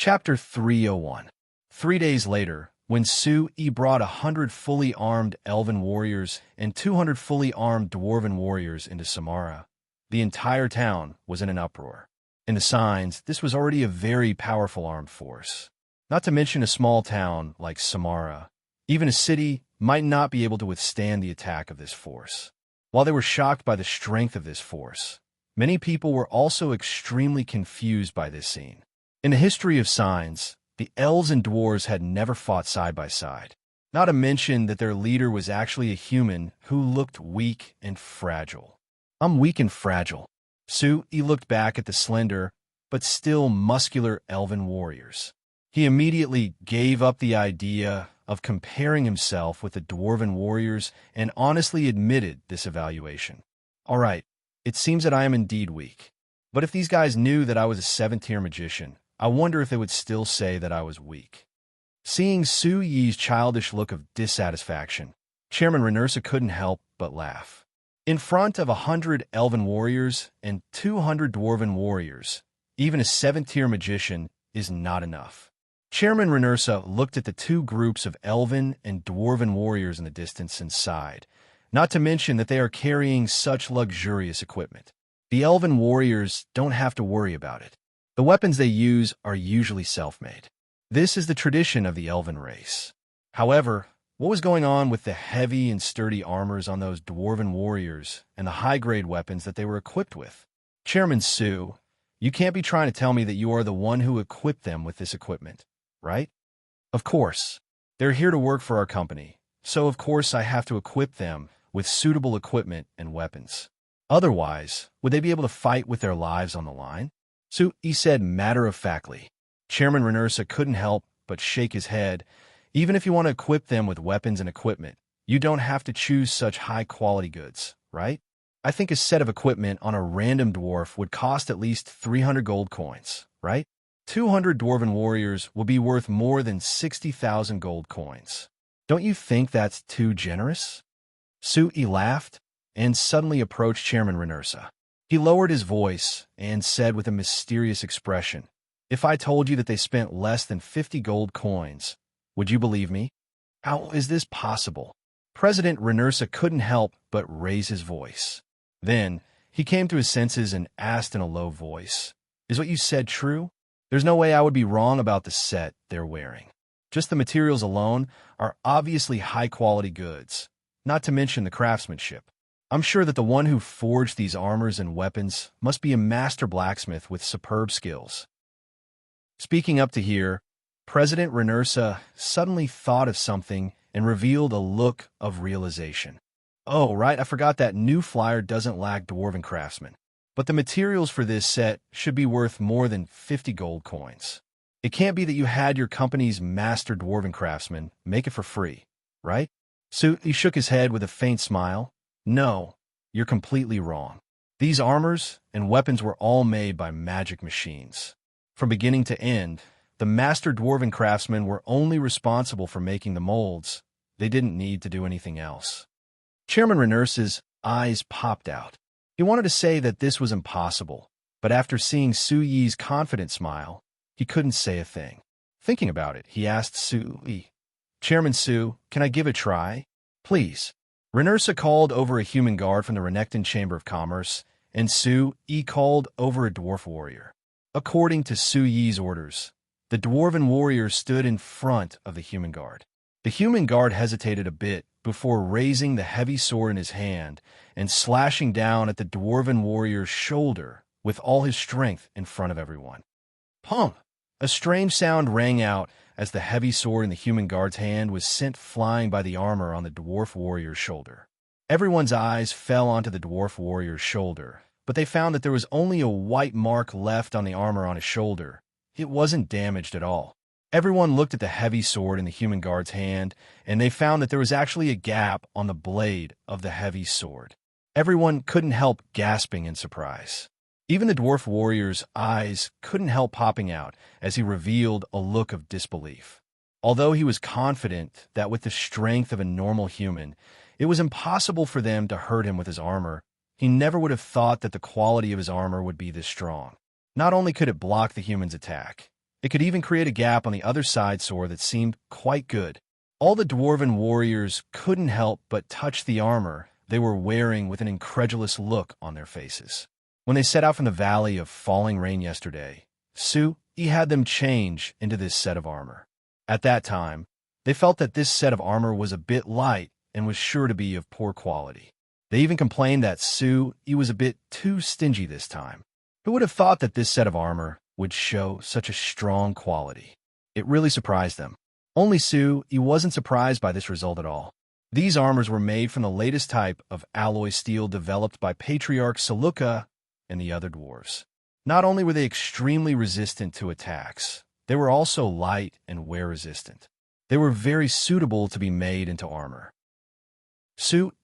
Chapter 301. 3 days later, when Su-Yi brought 100 fully armed elven warriors and 200 fully armed dwarven warriors into Samara, the entire town was in an uproar. In the signs, this was already a very powerful armed force. Not to mention a small town like Samara. Even a city might not be able to withstand the attack of this force. While they were shocked by the strength of this force, many people were also extremely confused by this scene. In the history of signs, the elves and dwarves had never fought side by side. Not to mention that their leader was actually a human who looked weak and fragile. "I'm weak and fragile." Su-Yi looked back at the slender, but still muscular elven warriors. He immediately gave up the idea of comparing himself with the dwarven warriors and honestly admitted this evaluation. "All right, it seems that I am indeed weak. But if these guys knew that I was a 7th-tier magician, I wonder if they would still say that I was weak." Seeing Su-Yi's childish look of dissatisfaction, Chairman Renursa couldn't help but laugh. In front of 100 elven warriors and 200 dwarven warriors, even a 7th-tier magician is not enough. Chairman Renursa looked at the two groups of elven and dwarven warriors in the distance and sighed, not to mention that they are carrying such luxurious equipment. The elven warriors don't have to worry about it. The weapons they use are usually self-made. This is the tradition of the elven race. However, what was going on with the heavy and sturdy armors on those dwarven warriors and the high-grade weapons that they were equipped with? "Chairman Su, you can't be trying to tell me that you are the one who equipped them with this equipment, right?" "Of course. They're here to work for our company, so of course I have to equip them with suitable equipment and weapons. Otherwise, would they be able to fight with their lives on the line?" Su-Yi said matter-of-factly. Chairman Renursa couldn't help but shake his head. "Even if you want to equip them with weapons and equipment, you don't have to choose such high-quality goods, right? I think a set of equipment on a random dwarf would cost at least 300 gold coins, right? 200 dwarven warriors will be worth more than 60,000 gold coins. Don't you think that's too generous?" Su-Yi laughed and suddenly approached Chairman Renursa. He lowered his voice and said with a mysterious expression, "If I told you that they spent less than 50 gold coins, would you believe me?" "How is this possible?" President Renursa couldn't help but raise his voice. Then he came to his senses and asked in a low voice, "Is what you said true? There's no way I would be wrong about the set they're wearing. Just the materials alone are obviously high-quality goods, not to mention the craftsmanship. I'm sure that the one who forged these armors and weapons must be a master blacksmith with superb skills." Speaking up to here, President Renursa suddenly thought of something and revealed a look of realization. "Oh, right, I forgot that new flyer doesn't lack dwarven craftsmen. But the materials for this set should be worth more than 50 gold coins. It can't be that you had your company's master dwarven craftsman make it for free, right?" He shook his head with a faint smile. "No, you're completely wrong. These armors and weapons were all made by magic machines. From beginning to end, the master dwarven craftsmen were only responsible for making the molds. They didn't need to do anything else." Chairman Renursa's eyes popped out. He wanted to say that this was impossible, but after seeing Su-Yi's confident smile, he couldn't say a thing. Thinking about it, he asked Su-Yi, "Chairman Su, can I give it a try? Please." Renursa called over a human guard from the Renekton Chamber of Commerce, and Su-Yi called over a dwarf warrior. According to Su-Yi's orders, the dwarven warrior stood in front of the human guard. The human guard hesitated a bit before raising the heavy sword in his hand and slashing down at the dwarven warrior's shoulder with all his strength in front of everyone. Pump! A strange sound rang out as the heavy sword in the human guard's hand was sent flying by the armor on the dwarf warrior's shoulder. Everyone's eyes fell onto the dwarf warrior's shoulder, but they found that there was only a white mark left on the armor on his shoulder. It wasn't damaged at all. Everyone looked at the heavy sword in the human guard's hand, and they found that there was actually a gap on the blade of the heavy sword. Everyone couldn't help gasping in surprise. Even the dwarf warrior's eyes couldn't help popping out as he revealed a look of disbelief. Although he was confident that with the strength of a normal human, it was impossible for them to hurt him with his armor, he never would have thought that the quality of his armor would be this strong. Not only could it block the human's attack, It could even create a gap on the other side sword that seemed quite good. All the dwarven warriors couldn't help but touch the armor they were wearing with an incredulous look on their faces. When they set out from the Valley of Falling Rain yesterday, he had them change into this set of armor. At that time, they felt that this set of armor was a bit light and was sure to be of poor quality. They even complained that he was a bit too stingy this time. Who would have thought that this set of armor would show such a strong quality? It really surprised them. Only he wasn't surprised by this result at all. These armors were made from the latest type of alloy steel developed by Patriarch Saluka and the other dwarves. Not only were they extremely resistant to attacks, they were also light and wear-resistant. They were very suitable to be made into armor.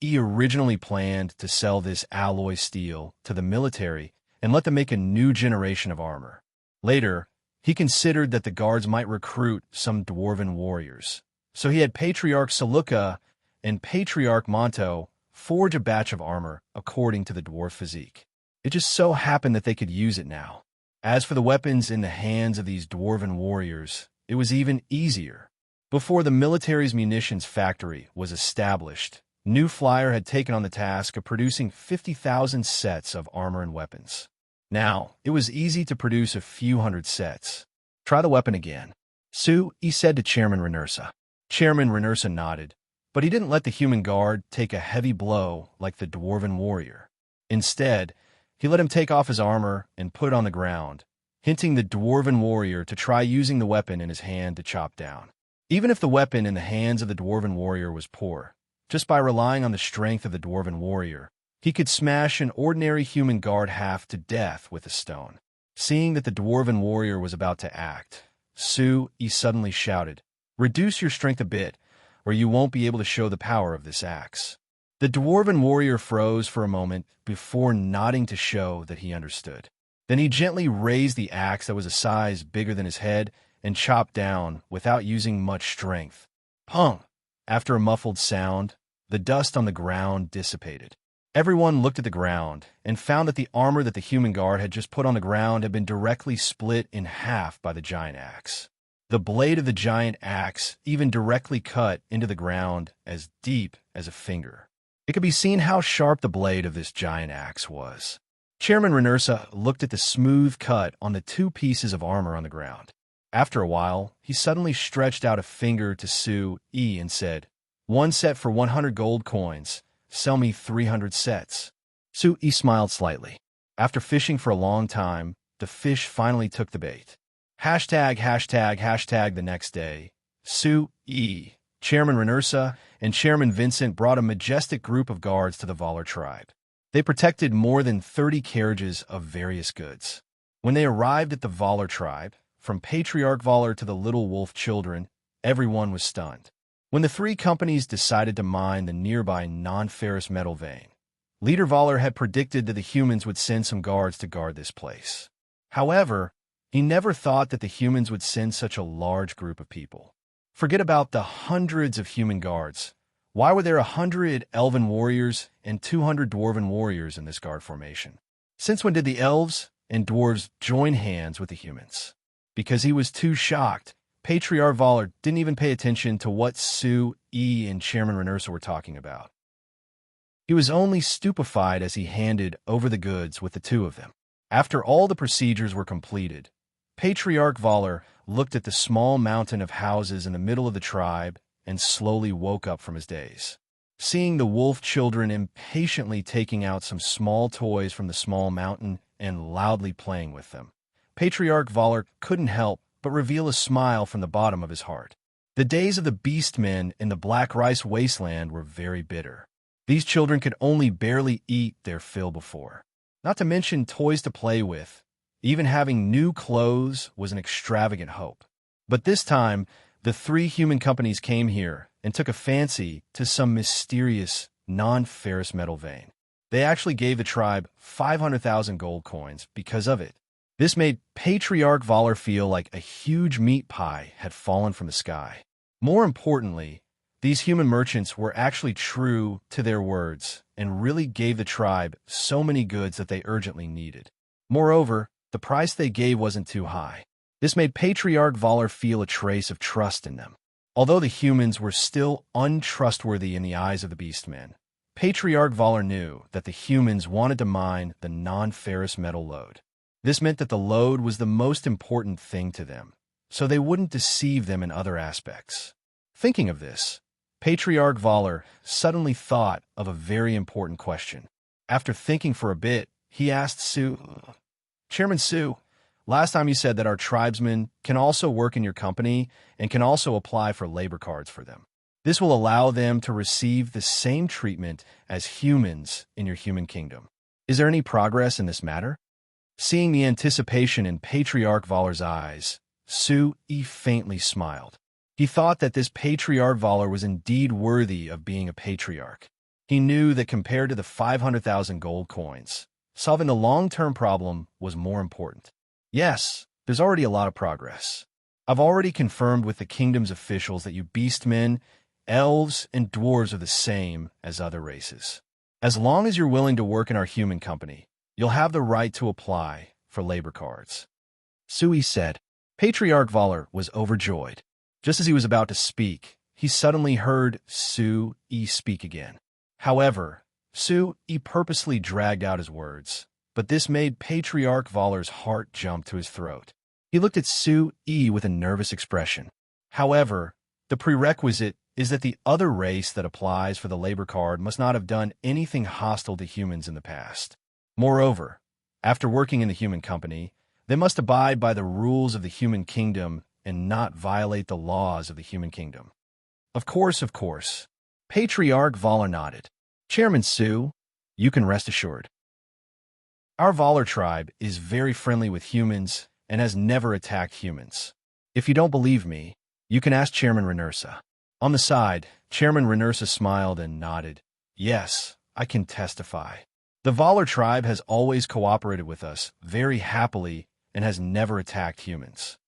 He originally planned to sell this alloy steel to the military and let them make a new generation of armor. Later, he considered that the guards might recruit some dwarven warriors. So he had Patriarch Saluka and Patriarch Monto forge a batch of armor according to the dwarf physique. It just so happened that they could use it now. As for the weapons in the hands of these dwarven warriors, it was even easier. Before the military's munitions factory was established, New Flyer had taken on the task of producing 50,000 sets of armor and weapons. Now, it was easy to produce a few hundred sets. Try the weapon again. He said to Chairman Renersa. Chairman Renersa nodded, but he didn't let the human guard take a heavy blow like the dwarven warrior. Instead, he let him take off his armor and put it on the ground, hinting the dwarven warrior to try using the weapon in his hand to chop down. Even if the weapon in the hands of the dwarven warrior was poor, just by relying on the strength of the dwarven warrior, he could smash an ordinary human guard half to death with a stone. Seeing that the dwarven warrior was about to act, he suddenly shouted, "Reduce your strength a bit, or you won't be able to show the power of this axe." The dwarven warrior froze for a moment before nodding to show that he understood. Then he gently raised the axe that was a size bigger than his head and chopped down without using much strength. Pong! After a muffled sound, the dust on the ground dissipated. Everyone looked at the ground and found that the armor that the human guard had just put on the ground had been directly split in half by the giant axe. The blade of the giant axe even directly cut into the ground as deep as a finger. It could be seen how sharp the blade of this giant axe was. Chairman Renersa looked at the smooth cut on the two pieces of armor on the ground. After a while, he suddenly stretched out a finger to and said, "1 set for 100 gold coins. Sell me 300 sets." He smiled slightly. After fishing for a long time, the fish finally took the bait. ####. The next day, Chairman Renersa, and Chairman Vincent brought a majestic group of guards to the Valar tribe. They protected more than 30 carriages of various goods. When they arrived at the Valar tribe, from Patriarch Valar to the little wolf children, everyone was stunned. When the 3 companies decided to mine the nearby non-ferrous metal vein, Leader Valar had predicted that the humans would send some guards to guard this place. However, he never thought that the humans would send such a large group of people. Forget about the hundreds of human guards. Why were there 100 elven warriors and 200 dwarven warriors in this guard formation? Since when did the elves and dwarves join hands with the humans? Because he was too shocked, Patriarch Valar didn't even pay attention to what and Chairman Renersa were talking about. He was only stupefied as he handed over the goods with the 2 of them. After all the procedures were completed, Patriarch Valar looked at the small mountain of houses in the middle of the tribe and slowly woke up from his daze. Seeing the wolf children impatiently taking out some small toys from the small mountain and loudly playing with them, Patriarch Valar couldn't help but reveal a smile from the bottom of his heart. The days of the beastmen in the Black Rice Wasteland were very bitter. These children could only barely eat their fill before. Not to mention toys to play with. Even having new clothes was an extravagant hope. But this time, the 3 human companies came here and took a fancy to some mysterious, non-ferrous metal vein. They actually gave the tribe 500,000 gold coins because of it. This made Patriarch Valar feel like a huge meat pie had fallen from the sky. More importantly, these human merchants were actually true to their words and really gave the tribe so many goods that they urgently needed. Moreover, the price they gave wasn't too high. This made Patriarch Valar feel a trace of trust in them. Although the humans were still untrustworthy in the eyes of the beastmen, Patriarch Valar knew that the humans wanted to mine the non-ferrous metal lode. This meant that the lode was the most important thing to them, so they wouldn't deceive them in other aspects. Thinking of this, Patriarch Valar suddenly thought of a very important question. After thinking for a bit, he asked Su, "Chairman Su, last time you said that our tribesmen can also work in your company and can also apply for labor cards for them. This will allow them to receive the same treatment as humans in your human kingdom. Is there any progress in this matter?" Seeing the anticipation in Patriarch Valar's eyes, Su-Yi faintly smiled. He thought that this Patriarch Valar was indeed worthy of being a patriarch. He knew that compared to the 500,000 gold coins, solving the long-term problem was more important. "Yes, there's already a lot of progress. I've already confirmed with the kingdom's officials that you beastmen, elves, and dwarves are the same as other races. As long as you're willing to work in our human company, you'll have the right to apply for labor cards," Su-Yi said. Patriarch Valar was overjoyed. Just as he was about to speak, he suddenly heard Su-Yi speak again. However, Su-Yi purposely dragged out his words, but this made Patriarch Valar's heart jump to his throat. He looked at Su-Yi with a nervous expression. However, the prerequisite is that the other race that applies for the labor card must not have done anything hostile to humans in the past. Moreover, after working in the human company, they must abide by the rules of the human kingdom and not violate the laws of the human kingdom. Of course. Patriarch Valar nodded. "Chairman Su, you can rest assured. Our Valar tribe is very friendly with humans and has never attacked humans. If you don't believe me, you can ask Chairman Renursa." On the side, Chairman Renursa smiled and nodded. "Yes, I can testify. The Valar tribe has always cooperated with us very happily and has never attacked humans."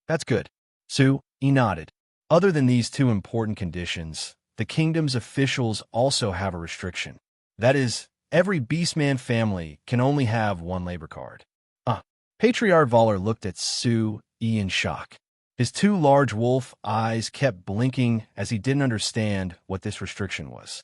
"That's good." Su-Yi nodded. Other than these two important conditions, the kingdom's officials also have a restriction. That is, every beastman family can only have one labor card. Patriarch Valar looked at Su-Yi in shock. His two large wolf eyes kept blinking as he didn't understand what this restriction was.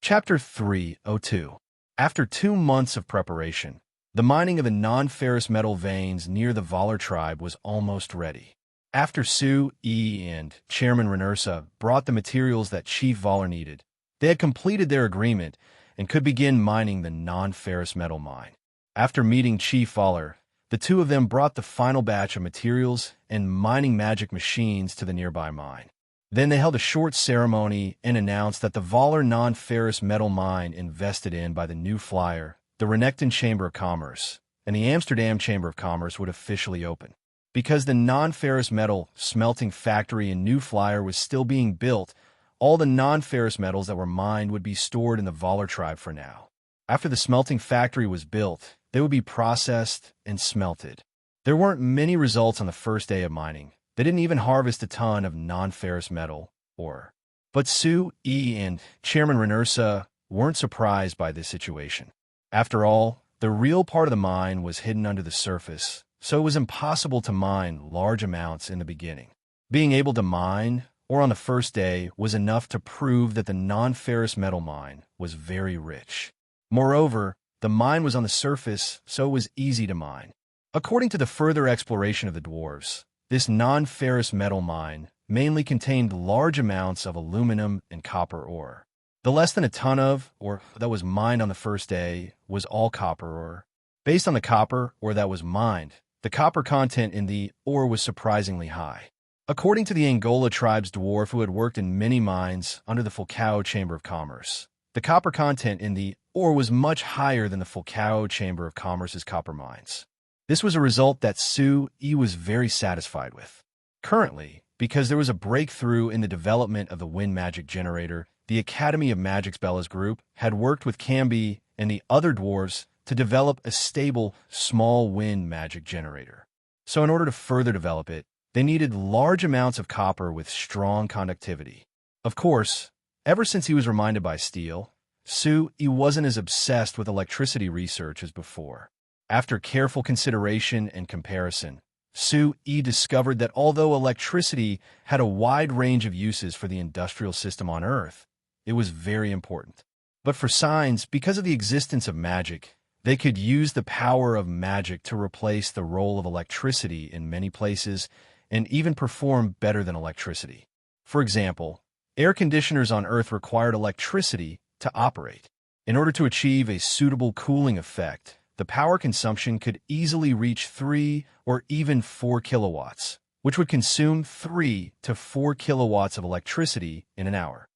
Chapter 302. After 2 months of preparation, the mining of the non-ferrous metal veins near the Valar tribe was almost ready. After Su-Yi and Chairman Renursa brought the materials that Chief Valar needed, they had completed their agreement and could begin mining the non-ferrous metal mine. After meeting Chief Valar, the two of them brought the final batch of materials and mining magic machines to the nearby mine. Then they held a short ceremony and announced that the Valar non-ferrous metal mine invested in by the new flyer, the Renekton Chamber of Commerce, and the Amsterdam Chamber of Commerce would officially open. Because the non-ferrous metal smelting factory in New Flyer was still being built, all the non-ferrous metals that were mined would be stored in the Valar tribe for now. After the smelting factory was built, they would be processed and smelted. There weren't many results on the first day of mining. They didn't even harvest a ton of non-ferrous metal ore. But Su-Yi and Chairman Renursa weren't surprised by this situation. After all, the real part of the mine was hidden under the surface, so it was impossible to mine large amounts in the beginning. Being able to mine, or on the first day, was enough to prove that the non-ferrous metal mine was very rich. Moreover, the mine was on the surface, so it was easy to mine. According to the further exploration of the dwarves, this non-ferrous metal mine mainly contained large amounts of aluminum and copper ore. The less than a ton of, or that was mined on the first day, was all copper ore. Based on the copper ore that was mined, the copper content in the ore was surprisingly high. According to the Angola tribe's dwarf who had worked in many mines under the Fulcao Chamber of Commerce, the copper content in the ore was much higher than the Fulcao Chamber of Commerce's copper mines. This was a result that Su-Yi was very satisfied with. Currently, because there was a breakthrough in the development of the wind magic generator, the Academy of Magic's Bella's group had worked with Camby and the other dwarves to develop a stable, small wind magic generator. So in order to further develop it, they needed large amounts of copper with strong conductivity. Of course, ever since he was reminded by Steel, Su-Yi wasn't as obsessed with electricity research as before. After careful consideration and comparison, Su-E discovered that although electricity had a wide range of uses for the industrial system on Earth, it was very important. But for signs, because of the existence of magic, they could use the power of magic to replace the role of electricity in many places and even perform better than electricity. For example, air conditioners on Earth required electricity to operate. In order to achieve a suitable cooling effect, the power consumption could easily reach 3 or even 4 kilowatts, which would consume 3 to 4 kilowatts of electricity in an hour.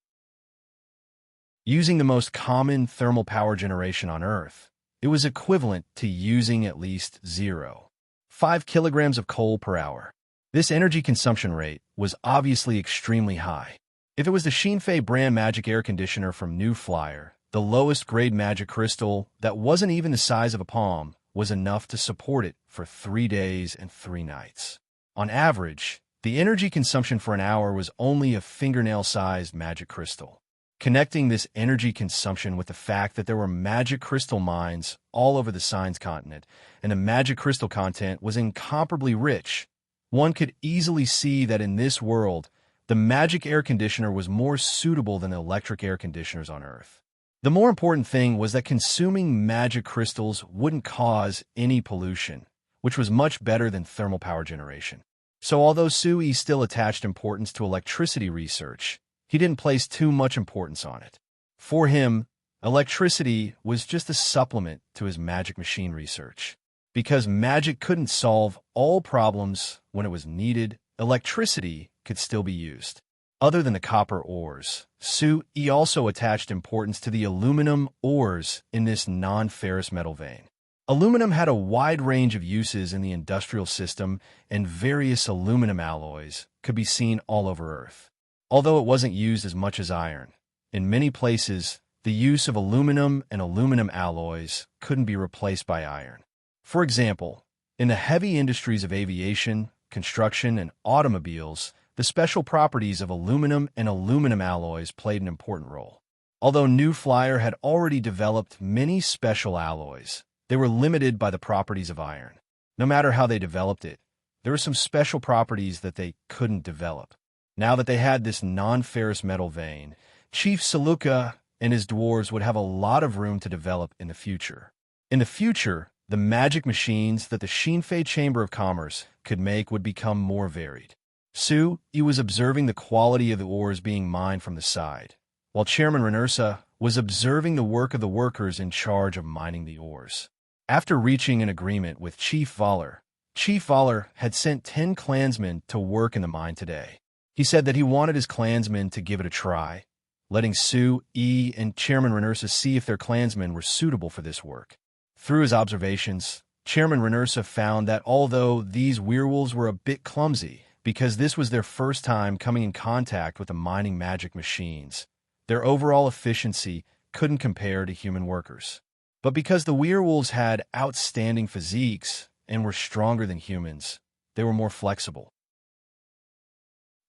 Using the most common thermal power generation on Earth, it was equivalent to using at least 0.5 kilograms of coal per hour. This energy consumption rate was obviously extremely high. If it was the Xinfei brand magic air conditioner from New Flyer, the lowest grade magic crystal that wasn't even the size of a palm was enough to support it for 3 days and 3 nights. On average, the energy consumption for an hour was only a fingernail-sized magic crystal. Connecting this energy consumption with the fact that there were magic crystal mines all over the Signs continent, and the magic crystal content was incomparably rich, one could easily see that in this world, the magic air conditioner was more suitable than the electric air conditioners on Earth. The more important thing was that consuming magic crystals wouldn't cause any pollution, which was much better than thermal power generation. So although Su-E still attached importance to electricity research, he didn't place too much importance on it. For him, electricity was just a supplement to his magic machine research. Because magic couldn't solve all problems when it was needed, electricity could still be used. Other than the copper ores, Su-E also attached importance to the aluminum ores in this non-ferrous metal vein. Aluminum had a wide range of uses in the industrial system, and various aluminum alloys could be seen all over Earth. Although it wasn't used as much as iron, in many places, the use of aluminum and aluminum alloys couldn't be replaced by iron. For example, in the heavy industries of aviation, construction, and automobiles, the special properties of aluminum and aluminum alloys played an important role. Although New Flyer had already developed many special alloys, they were limited by the properties of iron. No matter how they developed it, there were some special properties that they couldn't develop. Now that they had this non-ferrous metal vein, Chief Saluka and his dwarves would have a lot of room to develop in the future. In the future, the magic machines that the Xinfei Chamber of Commerce could make would become more varied. Su-E was observing the quality of the ores being mined from the side, while Chairman Renersa was observing the work of the workers in charge of mining the ores. After reaching an agreement with Chief Voller had sent 10 clansmen to work in the mine today. He said that he wanted his clansmen to give it a try, letting Su-E and Chairman Renersa see if their clansmen were suitable for this work. Through his observations, Chairman Renersa found that although these werewolves were a bit clumsy, because this was their first time coming in contact with the mining magic machines, their overall efficiency couldn't compare to human workers. But because the werewolves had outstanding physiques and were stronger than humans, they were more flexible.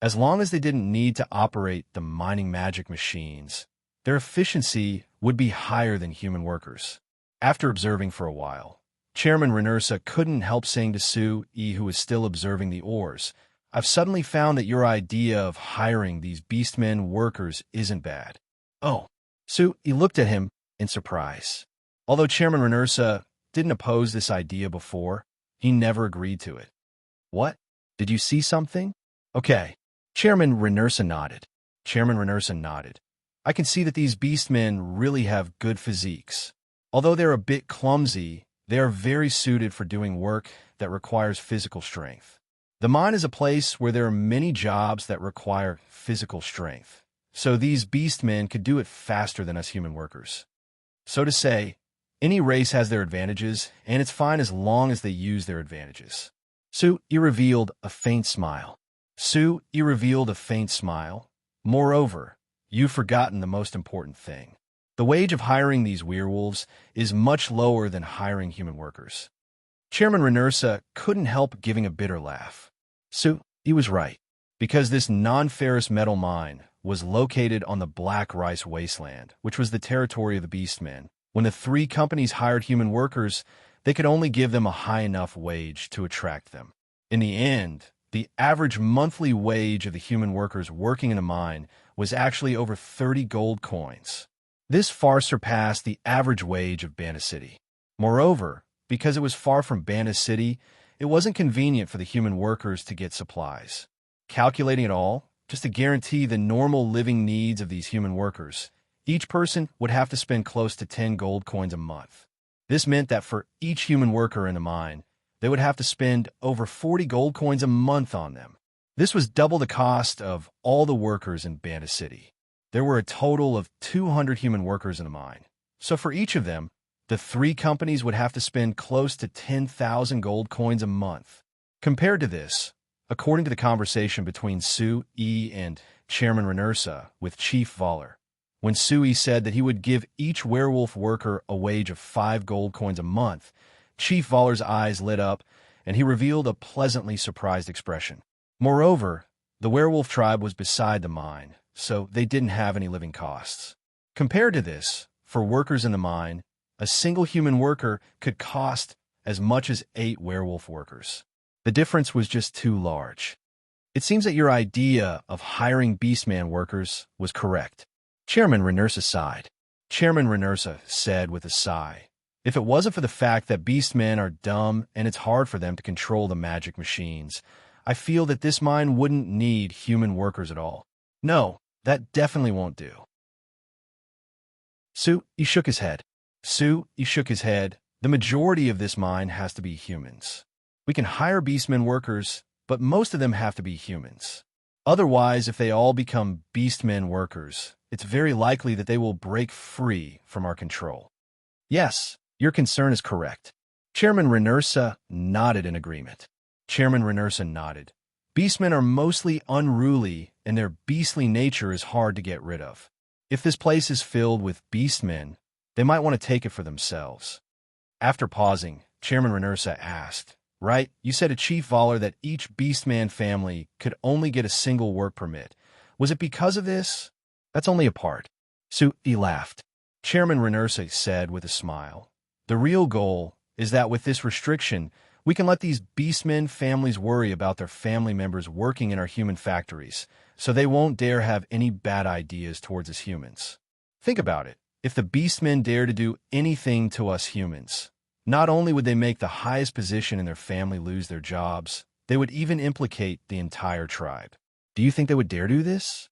As long as they didn't need to operate the mining magic machines, their efficiency would be higher than human workers. After observing for a while, Chairman Renersa couldn't help saying to Su-E, who was still observing the ores, "I've suddenly found that your idea of hiring these beastmen workers isn't bad." "Oh." Su-E looked at him in surprise. Although Chairman Renersa didn't oppose this idea before, he never agreed to it. "What? Did you see something?" "Okay." Chairman Renersa nodded. "I can see that these beastmen really have good physiques. Although they're a bit clumsy, they are very suited for doing work that requires physical strength. The mine is a place where there are many jobs that require physical strength, so these beastmen could do it faster than us human workers. So to say, any race has their advantages, and it's fine as long as they use their advantages." Su-E revealed a faint smile. "Moreover, you've forgotten the most important thing. The wage of hiring these werewolves is much lower than hiring human workers." Chairman Renersa couldn't help giving a bitter laugh. Su-E was right, because this non-ferrous metal mine was located on the Black Rice Wasteland, which was the territory of the Beastmen. When the 3 companies hired human workers, they could only give them a high enough wage to attract them. In the end, the average monthly wage of the human workers working in a mine was actually over 30 gold coins. This far surpassed the average wage of Banda City. Moreover, because it was far from Banda City, it wasn't convenient for the human workers to get supplies. Calculating it all, just to guarantee the normal living needs of these human workers, each person would have to spend close to 10 gold coins a month. This meant that for each human worker in the mine, they would have to spend over 40 gold coins a month on them. This was double the cost of all the workers in Banda City. There were a total of 200 human workers in the mine. So for each of them, the 3 companies would have to spend close to 10,000 gold coins a month. Compared to this, according to the conversation between Sue-E and Chairman Renursa with Chief Voller, when Sue-E said that he would give each werewolf worker a wage of 5 gold coins a month, Chief Voller's eyes lit up, and he revealed a pleasantly surprised expression. Moreover, the werewolf tribe was beside the mine, so they didn't have any living costs. Compared to this, for workers in the mine, a single human worker could cost as much as 8 werewolf workers. The difference was just too large. It seems that your idea of hiring Beastman workers was correct. Chairman Renursa sighed. Chairman Renursa said with a sigh, if it wasn't for the fact that Beastmen are dumb and it's hard for them to control the magic machines, I feel that this mine wouldn't need human workers at all. No, that definitely won't do. Sue-E shook his head. Sue-E shook his head. The majority of this mine has to be humans. We can hire Beastmen workers, but most of them have to be humans. Otherwise, if they all become Beastmen workers, it's very likely that they will break free from our control. Yes, your concern is correct. Chairman Renursa nodded in agreement. Chairman Renursa nodded. Beastmen are mostly unruly, and their beastly nature is hard to get rid of. If this place is filled with beastmen, they might want to take it for themselves. After pausing, Chairman Renursa asked, right, you said to Chief Voller that each Beastman family could only get a single work permit. Was it because of this? That's only a part. Sue-E laughed. Chairman Renursa said with a smile, the real goal is that with this restriction, we can let these Beastmen families worry about their family members working in our human factories, so they won't dare have any bad ideas towards us humans. Think about it. If the Beastmen dare to do anything to us humans, not only would they make the highest position in their family lose their jobs, they would even implicate the entire tribe. Do you think they would dare do this?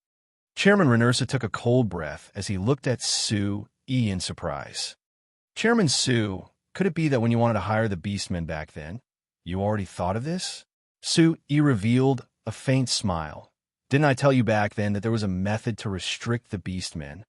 Chairman Renursa took a cold breath as he looked at Sue-E in surprise. Chairman Sue, could it be that when you wanted to hire the Beastmen back then, you already thought of this? Sue-E revealed a faint smile. Didn't I tell you back then that there was a method to restrict the Beastmen?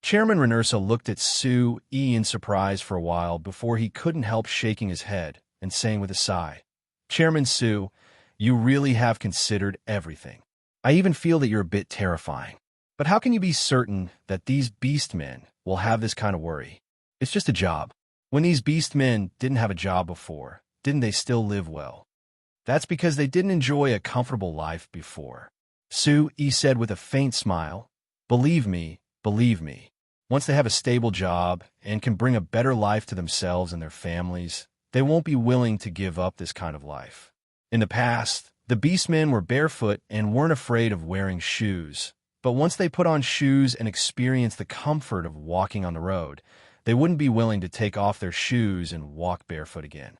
Chairman Renursa looked at Sue-E in surprise for a while before he couldn't help shaking his head and saying with a sigh, Chairman Sue, you really have considered everything. I even feel that you're a bit terrifying. But how can you be certain that these Beastmen will have this kind of worry? It's just a job. When these Beastmen didn't have a job before, didn't they still live well? That's because they didn't enjoy a comfortable life before. Sue-E said with a faint smile, believe me, once they have a stable job and can bring a better life to themselves and their families, they won't be willing to give up this kind of life. In the past, the Beastmen were barefoot and weren't afraid of wearing shoes, but once they put on shoes and experienced the comfort of walking on the road, they wouldn't be willing to take off their shoes and walk barefoot again.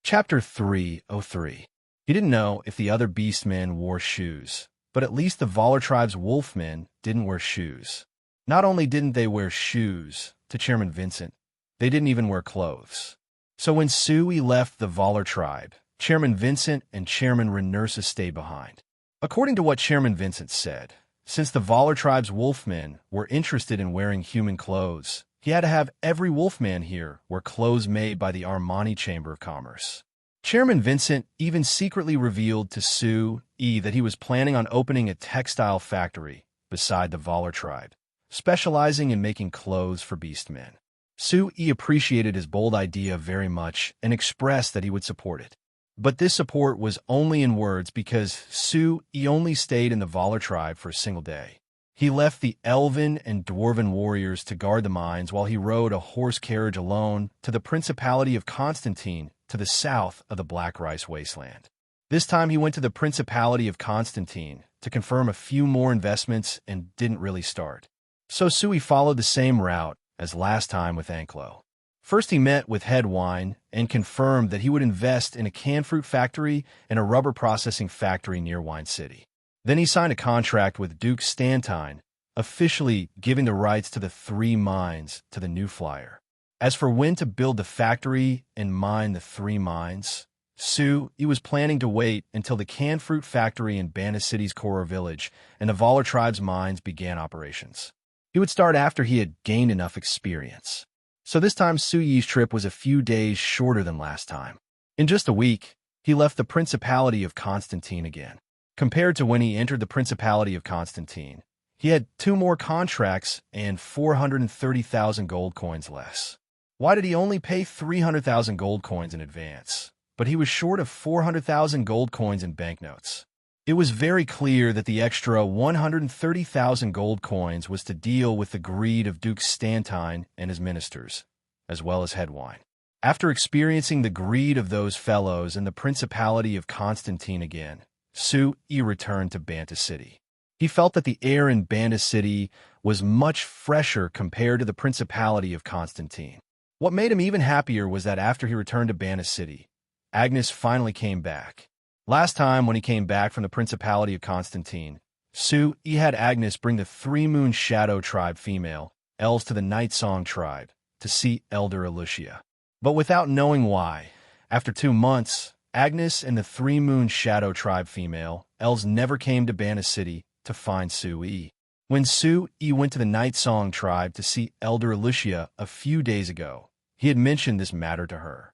Chapter 303. He didn't know if the other Beastmen wore shoes, but at least the Voller tribe's wolfmen didn't wear shoes. Not only didn't they wear shoes, to Chairman Vincent, they didn't even wear clothes. So when Sue-E left the Voller tribe, Chairman Vincent and Chairman Renursa stayed behind. According to what Chairman Vincent said, since the Voller tribe's wolfmen were interested in wearing human clothes, he had to have every wolfman here wear clothes made by the Armani Chamber of Commerce. Chairman Vincent even secretly revealed to Sue-E that he was planning on opening a textile factory beside the Voller tribe, specializing in making clothes for beastmen. Sue-E appreciated his bold idea very much and expressed that he would support it. But this support was only in words because Sue-E only stayed in the Voller tribe for a single day. He left the elven and dwarven warriors to guard the mines while he rode a horse carriage alone to the Principality of Constantine to the south of the Black Rice Wasteland. This time he went to the Principality of Constantine to confirm a few more investments and didn't really start. So Sui followed the same route as last time with Anklo. First he met with Headwine and confirmed that he would invest in a canned fruit factory and a rubber processing factory near Wine City. Then he signed a contract with Duke Stantine, officially giving the rights to the 3 mines to the new flyer. As for when to build the factory and mine the 3 mines, he was planning to wait until the canned fruit factory in Bana City's Kora village and the Valar tribe's mines began operations. He would start after he had gained enough experience. So this time Suyi's trip was a few days shorter than last time. In just a week, he left the Principality of Constantine again. Compared to when he entered the Principality of Constantine, he had 2 more contracts and 430,000 gold coins less. Why did he only pay 300,000 gold coins in advance? But he was short of 400,000 gold coins in banknotes. It was very clear that the extra 130,000 gold coins was to deal with the greed of Duke Stantine and his ministers, as well as Headwine. After experiencing the greed of those fellows in the Principality of Constantine again, Sui returned to Banta City. He felt that the air in Banta City was much fresher compared to the Principality of Constantine. What made him even happier was that after he returned to Banta City, Agnes finally came back. Last time when he came back from the Principality of Constantine, Sui had Agnes bring the 3 Moon Shadow tribe female elves to the Night Song tribe to see Elder Alucia. But without knowing why, after 2 months, Agnes and the 3 Moon Shadow tribe female elves never came to Bana City to find Sui. When Sui went to the Night Song tribe to see Elder Alucia a few days ago, he had mentioned this matter to her.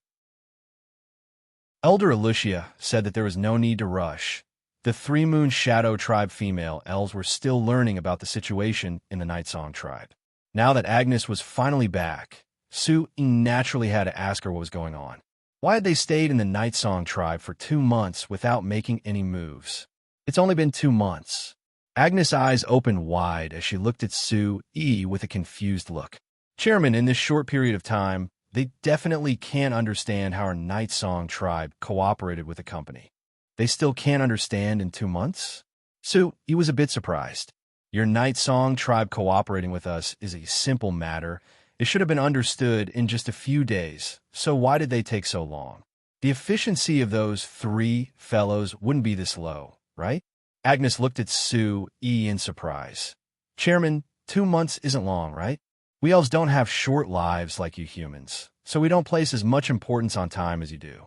Elder Alucia said that there was no need to rush. The 3 Moon Shadow tribe female elves were still learning about the situation in the Night Song tribe. Now that Agnes was finally back, Sui naturally had to ask her what was going on. Why had they stayed in the Night Song tribe for 2 months without making any moves? It's only been 2 months. Agnes' eyes opened wide as she looked at Sui with a confused look. Chairman, in this short period of time, they definitely can't understand how our Night Song tribe cooperated with the company. They still can't understand in 2 months? Sui was a bit surprised. Your Night Song tribe cooperating with us is a simple matter. It should have been understood in just a few days, so why did they take so long? The efficiency of those 3 fellows wouldn't be this low, right? Agnes looked at Sui in surprise. Chairman, 2 months isn't long, right? We elves don't have short lives like you humans, so we don't place as much importance on time as you do.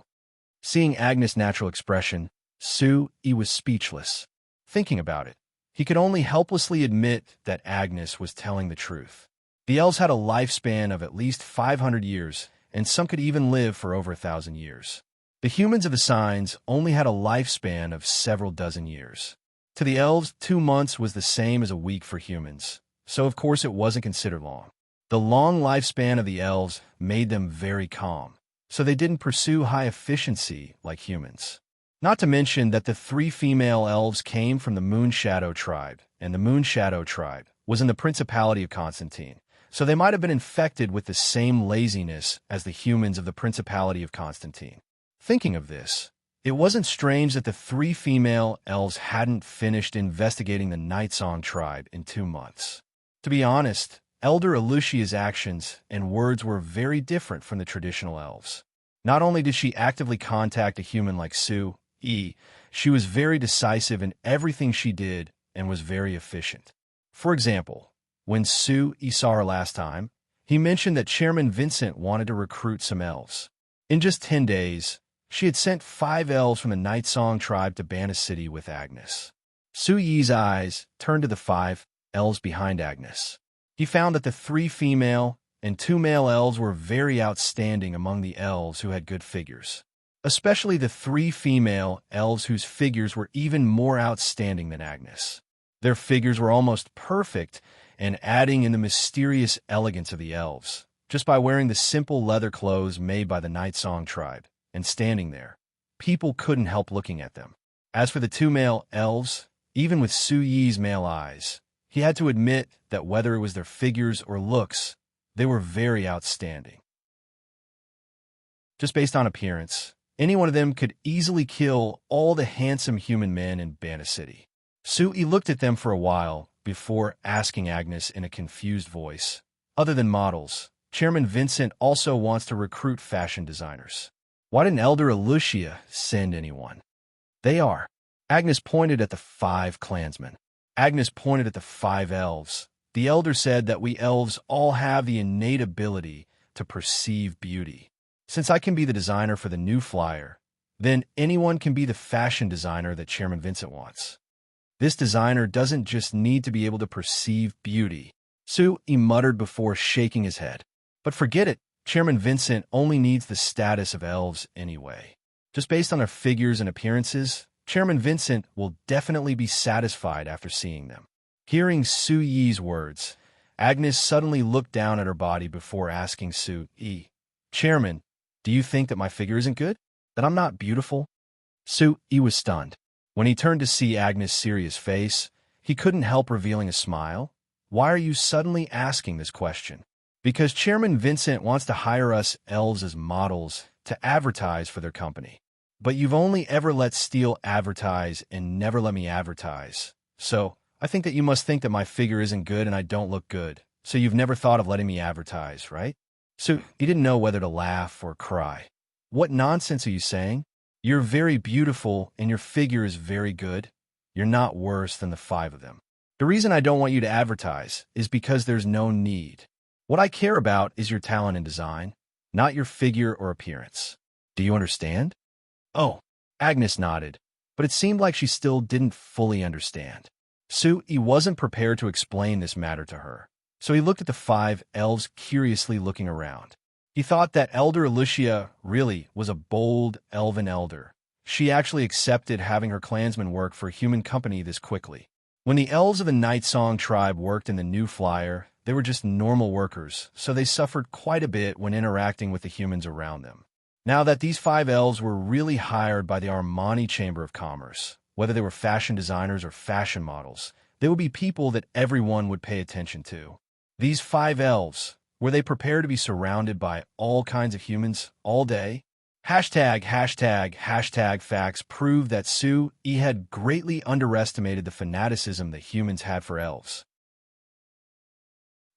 Seeing Agnes' natural expression, Sui was speechless. Thinking about it, he could only helplessly admit that Agnes was telling the truth. The elves had a lifespan of at least 500 years, and some could even live for over 1,000 years. The humans of the signs only had a lifespan of several dozen years. To the elves, 2 months was the same as a week for humans, so of course it wasn't considered long. The long lifespan of the elves made them very calm, so they didn't pursue high efficiency like humans. Not to mention that the 3 female elves came from the Moon Shadow tribe, and the Moon Shadow tribe was in the Principality of Constantine, so they might have been infected with the same laziness as the humans of the Principality of Constantine. Thinking of this, it wasn't strange that the 3 female elves hadn't finished investigating the Night Song tribe in 2 months. To be honest, Elder Alucia's actions and words were very different from the traditional elves. Not only did she actively contact a human like Sui, she was very decisive in everything she did and was very efficient. For example, when Sui saw her last time, he mentioned that Chairman Vincent wanted to recruit some elves. In just 10 days, she had sent 5 elves from the Night Song tribe to Bana City with Agnes. Sui's eyes turned to the 5 elves behind Agnes. He found that the 3 female and 2 male elves were very outstanding among the elves who had good figures, especially the 3 female elves whose figures were even more outstanding than Agnes. Their figures were almost perfect and adding in the mysterious elegance of the elves, just by wearing the simple leather clothes made by the Night Song tribe, and standing there. People couldn't help looking at them. As for the 2 male elves, even with Sui's male eyes, he had to admit that whether it was their figures or looks, they were very outstanding. Just based on appearance, any one of them could easily kill all the handsome human men in Bana City. Sui looked at them for a while before asking Agnes in a confused voice, "Other than models, Chairman Vincent also wants to recruit fashion designers. Why didn't Elder Alicia send anyone?" "They are." Agnes pointed at the 5 clansmen. Agnes pointed at the 5 elves. "The elder said that we elves all have the innate ability to perceive beauty. Since I can be the designer for the new flyer, then anyone can be the fashion designer that Chairman Vincent wants. This designer doesn't just need to be able to perceive beauty," Sui muttered before shaking his head. "But forget it. Chairman Vincent only needs the status of elves anyway. Just based on their figures and appearances, Chairman Vincent will definitely be satisfied after seeing them." Hearing Sui's words, Agnes suddenly looked down at her body before asking Sui, "Chairman, do you think that my figure isn't good? That I'm not beautiful?" Sui was stunned. When he turned to see Agnes' serious face, he couldn't help revealing a smile. "Why are you suddenly asking this question?" "Because Chairman Vincent wants to hire us elves as models to advertise for their company. But you've only ever let Steele advertise and never let me advertise. So I think that you must think that my figure isn't good and I don't look good. So you've never thought of letting me advertise, right?" So he didn't know whether to laugh or cry. "What nonsense are you saying? You're very beautiful and your figure is very good. You're not worse than the 5 of them. The reason I don't want you to advertise is because there's no need. What I care about is your talent in design, not your figure or appearance. Do you understand?" "Oh," Agnes nodded, but it seemed like she still didn't fully understand. Sui wasn't prepared to explain this matter to her, so he looked at the 5 elves curiously looking around. He thought that Elder Alicia really was a bold elven elder. She actually accepted having her clansmen work for a human company this quickly. When the elves of the Night Song tribe worked in the new flyer, they were just normal workers, so they suffered quite a bit when interacting with the humans around them. Now that these 5 elves were really hired by the Armani Chamber of Commerce, whether they were fashion designers or fashion models, they would be people that everyone would pay attention to. These 5 elves, were they prepared to be surrounded by all kinds of humans all day? ####facts prove that Sui had greatly underestimated the fanaticism that humans had for elves.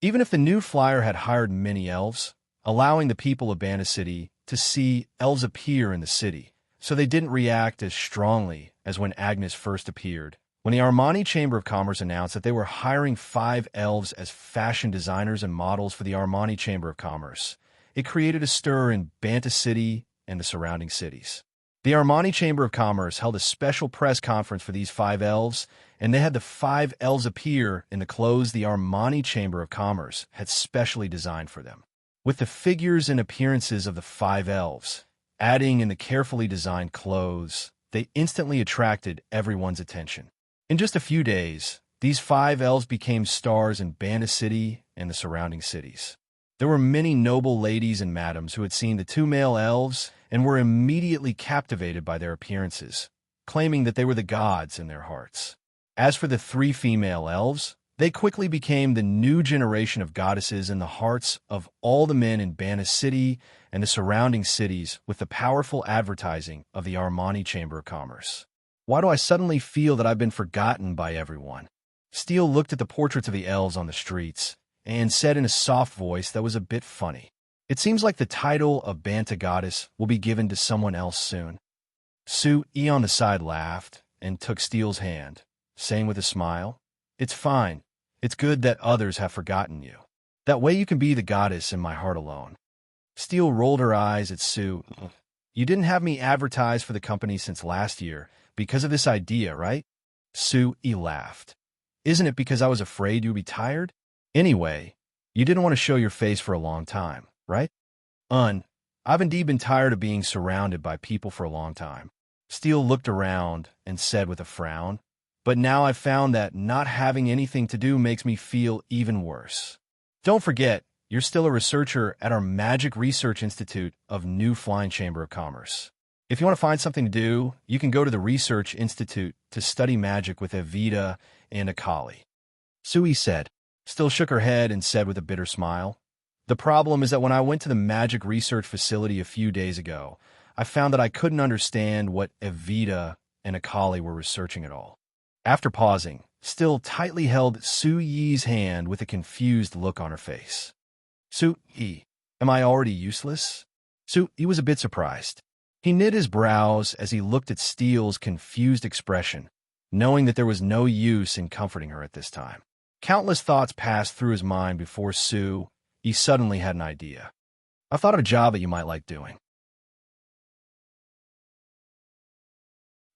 Even if the new flyer had hired many elves, allowing the people of Bana City to see elves appear in the city, so they didn't react as strongly as when Agnes first appeared. When the Armani Chamber of Commerce announced that they were hiring 5 elves as fashion designers and models for the Armani Chamber of Commerce, it created a stir in Banta City and the surrounding cities. The Armani Chamber of Commerce held a special press conference for these 5 elves, and they had the 5 elves appear in the clothes the Armani Chamber of Commerce had specially designed for them. With the figures and appearances of the 5 elves, adding in the carefully designed clothes, they instantly attracted everyone's attention. In just a few days, these 5 elves became stars in Bana City and the surrounding cities. There were many noble ladies and madams who had seen the 2 male elves and were immediately captivated by their appearances, claiming that they were the gods in their hearts. As for the 3 female elves, they quickly became the new generation of goddesses in the hearts of all the men in Bana City and the surrounding cities with the powerful advertising of the Armani Chamber of Commerce. Why do I suddenly feel that I've been forgotten by everyone? Steele looked at the portraits of the elves on the streets and said in a soft voice that was a bit funny, "It seems like the title of Banta Goddess will be given to someone else soon." Sui on the side laughed and took Steele's hand, saying with a smile, "It's fine. It's good that others have forgotten you. That way you can be the goddess in my heart alone." Steele rolled her eyes at Sui. "You didn't have me advertise for the company since last year because of this idea, right?" Sui laughed. "Isn't it because I was afraid you would be tired? Anyway, you didn't want to show your face for a long time, right?" I've indeed been tired of being surrounded by people for a long time." Steele looked around and said with a frown, "But now I've found that not having anything to do makes me feel even worse. Don't forget, you're still a researcher at our Magic Research Institute of New Flying Chamber of Commerce. If you want to find something to do, you can go to the Research Institute to study magic with Evita and Akali." Sui said, still shook her head and said with a bitter smile, "The problem is that when I went to the magic research facility a few days ago, I found that I couldn't understand what Evita and Akali were researching at all." After pausing, still tightly held Su Yi's hand with a confused look on her face. "Su Yi, am I already useless?" Su Yi was a bit surprised. He knit his brows as he looked at Steele's confused expression, knowing that there was no use in comforting her at this time. Countless thoughts passed through his mind before he suddenly had an idea. "I've thought of a job that you might like doing."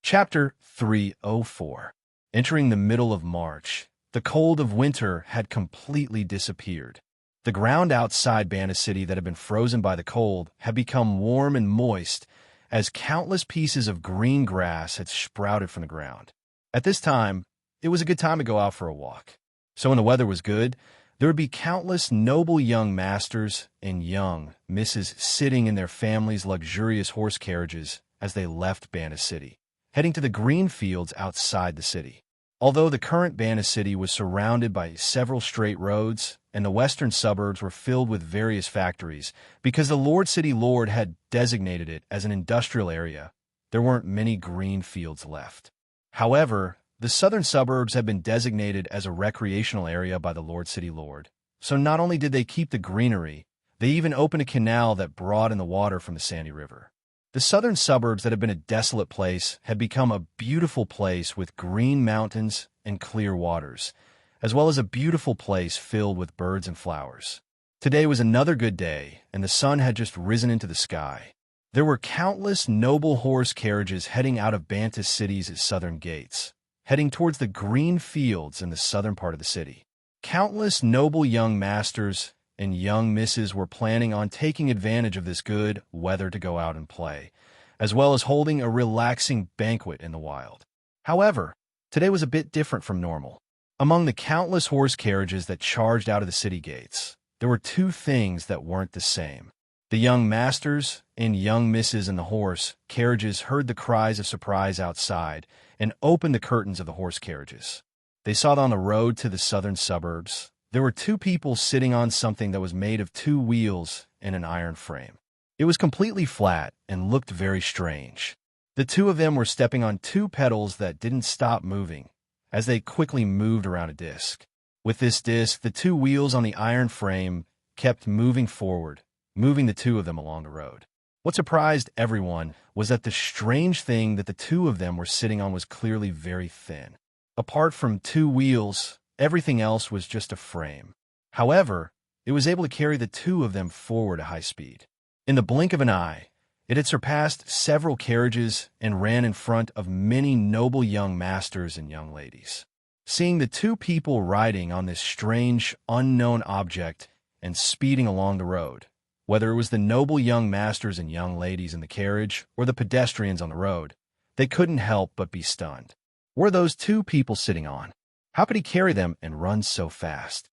Chapter 304. Entering the middle of March, the cold of winter had completely disappeared. The ground outside Bana City that had been frozen by the cold had become warm and moist as countless pieces of green grass had sprouted from the ground. At this time, it was a good time to go out for a walk. So when the weather was good, there would be countless noble young masters and young misses sitting in their families' luxurious horse carriages as they left Bana City, heading to the green fields outside the city. Although the current Bana City was surrounded by several straight roads, and the western suburbs were filled with various factories, because the Lord City Lord had designated it as an industrial area, there weren't many green fields left. However, the southern suburbs had been designated as a recreational area by the Lord City Lord. So not only did they keep the greenery, they even opened a canal that brought in the water from the Sandy River. The southern suburbs that had been a desolate place had become a beautiful place with green mountains and clear waters, as well as a beautiful place filled with birds and flowers. Today was another good day, and the sun had just risen into the sky. There were countless noble horse carriages heading out of Banta City's southern gates, heading towards the green fields in the southern part of the city. Countless noble young masters and young misses were planning on taking advantage of this good weather to go out and play, as well as holding a relaxing banquet in the wild. However, today was a bit different from normal. Among the countless horse carriages that charged out of the city gates, there were two things that weren't the same. The young masters and young misses in the horse carriages heard the cries of surprise outside and opened the curtains of the horse carriages. They saw that on the road to the southern suburbs, there were two people sitting on something that was made of two wheels and an iron frame. It was completely flat and looked very strange. The two of them were stepping on two pedals that didn't stop moving as they quickly moved around a disc. With this disc, the two wheels on the iron frame kept moving forward, moving the two of them along the road. What surprised everyone was that the strange thing that the two of them were sitting on was clearly very thin. Apart from two wheels, everything else was just a frame. However, it was able to carry the two of them forward at high speed. In the blink of an eye, it had surpassed several carriages and ran in front of many noble young masters and young ladies. Seeing the two people riding on this strange, unknown object and speeding along the road, whether it was the noble young masters and young ladies in the carriage or the pedestrians on the road, they couldn't help but be stunned. What were those two people sitting on? How could he carry them and run so fast?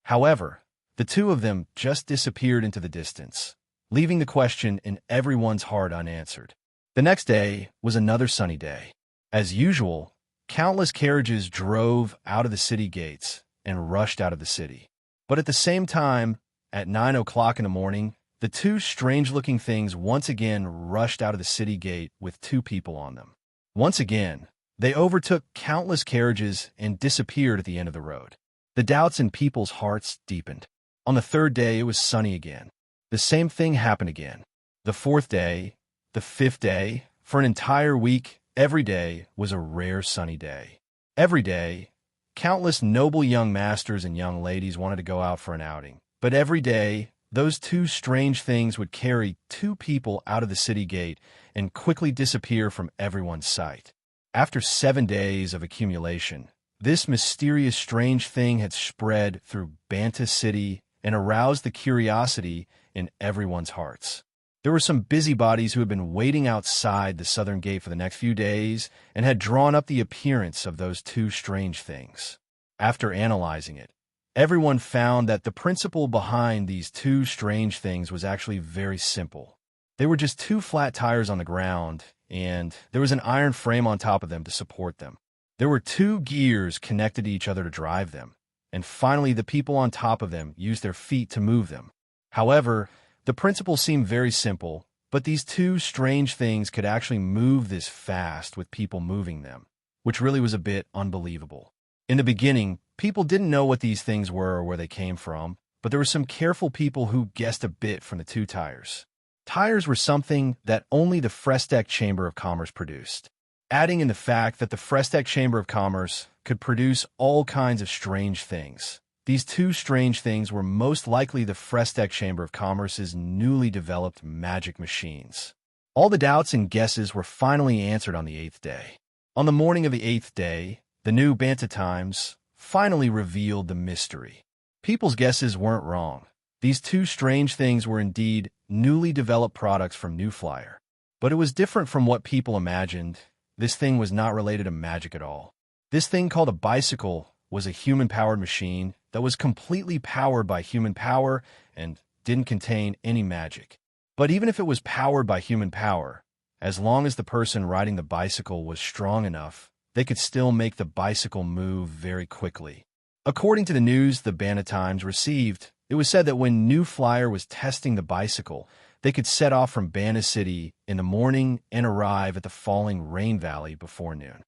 However, the two of them just disappeared into the distance, leaving the question in everyone's heart unanswered. The next day was another sunny day. As usual, countless carriages drove out of the city gates and rushed out of the city. But at the same time, at 9 o'clock in the morning, the two strange-looking things once again rushed out of the city gate with two people on them. Once again, they overtook countless carriages and disappeared at the end of the road. The doubts in people's hearts deepened. On the third day, it was sunny again. The same thing happened again. The fourth day, the fifth day, for an entire week, every day was a rare sunny day. Every day, countless noble young masters and young ladies wanted to go out for an outing. But every day, those two strange things would carry two people out of the city gate and quickly disappear from everyone's sight. After 7 days of accumulation, this mysterious strange thing had spread through Banta City and aroused the curiosity in everyone's hearts. There were some busybodies who had been waiting outside the southern gate for the next few days and had drawn up the appearance of those two strange things. After analyzing it, everyone found that the principle behind these two strange things was actually very simple. They were just two flat tires on the ground, and there was an iron frame on top of them to support them. There were two gears connected to each other to drive them, and finally the people on top of them used their feet to move them. However, the principle seemed very simple, but these two strange things could actually move this fast with people moving them, which really was a bit unbelievable. In the beginning, people didn't know what these things were or where they came from, but there were some careful people who guessed a bit from the two tires. Tires were something that only the Frestec Chamber of Commerce produced, adding in the fact that the Frestec Chamber of Commerce could produce all kinds of strange things. These two strange things were most likely the Frestec Chamber of Commerce's newly developed magic machines. All the doubts and guesses were finally answered on the 8th day. On the morning of the 8th day, the new Banta Times finally revealed the mystery. People's guesses weren't wrong. These two strange things were indeed newly developed products from New Flyer. But it was different from what people imagined. This thing was not related to magic at all. This thing called a bicycle was a human-powered machine that was completely powered by human power and didn't contain any magic. But even if it was powered by human power, as long as the person riding the bicycle was strong enough, they could still make the bicycle move very quickly. According to the news the Banta Times received, it was said that when New Flyer was testing the bicycle, they could set off from Banta City in the morning and arrive at the falling rain valley before noon.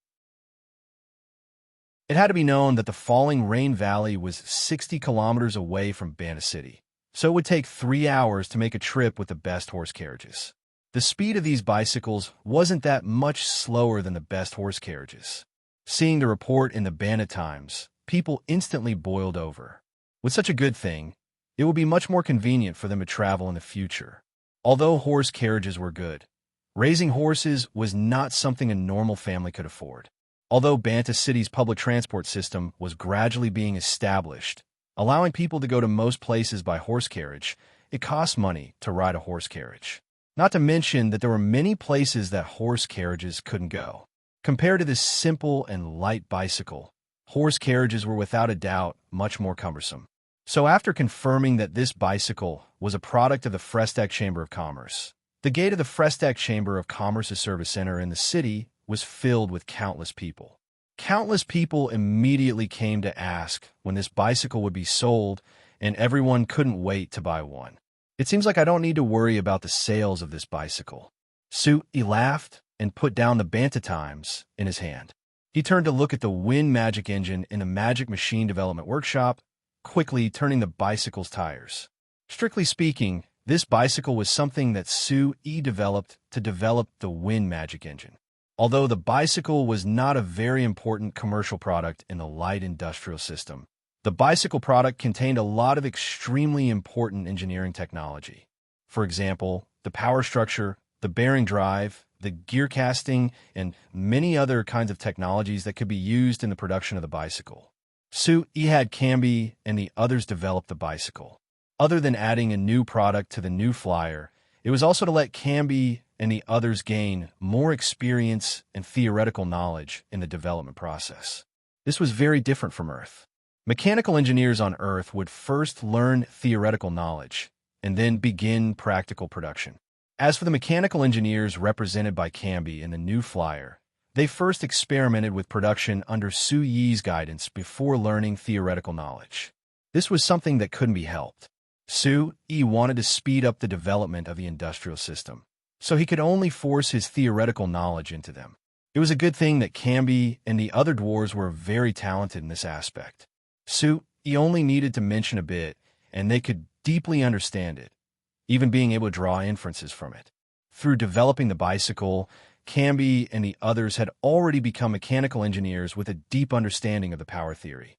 It had to be known that the falling rain valley was 60 kilometers away from Banta City, so it would take 3 hours to make a trip with the best horse carriages. The speed of these bicycles wasn't that much slower than the best horse carriages. Seeing the report in the Banta Times, people instantly boiled over. With such a good thing, it would be much more convenient for them to travel in the future. Although horse carriages were good, raising horses was not something a normal family could afford. Although Banta City's public transport system was gradually being established, allowing people to go to most places by horse carriage, it cost money to ride a horse carriage. Not to mention that there were many places that horse carriages couldn't go. Compared to this simple and light bicycle, horse carriages were without a doubt much more cumbersome. So after confirming that this bicycle was a product of the Frestec Chamber of Commerce, the gate of the Frestec Chamber of Commerce's service center in the city was filled with countless people. Countless people immediately came to ask when this bicycle would be sold, and everyone couldn't wait to buy one. It seems like I don't need to worry about the sales of this bicycle. He laughed and put down the Banta Times in his hand. He turned to look at the wind magic engine in the magic machine development workshop, quickly turning the bicycle's tires. Strictly speaking, this bicycle was something that developed to develop the wind magic engine. Although the bicycle was not a very important commercial product in the light industrial system, the bicycle product contained a lot of extremely important engineering technology. For example, the power structure, the bearing drive, the gear casting, and many other kinds of technologies that could be used in the production of the bicycle. Had Camby and the others develop the bicycle. Other than adding a new product to the New Flyer, it was also to let Camby and the others gain more experience and theoretical knowledge in the development process. This was very different from Earth. Mechanical engineers on Earth would first learn theoretical knowledge and then begin practical production. As for the mechanical engineers represented by Camby in the New Flyer, they first experimented with production under Su Yi's guidance before learning theoretical knowledge. This was something that couldn't be helped. Su Yi wanted to speed up the development of the industrial system, so he could only force his theoretical knowledge into them. It was a good thing that Camby and the other dwarves were very talented in this aspect. Su Yi only needed to mention a bit, and they could deeply understand it, even being able to draw inferences from it. Through developing the bicycle, Camby and the others had already become mechanical engineers with a deep understanding of the power theory.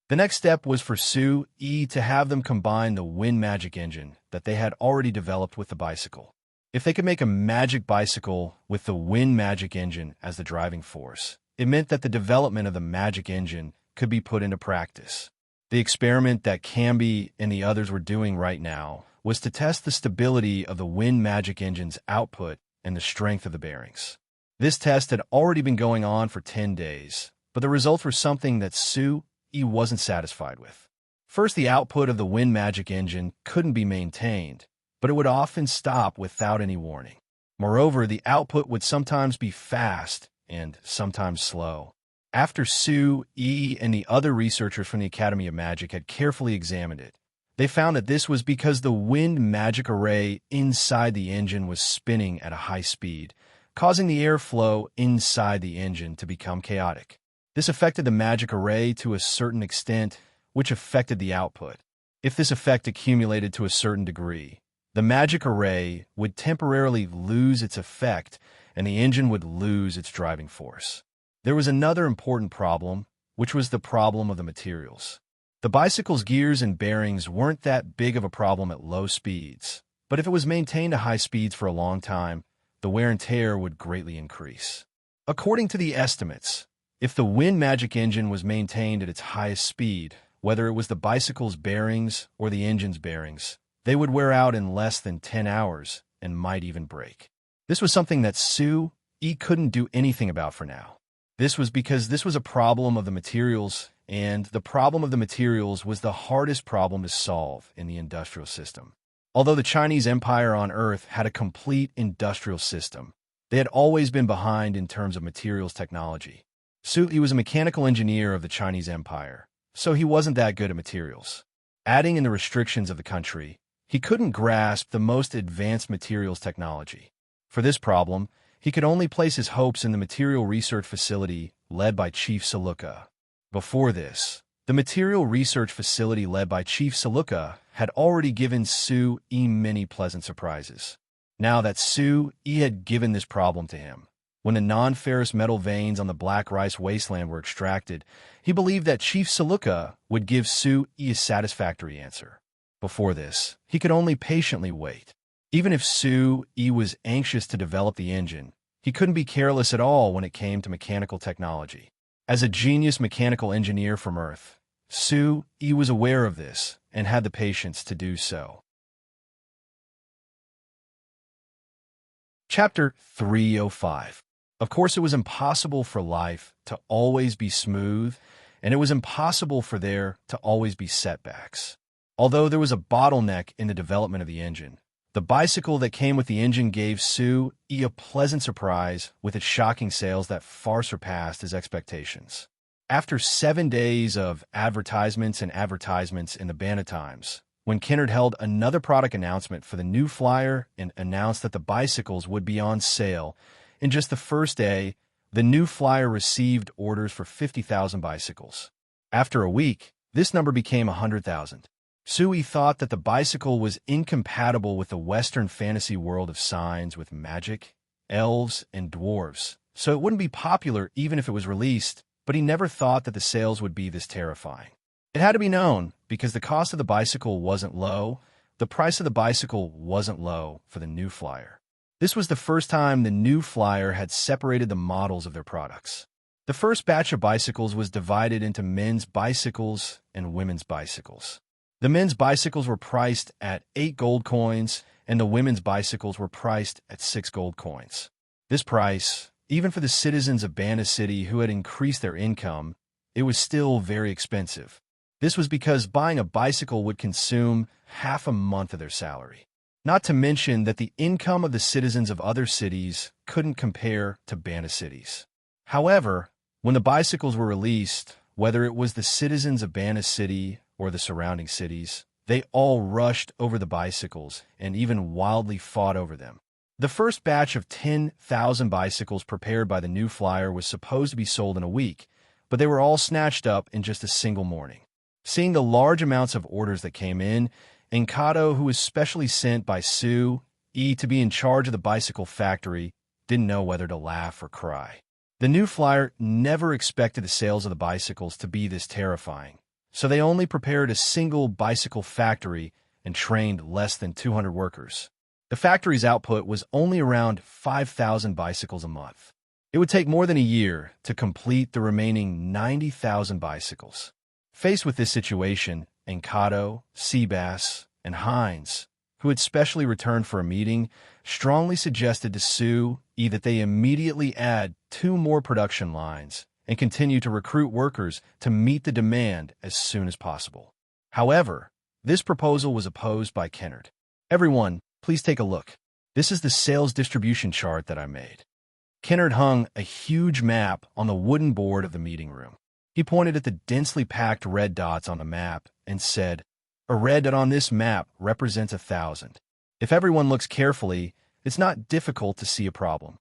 The next step was for Su Yi to have them combine the wind magic engine that they had already developed with the bicycle. If they could make a magic bicycle with the wind magic engine as the driving force, it meant that the development of the magic engine could be put into practice. The experiment that Camby and the others were doing right now was to test the stability of the wind magic engine's output and the strength of the bearings. This test had already been going on for 10 days, but the results were something that Su Yi wasn't satisfied with. First, the output of the wind magic engine couldn't be maintained, but it would often stop without any warning. Moreover, the output would sometimes be fast and sometimes slow. After Sue, E, and the other researchers from the Academy of Magic had carefully examined it, they found that this was because the wind magic array inside the engine was spinning at a high speed, causing the airflow inside the engine to become chaotic. This affected the magic array to a certain extent, which affected the output. If this effect accumulated to a certain degree, the magic array would temporarily lose its effect and the engine would lose its driving force. There was another important problem, which was the problem of the materials. The bicycle's gears and bearings weren't that big of a problem at low speeds, but if it was maintained at high speeds for a long time, the wear and tear would greatly increase. According to the estimates, if the wind magic engine was maintained at its highest speed, whether it was the bicycle's bearings or the engine's bearings, they would wear out in less than 10 hours and might even break. This was something that Sue E couldn't do anything about for now. This was because this was a problem of the materials, and the problem of the materials was the hardest problem to solve in the industrial system. Although the Chinese Empire on Earth had a complete industrial system, they had always been behind in terms of materials technology. Sue E was a mechanical engineer of the Chinese Empire, so he wasn't that good at materials. Adding in the restrictions of the country, he couldn't grasp the most advanced materials technology. For this problem, he could only place his hopes in the material research facility led by Chief Saluka. Before this, the material research facility led by Chief Saluka had already given Sue E many pleasant surprises. Now that Sue E had given this problem to him, when the non-ferrous metal veins on the Black Rice Wasteland were extracted, he believed that Chief Saluka would give Sue E a satisfactory answer. Before this, he could only patiently wait. Even if Sue E was anxious to develop the engine, he couldn't be careless at all when it came to mechanical technology. As a genius mechanical engineer from Earth, Sue E was aware of this and had the patience to do so. Chapter 305. Of course, it was impossible for life to always be smooth, and it was impossible for there to always be setbacks. Although there was a bottleneck in the development of the engine, the bicycle that came with the engine gave Sue E a pleasant surprise with its shocking sales that far surpassed his expectations. After 7 days of advertisements in the Banner Times, when Kennard held another product announcement for the new flyer and announced that the bicycles would be on sale, in just the first day, the new flyer received orders for 50,000 bicycles. After a week, this number became 100,000. Sue E thought that the bicycle was incompatible with the Western fantasy world of signs with magic, elves, and dwarves, so it wouldn't be popular even if it was released, but he never thought that the sales would be this terrifying. It had to be known, because the cost of the bicycle wasn't low, the price of the bicycle wasn't low for the new flyer. This was the first time the new flyer had separated the models of their products. The first batch of bicycles was divided into men's bicycles and women's bicycles. The men's bicycles were priced at 8 gold coins, and the women's bicycles were priced at 6 gold coins. This price, even for the citizens of Banda City who had increased their income, it was still very expensive. This was because buying a bicycle would consume half a month of their salary. Not to mention that the income of the citizens of other cities couldn't compare to Banda City's. However, when the bicycles were released, whether it was the citizens of Banda City or the surrounding cities, they all rushed over the bicycles and even wildly fought over them. The first batch of 10,000 bicycles prepared by the new flyer was supposed to be sold in a week, but they were all snatched up in just a single morning. Seeing the large amounts of orders that came in, Encado, who was specially sent by Sue E to be in charge of the bicycle factory, didn't know whether to laugh or cry. The new flyer never expected the sales of the bicycles to be this terrifying, so they only prepared a single bicycle factory and trained less than 200 workers. The factory's output was only around 5,000 bicycles a month. It would take more than a year to complete the remaining 90,000 bicycles. Faced with this situation, Encado, Seabass, and Hines, who had specially returned for a meeting, strongly suggested to Sue E that they immediately add 2 more production lines and continue to recruit workers to meet the demand as soon as possible. However, this proposal was opposed by Kennard. Everyone, please take a look. This is the sales distribution chart that I made. Kennard hung a huge map on the wooden board of the meeting room. He pointed at the densely packed red dots on the map and said, "A red dot on this map represents 1,000. If everyone looks carefully, it's not difficult to see a problem.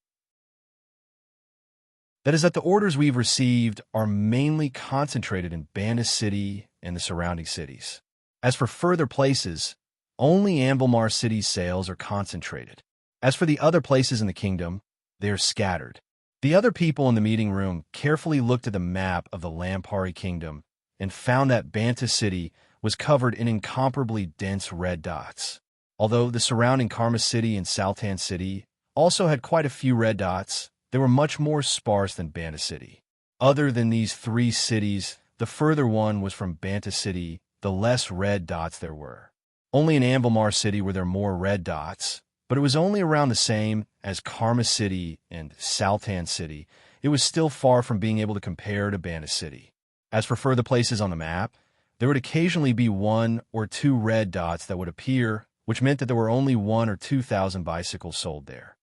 That is that the orders we've received are mainly concentrated in Bandus City and the surrounding cities. As for further places, only Anvilmar City's sales are concentrated. As for the other places in the kingdom, they are scattered." The other people in the meeting room carefully looked at the map of the Lampari Kingdom and found that Banta City was covered in incomparably dense red dots. Although the surrounding Karma City and Saltan City also had quite a few red dots, they were much more sparse than Banta City. Other than these three cities, the further one was from Banta City, the less red dots there were. Only in Anvilmar City were there more red dots, but it was only around the same as Karma City and Saltan City. It was still far from being able to compare to Banta City. As for further places on the map, there would occasionally be 1 or 2 red dots that would appear, which meant that there were only 1 or 2,000 bicycles sold there.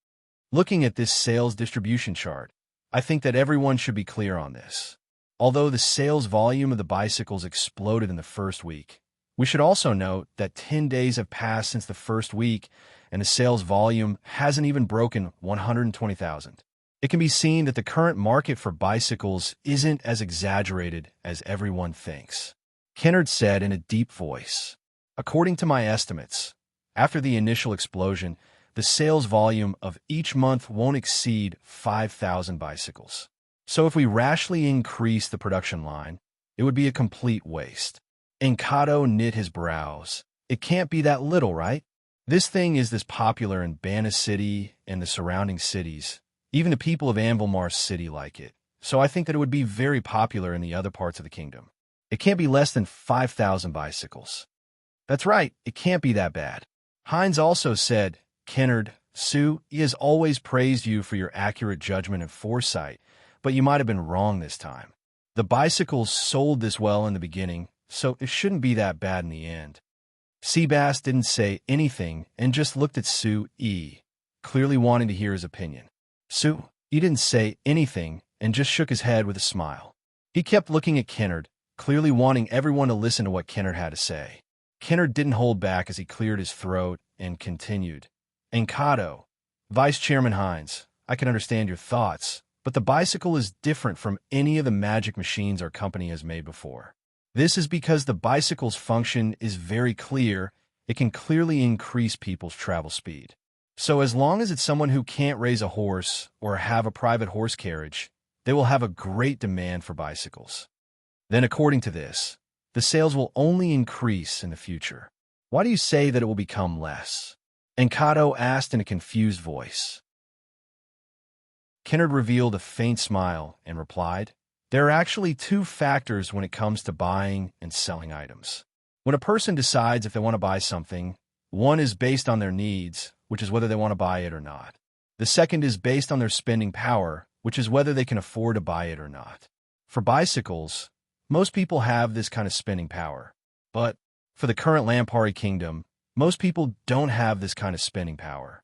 Looking at this sales distribution chart, I think that everyone should be clear on this. Although the sales volume of the bicycles exploded in the first week, we should also note that 10 days have passed since the first week, and the sales volume hasn't even broken 120,000. It can be seen that the current market for bicycles isn't as exaggerated as everyone thinks. Kennard said in a deep voice, "According to my estimates, after the initial explosion, the sales volume of each month won't exceed 5,000 bicycles. So if we rashly increase the production line, it would be a complete waste." Enkato knit his brows. "It can't be that little, right? This thing is this popular in Bana City and the surrounding cities. Even the people of Anvilmar City like it. So I think that it would be very popular in the other parts of the kingdom. It can't be less than 5,000 bicycles." "That's right, it can't be that bad." Hines also said, "Kennard, Sue, he has always praised you for your accurate judgment and foresight, but you might have been wrong this time. The bicycles sold this well in the beginning, so it shouldn't be that bad in the end." Seabass didn't say anything and just looked at Sue E., clearly wanting to hear his opinion. Sue E. didn't say anything and just shook his head with a smile. He kept looking at Kennard, clearly wanting everyone to listen to what Kennard had to say. Kennard didn't hold back as he cleared his throat and continued. "Enkato, Vice Chairman Hines, I can understand your thoughts, but the bicycle is different from any of the magic machines our company has made before. This is because the bicycle's function is very clear. It can clearly increase people's travel speed. So as long as it's someone who can't raise a horse or have a private horse carriage, they will have a great demand for bicycles. Then according to this, the sales will only increase in the future. Why do you say that it will become less?" Enkato asked in a confused voice. Kennard revealed a faint smile and replied, "There are actually 2 factors when it comes to buying and selling items. When a person decides if they want to buy something, one is based on their needs, which is whether they want to buy it or not. The second is based on their spending power, which is whether they can afford to buy it or not. For bicycles, most people have this kind of spending power. But for the current Lampari Kingdom, most people don't have this kind of spending power."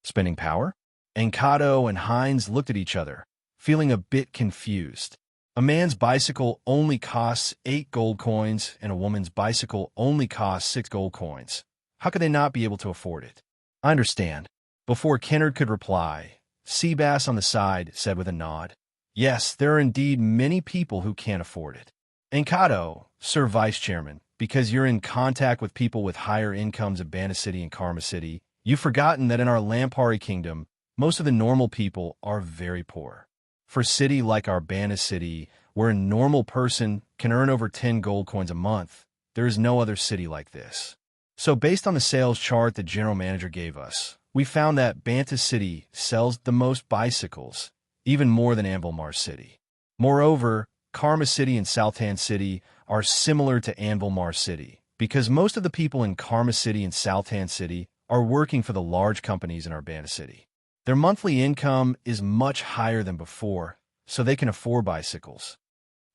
"Spending power?" Enkato and Hines looked at each other, feeling a bit confused. A man's bicycle only costs 8 gold coins, and a woman's bicycle only costs 6 gold coins. How could they not be able to afford it? "I understand." Before Kennard could reply, Seabass on the side said with a nod, "Yes, there are indeed many people who can't afford it." "Enkato, Sir Vice Chairman, because you're in contact with people with higher incomes at Bana City and Karma City, you've forgotten that in our Lampari Kingdom, most of the normal people are very poor. For a city like our Bana City, where a normal person can earn over 10 gold coins a month, there is no other city like this. So based on the sales chart the general manager gave us, we found that Banta City sells the most bicycles, even more than Anvilmar City. Moreover, Karma City and Saltan City are similar to Anvilmar City, because most of the people in Karma City and Saltan City are working for the large companies in our Bana City. Their monthly income is much higher than before, so they can afford bicycles."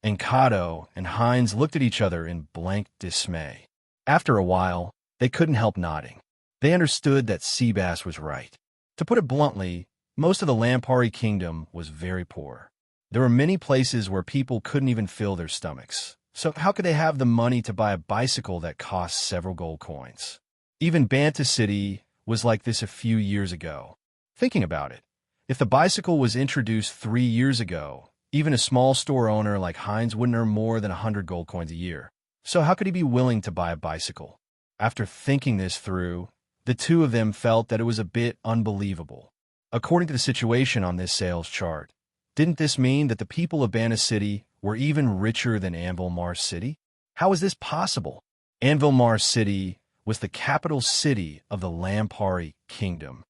Enkato and Hines looked at each other in blank dismay. After a while, they couldn't help nodding. They understood that Seabass was right. To put it bluntly, Most of the Lampari kingdom was very poor. There were many places where people couldn't even fill their stomachs. So how could they have the money to buy a bicycle that cost several gold coins? Even Banta City was like this a few years ago. Thinking about it, if the bicycle was introduced 3 years ago, even a small store owner like Heinz wouldn't earn more than 100 gold coins a year. So how could he be willing to buy a bicycle? After thinking this through, the two of them felt that it was a bit unbelievable. According to the situation on this sales chart, didn't this mean that the people of Banta City were even richer than Anvil Mars City? How is this possible? Anvil Mars City was the capital city of the Lampari kingdom.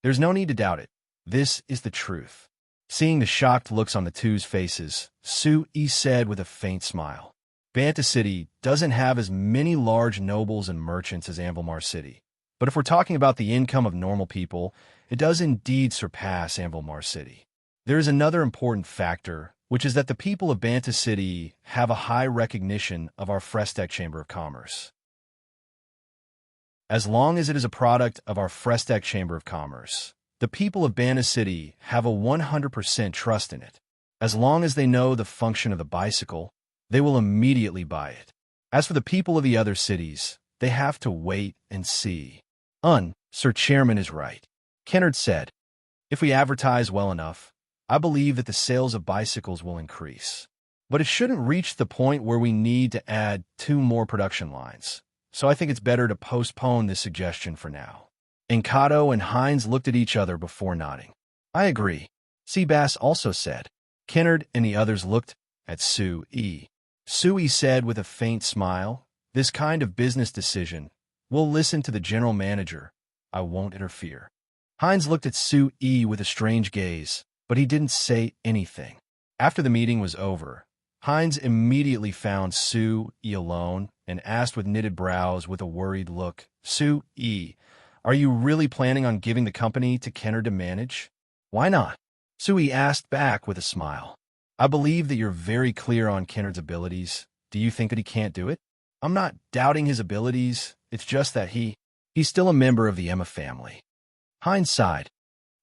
There's no need to doubt it. This is the truth. Seeing the shocked looks on the two's faces, Sui said with a faint smile, Banta City doesn't have as many large nobles and merchants as Anvil Mars City. But if we're talking about the income of normal people, it does indeed surpass Anvil Mars City. There is another important factor, which is that the people of Banta City have a high recognition of our Frestec Chamber of Commerce. As long as it is a product of our Frestec Chamber of Commerce, the people of Banta City have a 100% trust in it. As long as they know the function of the bicycle, they will immediately buy it. As for the people of the other cities, they have to wait and see. Sir Chairman is right. Kennard said, if we advertise well enough, I believe that the sales of bicycles will increase. But it shouldn't reach the point where we need to add 2 more production lines. So I think it's better to postpone this suggestion for now. Encato and Heinz looked at each other before nodding. I agree. Seabass also said. Kennard and the others looked at Sui. Sui said with a faint smile, this kind of business decision, we'll listen to the general manager. I won't interfere. Heinz looked at Sui with a strange gaze, but he didn't say anything. After the meeting was over, Heinz immediately found Sui alone and asked with knitted brows with a worried look, Sui, are you really planning on giving the company to Kennard to manage? Why not? Sui asked back with a smile. I believe that you're very clear on Kennard's abilities. Do you think that he can't do it? I'm not doubting his abilities. It's just that he's still a member of the Emma family. Heinz sighed.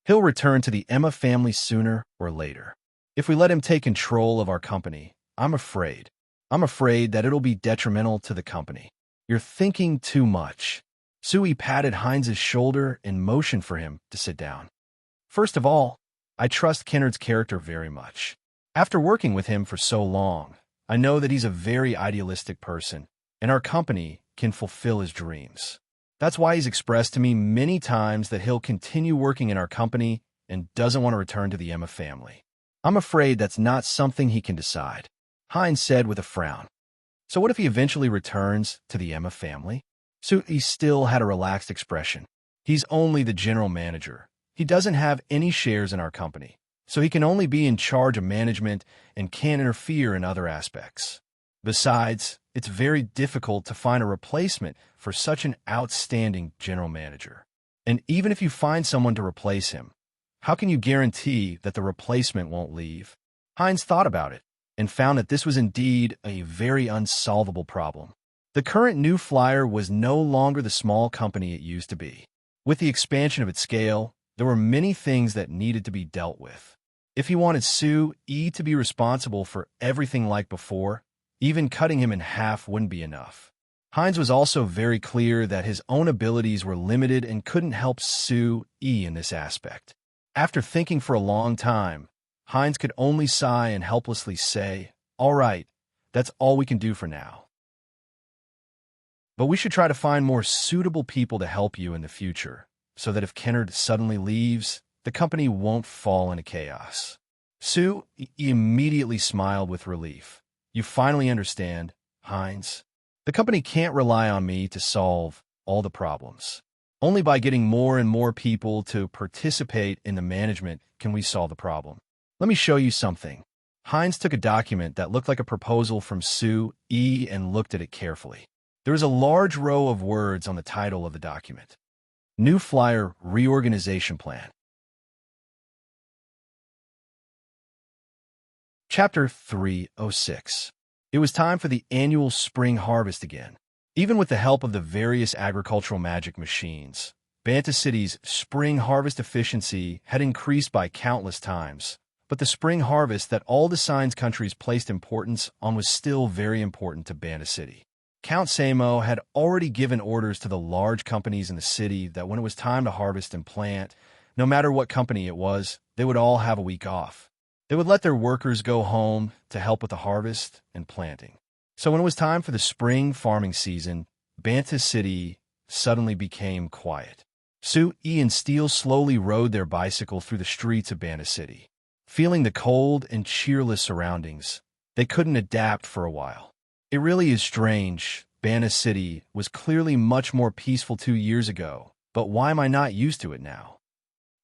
He'll return to the Emma family sooner or later. If we let him take control of our company, I'm afraid that it'll be detrimental to the company. You're thinking too much. Sui patted Heinz's shoulder and motioned for him to sit down. First of all, I trust Kennard's character very much. After working with him for so long, I know that he's a very idealistic person, and our company can fulfill his dreams. That's why he's expressed to me many times that he'll continue working in our company and doesn't want to return to the Emma family. I'm afraid that's not something he can decide, Heinz said with a frown. So what if he eventually returns to the Emma family? Sui still had a relaxed expression. He's only the general manager. He doesn't have any shares in our company, so he can only be in charge of management and can't interfere in other aspects. Besides, it's very difficult to find a replacement for such an outstanding general manager. And even if you find someone to replace him, how can you guarantee that the replacement won't leave? Heinz thought about it and found that this was indeed a very unsolvable problem. The current New Flyer was no longer the small company it used to be. With the expansion of its scale, there were many things that needed to be dealt with. If he wanted Sui to be responsible for everything like before, even cutting him in half wouldn't be enough. Heinz was also very clear that his own abilities were limited and couldn't help Sui in this aspect. After thinking for a long time, Heinz could only sigh and helplessly say, all right, that's all we can do for now. But we should try to find more suitable people to help you in the future, so that if Kennard suddenly leaves, the company won't fall into chaos. Sui immediately smiled with relief. You finally understand, Heinz. The company can't rely on me to solve all the problems. Only by getting more and more people to participate in the management can we solve the problem. Let me show you something. Heinz took a document that looked like a proposal from Sui and looked at it carefully. There was a large row of words on the title of the document. New Flyer Reorganization Plan. Chapter 306. It was time for the annual spring harvest again. Even with the help of the various agricultural magic machines, Banta City's spring harvest efficiency had increased by countless times, but the spring harvest that all the signs countries placed importance on was still very important to Banta City. Count Samo had already given orders to the large companies in the city that when it was time to harvest and plant, no matter what company it was, they would all have a week off. They would let their workers go home to help with the harvest and planting. So when it was time for the spring farming season, Banta City suddenly became quiet. Sue, E, and Steele slowly rode their bicycle through the streets of Banta City. Feeling the cold and cheerless surroundings, they couldn't adapt for a while. It really is strange. Banta City was clearly much more peaceful 2 years ago, but why am I not used to it now?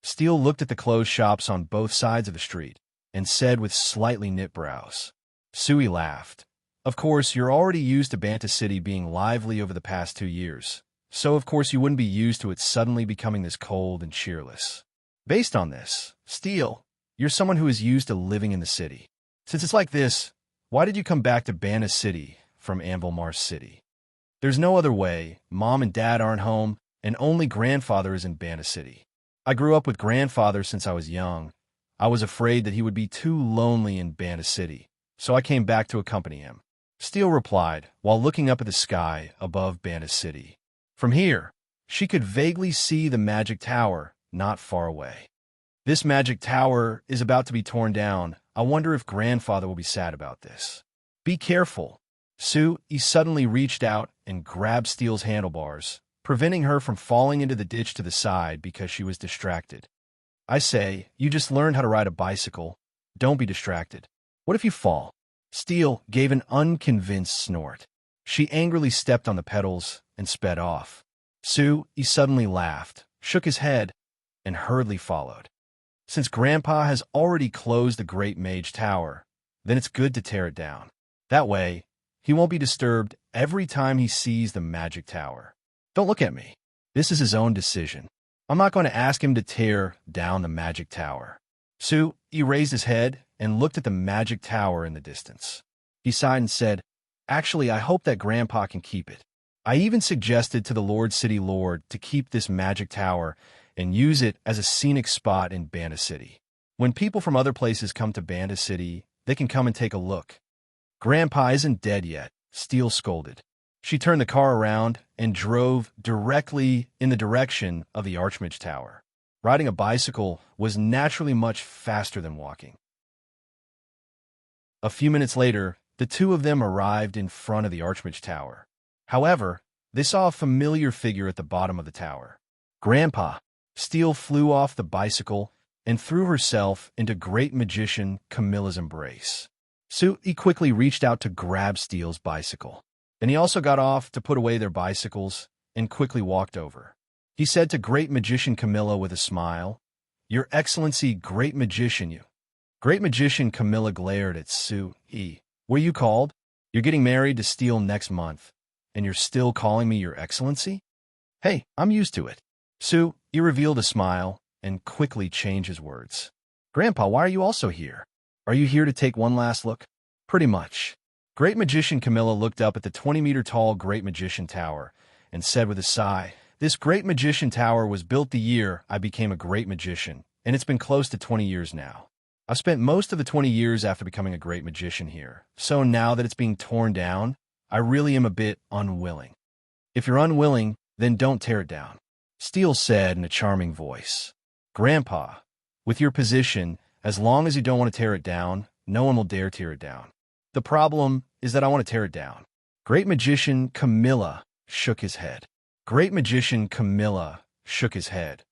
Steele looked at the clothes shops on both sides of the street and said with slightly knit brows. Sui laughed. Of course, you're already used to Banta City being lively over the past 2 years, so of course you wouldn't be used to it suddenly becoming this cold and cheerless. Based on this, Steele, you're someone who is used to living in the city. Since it's like this, why did you come back to Banta City from Anvil Mars City? There's no other way. Mom and Dad aren't home, and only Grandfather is in Banta City. I grew up with Grandfather since I was young. I was afraid that he would be too lonely in Banta City, so I came back to accompany him. Steele replied, while looking up at the sky above Banta City. From here, she could vaguely see the magic tower not far away. This magic tower is about to be torn down. I wonder if Grandfather will be sad about this. Be careful. Sue, he suddenly reached out and grabbed Steele's handlebars, preventing her from falling into the ditch to the side because she was distracted. I say, you just learned how to ride a bicycle. Don't be distracted. What if you fall? Steele gave an unconvinced snort. She angrily stepped on the pedals and sped off. Sue, he suddenly laughed, shook his head, and hurriedly followed. Since Grandpa has already closed the Great Mage Tower, then it's good to tear it down. That way, he won't be disturbed every time he sees the magic tower. Don't look at me. This is his own decision. I'm not going to ask him to tear down the magic tower. Sue, he raised his head and looked at the magic tower in the distance. He sighed and said, actually, I hope that Grandpa can keep it. I even suggested to the Lord City Lord to keep this magic tower and use it as a scenic spot in Banta City. When people from other places come to Banta City, they can come and take a look. Grandpa isn't dead yet, Steele scolded. She turned the car around and drove directly in the direction of the Archmage Tower. Riding a bicycle was naturally much faster than walking. A few minutes later, the two of them arrived in front of the Archmage Tower. However, they saw a familiar figure at the bottom of the tower. Grandpa. Steele flew off the bicycle and threw herself into Great Magician Camilla's embrace. Sue quickly reached out to grab Steele's bicycle. Then he also got off to put away their bicycles and quickly walked over. He said to Great Magician Camilla with a smile, Your Excellency, Great Magician, you. Great Magician Camilla glared at Sue. What are you called? You're getting married to Steele next month, and you're still calling me Your Excellency? Hey, I'm used to it. Sue, he revealed a smile and quickly changed his words. Grandpa, why are you also here? Are you here to take one last look? Pretty much. Great Magician Camilla looked up at the 20-meter-tall Great Magician Tower and said with a sigh, This Great Magician Tower was built the year I became a Great Magician, and it's been close to 20 years now. I've spent most of the 20 years after becoming a Great Magician here, so now that it's being torn down, I really am a bit unwilling. If you're unwilling, then don't tear it down. Steele said in a charming voice. Grandpa, with your position, as long as you don't want to tear it down, no one will dare tear it down. The problem is that I want to tear it down. Great Magician Camilla shook his head. Great Magician Camilla shook his head.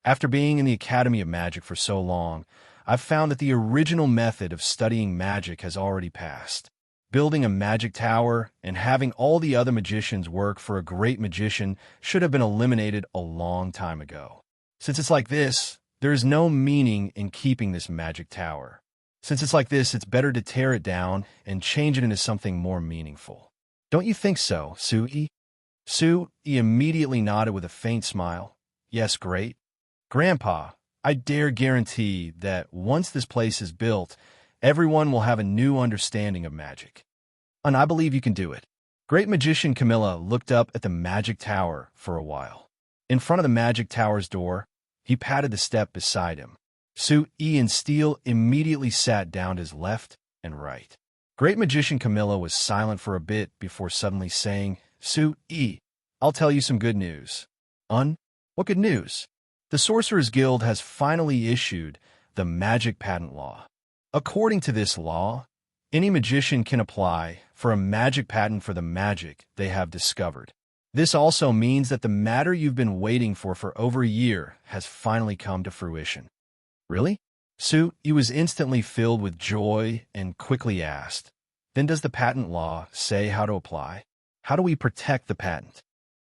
After being in the Academy of Magic for so long, I've found that the original method of studying magic has already passed. Building a magic tower and having all the other magicians work for a great magician should have been eliminated a long time ago. Since it's like this, there is no meaning in keeping this magic tower. Since it's like this, it's better to tear it down and change it into something more meaningful. Don't you think so, Sue? Sue immediately nodded with a faint smile. Yes, great. Grandpa, I dare guarantee that once this place is built, everyone will have a new understanding of magic. And I believe you can do it. Great Magician Camilla looked up at the magic tower for a while. In front of the magic tower's door, he patted the step beside him. Su-Yi and Steele immediately sat down to his left and right. Great Magician Camilla was silent for a bit before suddenly saying, Su-Yi, I'll tell you some good news. What good news? The Sorcerer's Guild has finally issued the Magic Patent Law. According to this law, any magician can apply for a magic patent for the magic they have discovered. This also means that the matter you've been waiting for over a year has finally come to fruition. Really? Su-Yi was instantly filled with joy and quickly asked, Then does the patent law say how to apply? How do we protect the patent?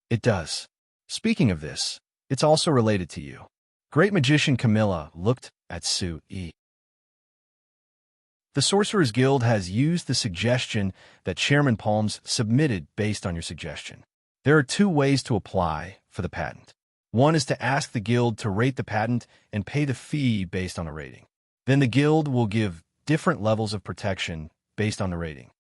It does. Speaking of this, it's also related to you. Great Magician Camilla looked at Su-Yi. The Sorcerer's Guild has used the suggestion that Chairman Palms submitted based on your suggestion. There are two ways to apply for the patent. One is to ask the guild to rate the patent and pay the fee based on a rating. Then the guild will give different levels of protection based on the rating.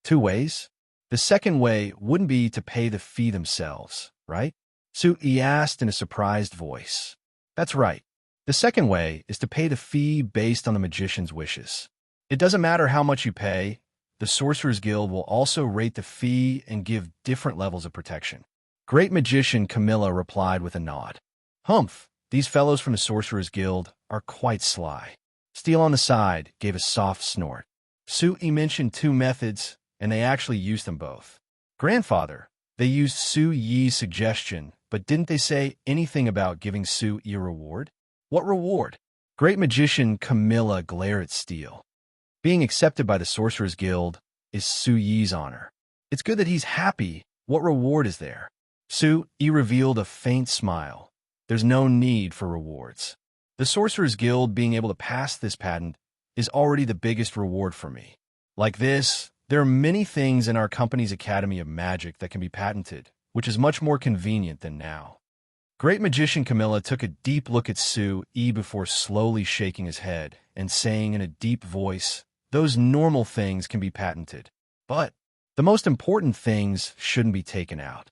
Two ways? The second way wouldn't be to pay the fee themselves, right? Su-Yi asked in a surprised voice. That's right. The second way is to pay the fee based on the magician's wishes. It doesn't matter how much you pay, the Sorcerer's Guild will also rate the fee and give different levels of protection. Great Magician Camilla replied with a nod. Humph, these fellows from the Sorcerer's Guild are quite sly. Steele on the side gave a soft snort. Su-Yi mentioned two methods, and they actually used them both. Grandfather, they used Su-Yi's suggestion, but didn't they say anything about giving Su-Yi a reward? What reward? Great Magician Camilla glared at Steele. Being accepted by the Sorcerer's Guild is Su-Yi's honor. It's good that he's happy. What reward is there? Su-Yi revealed a faint smile. There's no need for rewards. The Sorcerer's Guild being able to pass this patent is already the biggest reward for me. Like this, there are many things in our company's Academy of Magic that can be patented, which is much more convenient than now. Great Magician Camilla took a deep look at Su-Yi before slowly shaking his head and saying in a deep voice, Those normal things can be patented, but the most important things shouldn't be taken out.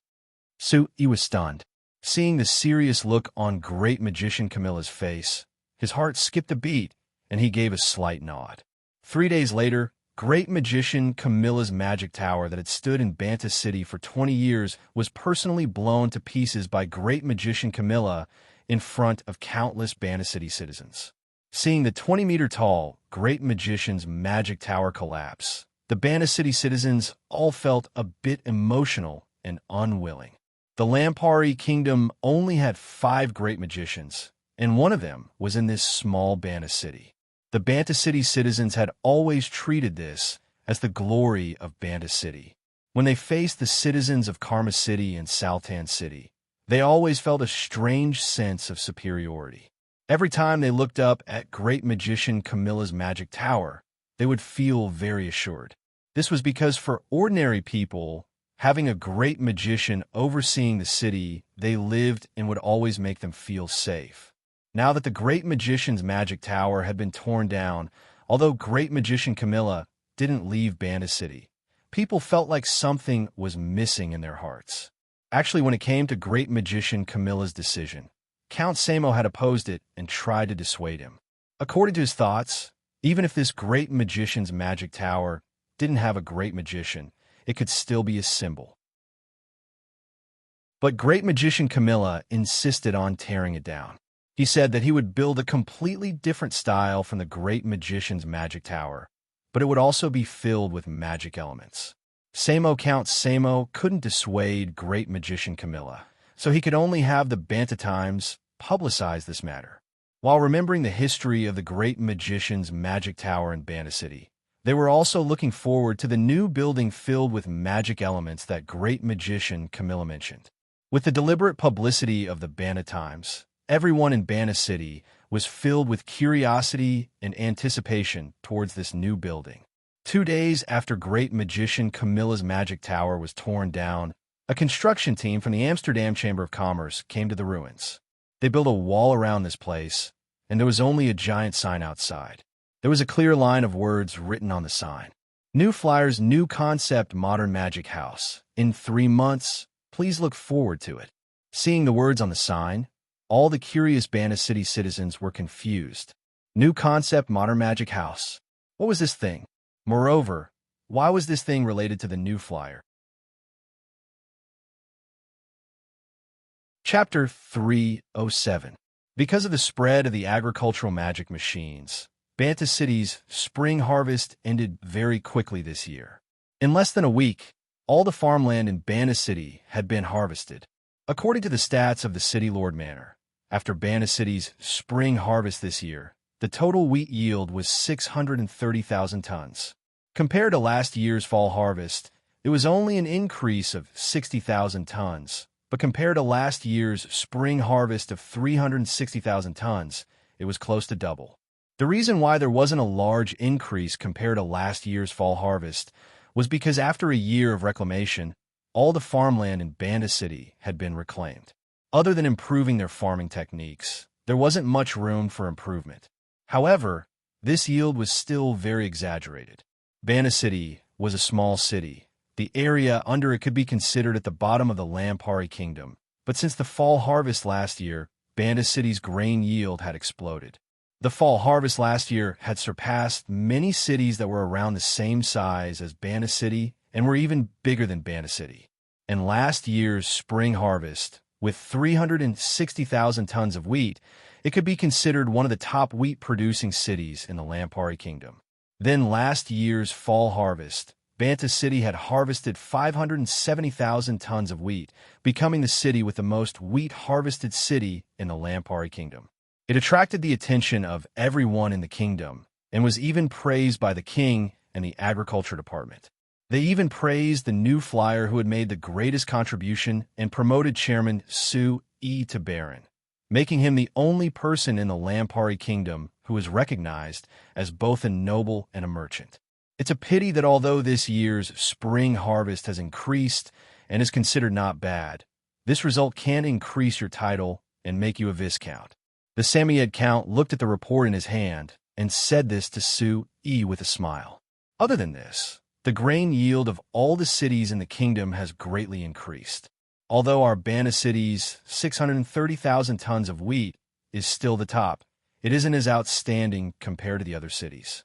Su-Yi was stunned. Seeing the serious look on Great Magician Camilla's face, his heart skipped a beat, and he gave a slight nod. 3 days later, Great Magician Camilla's magic tower that had stood in Banta City for 20 years was personally blown to pieces by Great Magician Camilla in front of countless Banta City citizens. Seeing the 20-meter-tall Great Magician's magic tower collapse, the Banta City citizens all felt a bit emotional and unwilling. The Lampari Kingdom only had 5 great magicians, and one of them was in this small Banta City. The Banta City citizens had always treated this as the glory of Banta City. When they faced the citizens of Karma City and Sultan City, they always felt a strange sense of superiority. Every time they looked up at Great Magician Camilla's magic tower, they would feel very assured. This was because for ordinary people, having a great magician overseeing the city they lived in would always make them feel safe. Now that the Great Magician's magic tower had been torn down, although Great Magician Camilla didn't leave Banta City, people felt like something was missing in their hearts. Actually, when it came to Great Magician Camilla's decision, Count Samo had opposed it and tried to dissuade him. According to his thoughts, even if this Great Magician's magic tower didn't have a great magician, it could still be a symbol. But Great Magician Camilla insisted on tearing it down. He said that he would build a completely different style from the Great Magician's magic tower, but it would also be filled with magic elements. Count Samo couldn't dissuade Great Magician Camilla, so he could only have the Banta Times publicize this matter. While remembering the history of the Great Magician's magic tower in Banta City, they were also looking forward to the new building filled with magic elements that Great Magician Camilla mentioned. With the deliberate publicity of the Banta Times, everyone in Banta City was filled with curiosity and anticipation towards this new building. 2 days after Great Magician Camilla's magic tower was torn down, a construction team from the Amsterdam Chamber of Commerce came to the ruins. They built a wall around this place, and there was only a giant sign outside. There was a clear line of words written on the sign. New Flyers, new concept modern magic house. In 3 months, please look forward to it. Seeing the words on the sign, all the curious Bana City citizens were confused. New concept modern magic house. What was this thing? Moreover, why was this thing related to the new flyer? Chapter 307. Because of the spread of the agricultural magic machines, Banta City's spring harvest ended very quickly this year. In less than a week, all the farmland in Banta City had been harvested. According to the stats of the City Lord Manor, after Banta City's spring harvest this year, the total wheat yield was 630,000 tons. Compared to last year's fall harvest, it was only an increase of 60,000 tons, but compared to last year's spring harvest of 360,000 tons, it was close to double. The reason why there wasn't a large increase compared to last year's fall harvest was because after a year of reclamation, all the farmland in Banda City had been reclaimed. Other than improving their farming techniques, there wasn't much room for improvement. However, this yield was still very exaggerated. Banda City was a small city. The area under it could be considered at the bottom of the Lampari Kingdom, but since the fall harvest last year, Banda City's grain yield had exploded. The fall harvest last year had surpassed many cities that were around the same size as Banda City and were even bigger than Banda City. And last year's spring harvest, with 360,000 tons of wheat, it could be considered one of the top wheat-producing cities in the Lampari Kingdom. Then last year's fall harvest, Banta City had harvested 570,000 tons of wheat, becoming the city with the most wheat-harvested city in the Lampari Kingdom. It attracted the attention of everyone in the kingdom and was even praised by the king and the agriculture department. They even praised the new flyer who had made the greatest contribution and promoted Chairman Su E to Baron, making him the only person in the Lampari Kingdom who was recognized as both a noble and a merchant. It's a pity that although this year's spring harvest has increased and is considered not bad, this result can increase your title and make you a Viscount. The Samoyed Count looked at the report in his hand and said this to Su E with a smile. Other than this, the grain yield of all the cities in the kingdom has greatly increased. Although our Bana City's 630,000 tons of wheat is still the top, it isn't as outstanding compared to the other cities.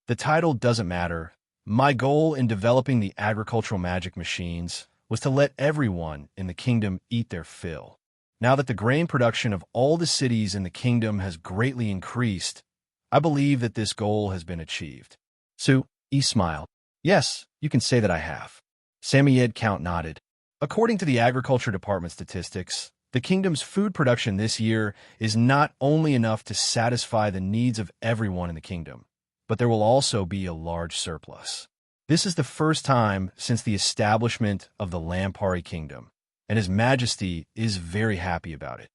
The title doesn't matter. My goal in developing the agricultural magic machines was to let everyone in the kingdom eat their fill. Now that the grain production of all the cities in the kingdom has greatly increased, I believe that this goal has been achieved. Su E smiled. Yes, you can say that I have. Samoyed Count nodded. According to the Agriculture Department statistics, the kingdom's food production this year is not only enough to satisfy the needs of everyone in the kingdom, but there will also be a large surplus. This is the first time since the establishment of the Lampari Kingdom, and His Majesty is very happy about it.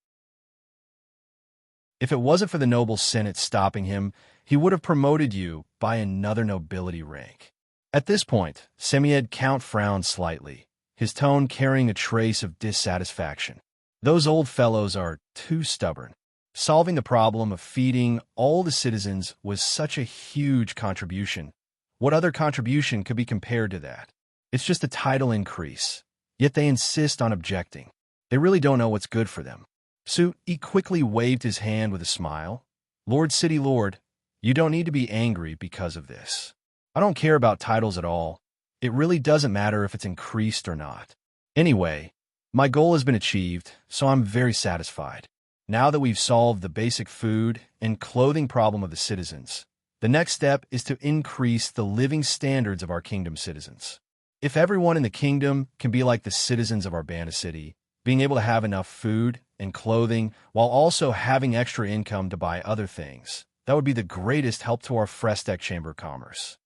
If it wasn't for the noble Senate stopping him, he would have promoted you by another nobility rank. At this point, Samoyed Count frowned slightly, his tone carrying a trace of dissatisfaction. Those old fellows are too stubborn. Solving the problem of feeding all the citizens was such a huge contribution. What other contribution could be compared to that? It's just a title increase. Yet they insist on objecting. They really don't know what's good for them. Su E quickly waved his hand with a smile. Lord City Lord, you don't need to be angry because of this. I don't care about titles at all. It really doesn't matter if it's increased or not. Anyway, my goal has been achieved, so I'm very satisfied. Now that we've solved the basic food and clothing problem of the citizens, the next step is to increase the living standards of our kingdom citizens. If everyone in the kingdom can be like the citizens of our Banda City, being able to have enough food and clothing while also having extra income to buy other things, that would be the greatest help to our Frestec Chamber of Commerce.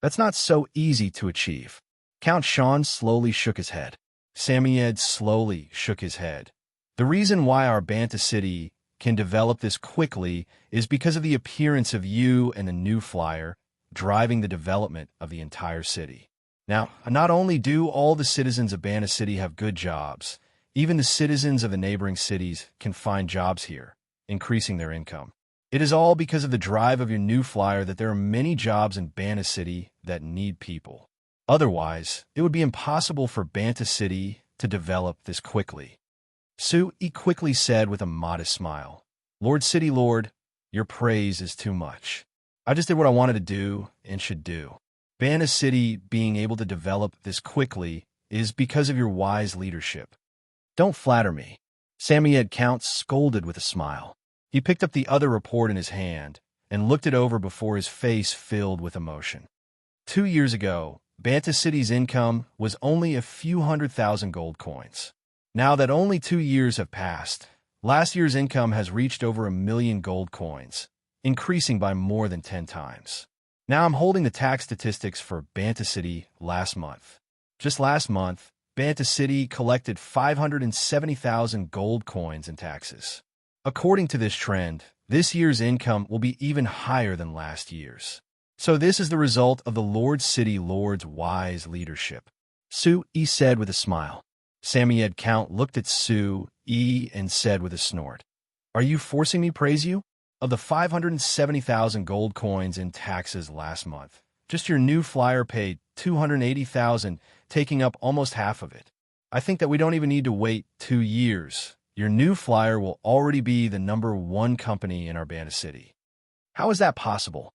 That's not so easy to achieve. Count Sean slowly shook his head. Samoyed slowly shook his head. The reason why our Banta City can develop this quickly is because of the appearance of you and the new flyer driving the development of the entire city. Now, not only do all the citizens of Banta City have good jobs, even the citizens of the neighboring cities can find jobs here, increasing their income. It is all because of the drive of your new flyer that there are many jobs in Banta City that need people. Otherwise, it would be impossible for Banta City to develop this quickly. Su-E quickly said with a modest smile. Lord City Lord, your praise is too much. I just did what I wanted to do and should do. Bana City being able to develop this quickly is because of your wise leadership. Don't flatter me. Samoyed Count scolded with a smile. He picked up the other report in his hand and looked it over before his face filled with emotion. 2 years ago, Banta City's income was only a few 100,000 gold coins. Now that only 2 years have passed, last year's income has reached over 1,000,000 gold coins, increasing by more than 10 times. Now I'm holding the tax statistics for Banta City last month. Just last month, Banta City collected 570,000 gold coins in taxes. According to this trend, this year's income will be even higher than last year's. So this is the result of the Lord City Lord's wise leadership. Su-E said with a smile. Samoyed Count looked at Su-E and said with a snort, Are you forcing me praise you? Of the 570,000 gold coins in taxes last month, just your new flyer paid 280,000, taking up almost half of it. I think that we don't even need to wait 2 years. Your new flyer will already be the #1 company in our Banta City. How is that possible?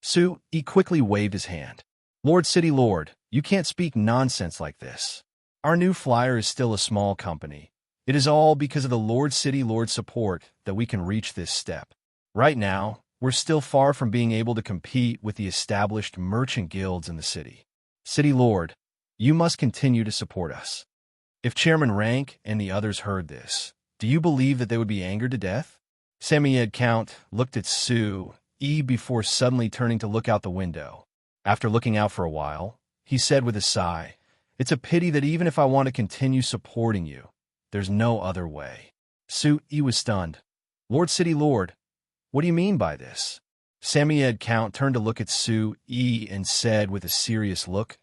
Su-E quickly waved his hand. Lord City Lord, you can't speak nonsense like this. Our new flyer is still a small company. It is all because of the Lord City Lord's support that we can reach this step. Right now, we're still far from being able to compete with the established merchant guilds in the city. City Lord, you must continue to support us. If Chairman Rank and the others heard this, do you believe that they would be angered to death? Samoyed Count looked at Su-E before suddenly turning to look out the window. After looking out for a while, he said with a sigh, It's a pity that even if I want to continue supporting you, there's no other way. Su-E was stunned. Lord City Lord, what do you mean by this? Samoyed Count turned to look at Su-E and said with a serious look,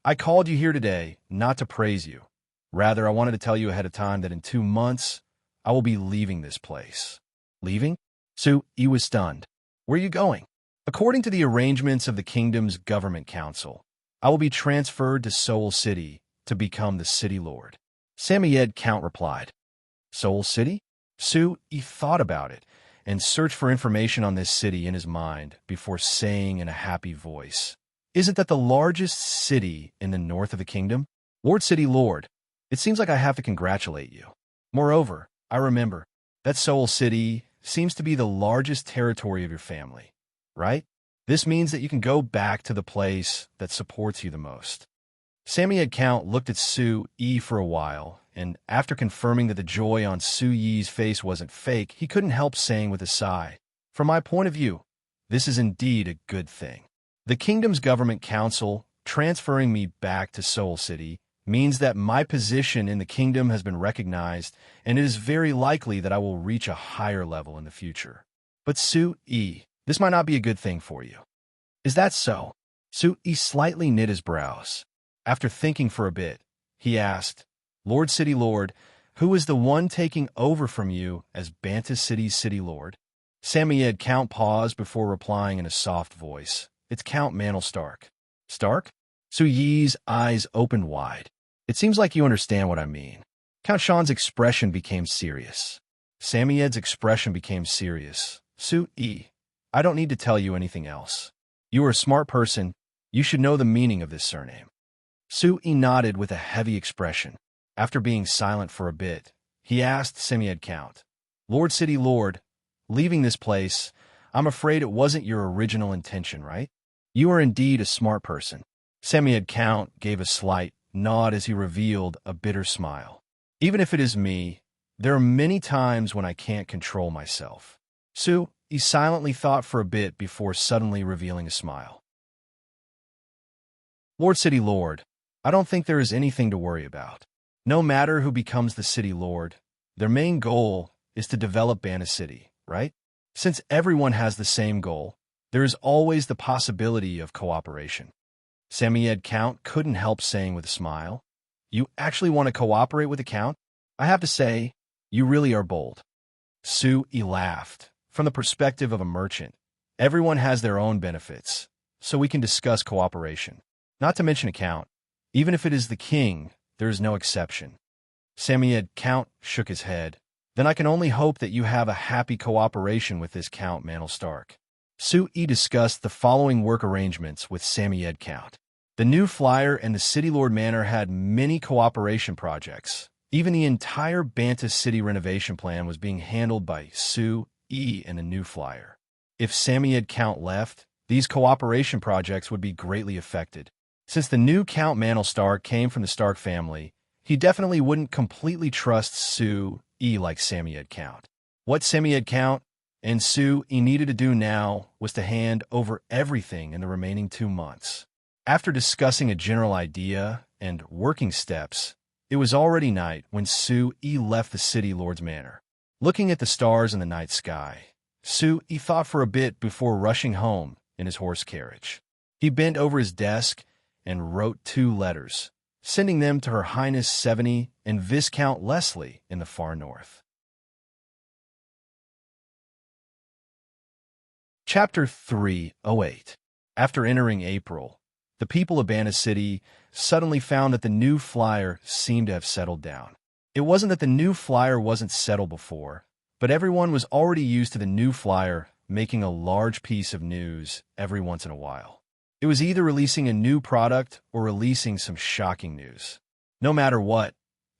I called you here today not to praise you. Rather, I wanted to tell you ahead of time that in 2 months, I will be leaving this place. Leaving? Su-E was stunned. Where are you going? According to the arrangements of the kingdom's government council, I will be transferred to Seoul City to become the city lord. Samoyed Count replied. Seoul City? Su-E thought about it and searched for information on this city in his mind before saying in a happy voice, Isn't that the largest city in the north of the kingdom? Lord City Lord, it seems like I have to congratulate you. Moreover, I remember that Seoul City seems to be the largest territory of your family, right? This means that you can go back to the place that supports you the most. Samoyed Count looked at Su-E for a while, and after confirming that the joy on Su-Ye's face wasn't fake, he couldn't help saying with a sigh, From my point of view, this is indeed a good thing. The kingdom's government council transferring me back to Seoul City means that my position in the kingdom has been recognized, and it is very likely that I will reach a higher level in the future. But Su-E, this might not be a good thing for you. Is that so? Su-E slightly knit his brows. After thinking for a bit, he asked, Lord City Lord, who is the one taking over from you as Banta City's City Lord? Samoyed Count paused before replying in a soft voice. It's Count Mantle Stark. Stark? Su-Ye's eyes opened wide. It seems like you understand what I mean. Count Sean's expression became serious. Samoyed's expression became serious. Su-E, I don't need to tell you anything else. You are a smart person. You should know the meaning of this surname. Su-E nodded with a heavy expression. After being silent for a bit, he asked Samoyed Count, Lord City Lord, leaving this place, I'm afraid it wasn't your original intention, right? You are indeed a smart person. Samoyed Count gave a slight nod as he revealed a bitter smile. Even if it is me, there are many times when I can't control myself. Su-E silently thought for a bit before suddenly revealing a smile. Lord City Lord, I don't think there is anything to worry about. No matter who becomes the city lord, their main goal is to develop Banta City, right? Since everyone has the same goal, there is always the possibility of cooperation. Samoyed Count couldn't help saying with a smile, You actually want to cooperate with the Count? I have to say, you really are bold. Su-E laughed. From the perspective of a merchant, everyone has their own benefits, so we can discuss cooperation. Not to mention a Count. Even if it is the king, there is no exception. Samoyed Count shook his head. Then I can only hope that you have a happy cooperation with this Count Manel Stark. Sue-E discussed the following work arrangements with Samoyed Count. The new flyer and the City Lord Manor had many cooperation projects. Even the entire Banta City renovation plan was being handled by Sue-E and the new flyer. If Samoyed Count left, these cooperation projects would be greatly affected. Since the new Count Manel Stark came from the Stark family, he definitely wouldn't completely trust Sue-E like Samoyed Count. What Samoyed Count and Sue-E needed to do now was to hand over everything in the remaining 2 months. After discussing a general idea and working steps, it was already night when Sue-E left the City Lord's manor. Looking at the stars in the night sky, Sue-E thought for a bit before rushing home in his horse carriage. He bent over his desk and wrote 2 letters, sending them to Her Highness 70 and Viscount Leslie in the far north. Chapter 308. After entering April, the people of Banta City suddenly found that the new flyer seemed to have settled down. It wasn't that the new flyer wasn't settled before, but everyone was already used to the new flyer making a large piece of news every once in a while. It was either releasing a new product or releasing some shocking news. No matter what,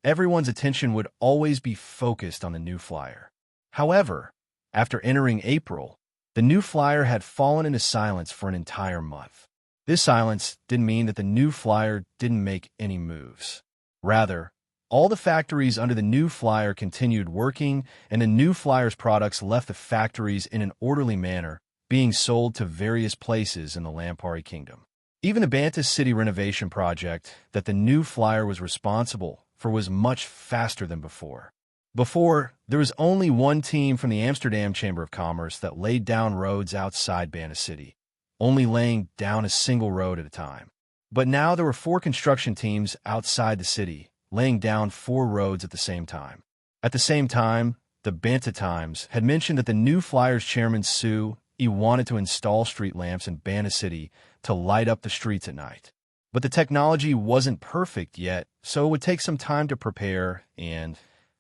everyone's attention would always be focused on the new flyer. However, after entering April, the new flyer had fallen into silence for an entire month. This silence didn't mean that the new flyer didn't make any moves. Rather, all the factories under the new flyer continued working, and the new flyer's products left the factories in an orderly manner, being sold to various places in the Lampari Kingdom. Even the Banta City renovation project that the new flyer was responsible for was much faster than before. Before, there was only one team from the Amsterdam Chamber of Commerce that laid down roads outside Banta City, only laying down a single road at a time. But now there were 4 construction teams outside the city, laying down 4 roads at the same time. At the same time, the Banta Times had mentioned that the new flyer's chairman Sue-E wanted to install street lamps in Banta City to light up the streets at night. But the technology wasn't perfect yet, so it would take some time to prepare, and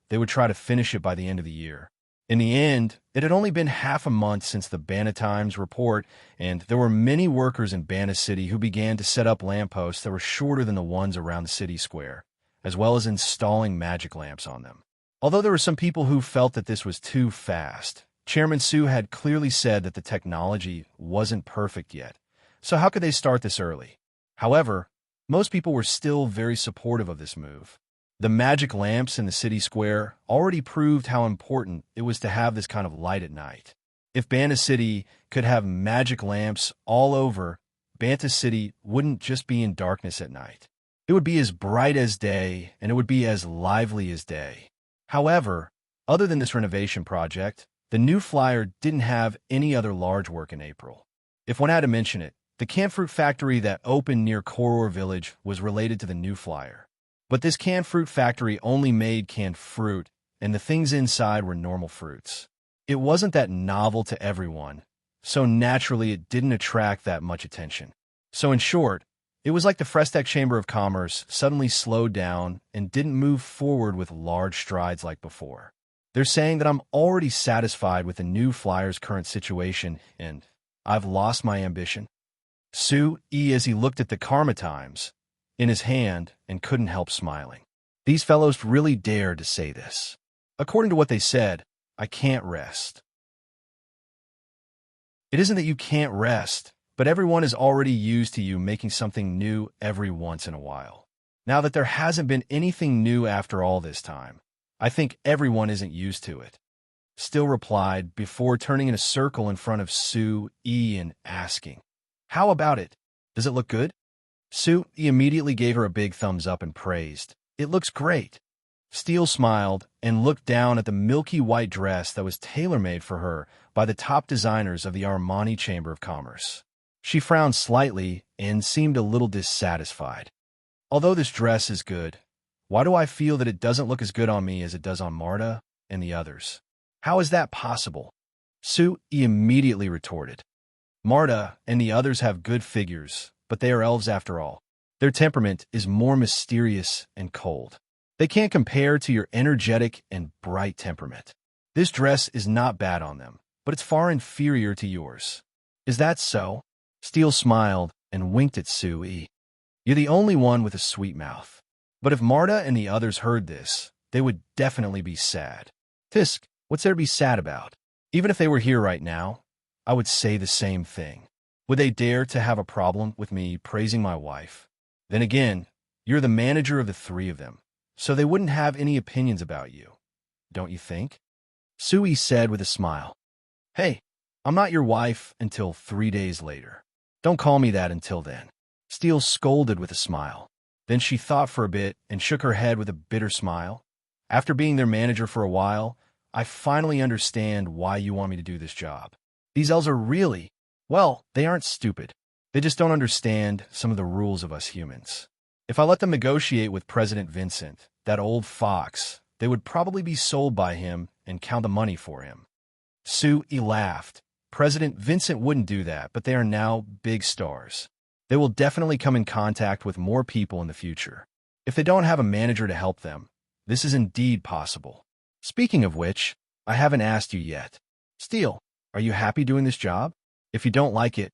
they would try to finish it by the end of the year. In the end, it had only been half a month since the Banta Times report, and there were many workers in Banta City who began to set up lampposts that were shorter than the ones around the city square, as well as installing magic lamps on them. Although there were some people who felt that this was too fast, Chairman Sue had clearly said that the technology wasn't perfect yet, so how could they start this early? However, most people were still very supportive of this move. The magic lamps in the city square already proved how important it was to have this kind of light at night. If Banta City could have magic lamps all over, Banta City wouldn't just be in darkness at night. It would be as bright as day, and it would be as lively as day. However, other than this renovation project, the new flyer didn't have any other large work in April. If one had to mention it, the canned fruit factory that opened near Koror Village was related to the new flyer. But this canned fruit factory only made canned fruit, and the things inside were normal fruits. It wasn't that novel to everyone, so naturally it didn't attract that much attention. So in short, it was like the Frestec Chamber of Commerce suddenly slowed down and didn't move forward with large strides like before. They're saying that I'm already satisfied with the new flyer's current situation, and I've lost my ambition. Sue-E, as he looked at the Karma Times in his hand, and couldn't help smiling. These fellows really dared to say this. According to what they said, I can't rest. It isn't that you can't rest, but everyone is already used to you making something new every once in a while. Now that there hasn't been anything new after all this time, I think everyone isn't used to it. Still replied before turning in a circle in front of Sue-E and asking, "How about it? Does it look good?" Sue-E immediately gave her a big thumbs up and praised, "It looks great." Steele smiled and looked down at the milky white dress that was tailor-made for her by the top designers of the Armani Chamber of Commerce. She frowned slightly and seemed a little dissatisfied. "Although this dress is good, why do I feel that it doesn't look as good on me as it does on Marta and the others? How is that possible?" Sue-E immediately retorted, "Marta and the others have good figures, but they are elves after all. Their temperament is more mysterious and cold. They can't compare to your energetic and bright temperament. This dress is not bad on them, but it's far inferior to yours. Is that so? Steele smiled and winked at Sue. You're the only one with a sweet mouth. But if Marta and the others heard this, they would definitely be sad. Tisk, what's there to be sad about? Even if they were here right now, I would say the same thing. Would they dare to have a problem with me praising my wife? Then again, you're the manager of the three of them, so they wouldn't have any opinions about you. Don't you think? Sue said with a smile. Hey, I'm not your wife until 3 days later. Don't call me that until then. Steele scolded with a smile. Then she thought for a bit and shook her head with a bitter smile. After being their manager for a while, I finally understand why you want me to do this job. These elves are really, well, they aren't stupid. They just don't understand some of the rules of us humans. If I let them negotiate with President Vincent, that old fox, they would probably be sold by him and count the money for him. Sue laughed. President Vincent wouldn't do that, but they are now big stars. They will definitely come in contact with more people in the future. If they don't have a manager to help them, this is indeed possible. Speaking of which, I haven't asked you yet. Steele, are you happy doing this job? If you don't like it,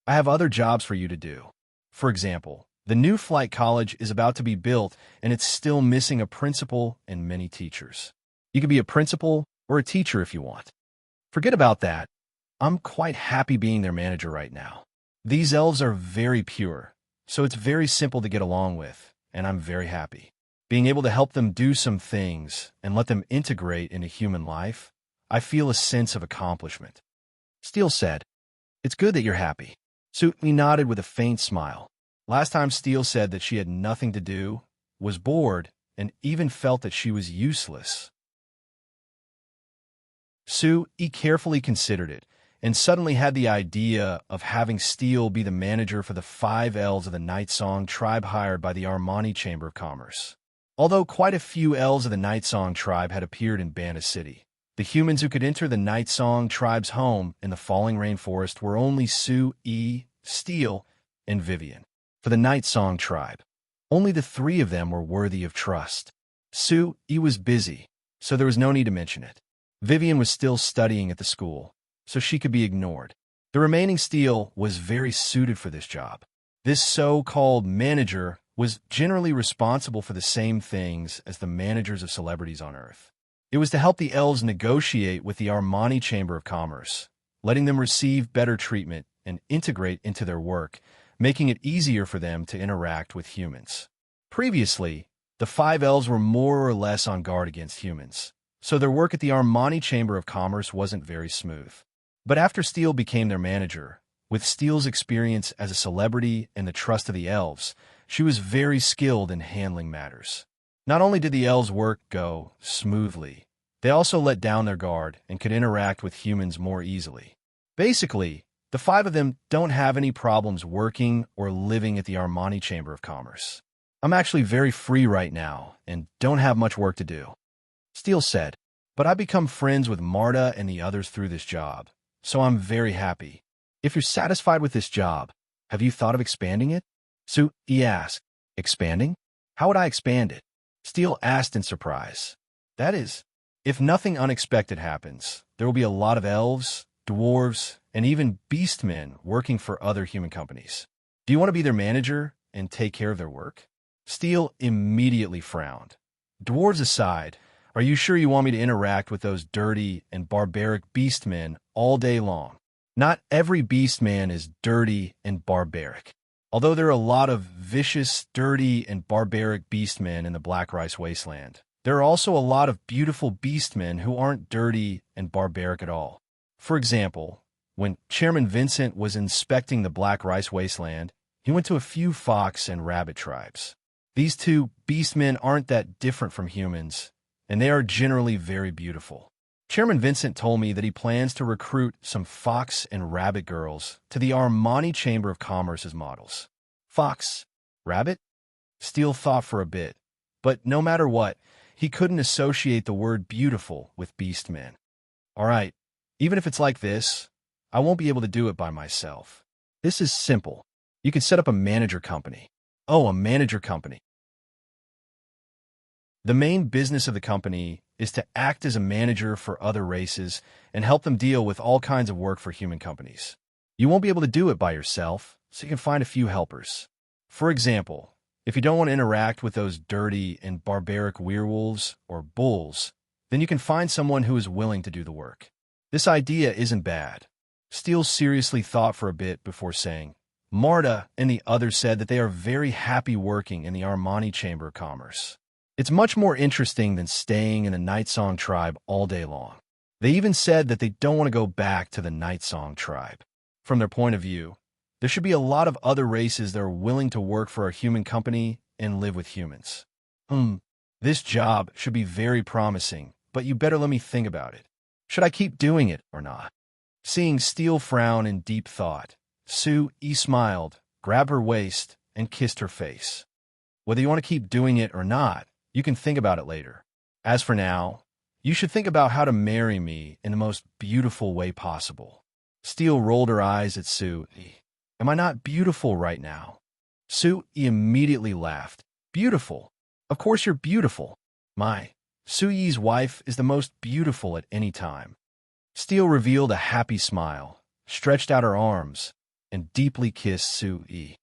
I have other jobs for you to do. For example, the new flight college is about to be built, and it's still missing a principal and many teachers. You could be a principal or a teacher if you want. Forget about that. I'm quite happy being their manager right now. These elves are very pure, so it's very simple to get along with, and I'm very happy. Being able to help them do some things and let them integrate into human life, I feel a sense of accomplishment. Steele said, It's good that you're happy. Sue nodded with a faint smile. Last time Steele said that she had nothing to do, was bored, and even felt that she was useless. Sue carefully considered it, and suddenly had the idea of having Steele be the manager for the 5 elves of the Night Song tribe hired by the Armani Chamber of Commerce. Although quite a few elves of the Night Song tribe had appeared in Banda City, the humans who could enter the Night Song tribe's home in the falling rainforest were only Sue, Steele, and Vivian. For the Night Song tribe, only the 3 of them were worthy of trust. Sue was busy, so there was no need to mention it. Vivian was still studying at the school, so she could be ignored. The remaining Steele was very suited for this job. This so-called manager was generally responsible for the same things as the managers of celebrities on Earth. It was to help the elves negotiate with the Armani Chamber of Commerce, letting them receive better treatment and integrate into their work, making it easier for them to interact with humans. Previously, the 5 elves were more or less on guard against humans, so their work at the Armani Chamber of Commerce wasn't very smooth. But after Steele became their manager, with Steele's experience as a celebrity and the trust of the elves, she was very skilled in handling matters. Not only did the elves' work go smoothly, they also let down their guard and could interact with humans more easily. Basically, the 5 of them don't have any problems working or living at the Armani Chamber of Commerce. I'm actually very free right now and don't have much work to do. Steele said, but I become friends with Marta and the others through this job, so I'm very happy. If you're satisfied with this job, have you thought of expanding it? Sue asked. Expanding? How would I expand it? Steele asked in surprise. That is, if nothing unexpected happens, there will be a lot of elves, dwarves, and even beastmen working for other human companies. Do you want to be their manager and take care of their work? Steele immediately frowned. Dwarves aside, are you sure you want me to interact with those dirty and barbaric beastmen all day long? Not every beastman is dirty and barbaric. Although there are a lot of vicious, dirty, and barbaric beastmen in the Black Rice Wasteland, there are also a lot of beautiful beastmen who aren't dirty and barbaric at all. For example, when Chairman Vincent was inspecting the Black Rice Wasteland, he went to a few fox and rabbit tribes. These 2 beastmen aren't that different from humans, and they are generally very beautiful. Chairman Vincent told me that he plans to recruit some fox and rabbit girls to the Armani Chamber of Commerce as models. Fox? Rabbit? Steele thought for a bit, but no matter what, he couldn't associate the word beautiful with beastmen. All right, even if it's like this, I won't be able to do it by myself. This is simple. You can set up a manager company. Oh, a manager company. The main business of the company is to act as a manager for other races and help them deal with all kinds of work for human companies. You won't be able to do it by yourself, so you can find a few helpers. For example, if you don't want to interact with those dirty and barbaric werewolves or bulls, then you can find someone who is willing to do the work. This idea isn't bad. Steele seriously thought for a bit before saying, Marta and the others said that they are very happy working in the Armani Chamber of Commerce. It's much more interesting than staying in the Night Song tribe all day long. They even said that they don't want to go back to the Night Song tribe. From their point of view, there should be a lot of other races that are willing to work for a human company and live with humans. This job should be very promising, but you better let me think about it. Should I keep doing it or not? Seeing Steele frown in deep thought, Sue-E smiled, grabbed her waist, and kissed her face. Whether you want to keep doing it or not, you can think about it later. As for now, you should think about how to marry me in the most beautiful way possible. Steele rolled her eyes at Sue-E. Am I not beautiful right now? Sue-E immediately laughed. Beautiful? Of course you're beautiful. Sue-E's wife is the most beautiful at any time. Steele revealed a happy smile, stretched out her arms, and deeply kissed Sue-E.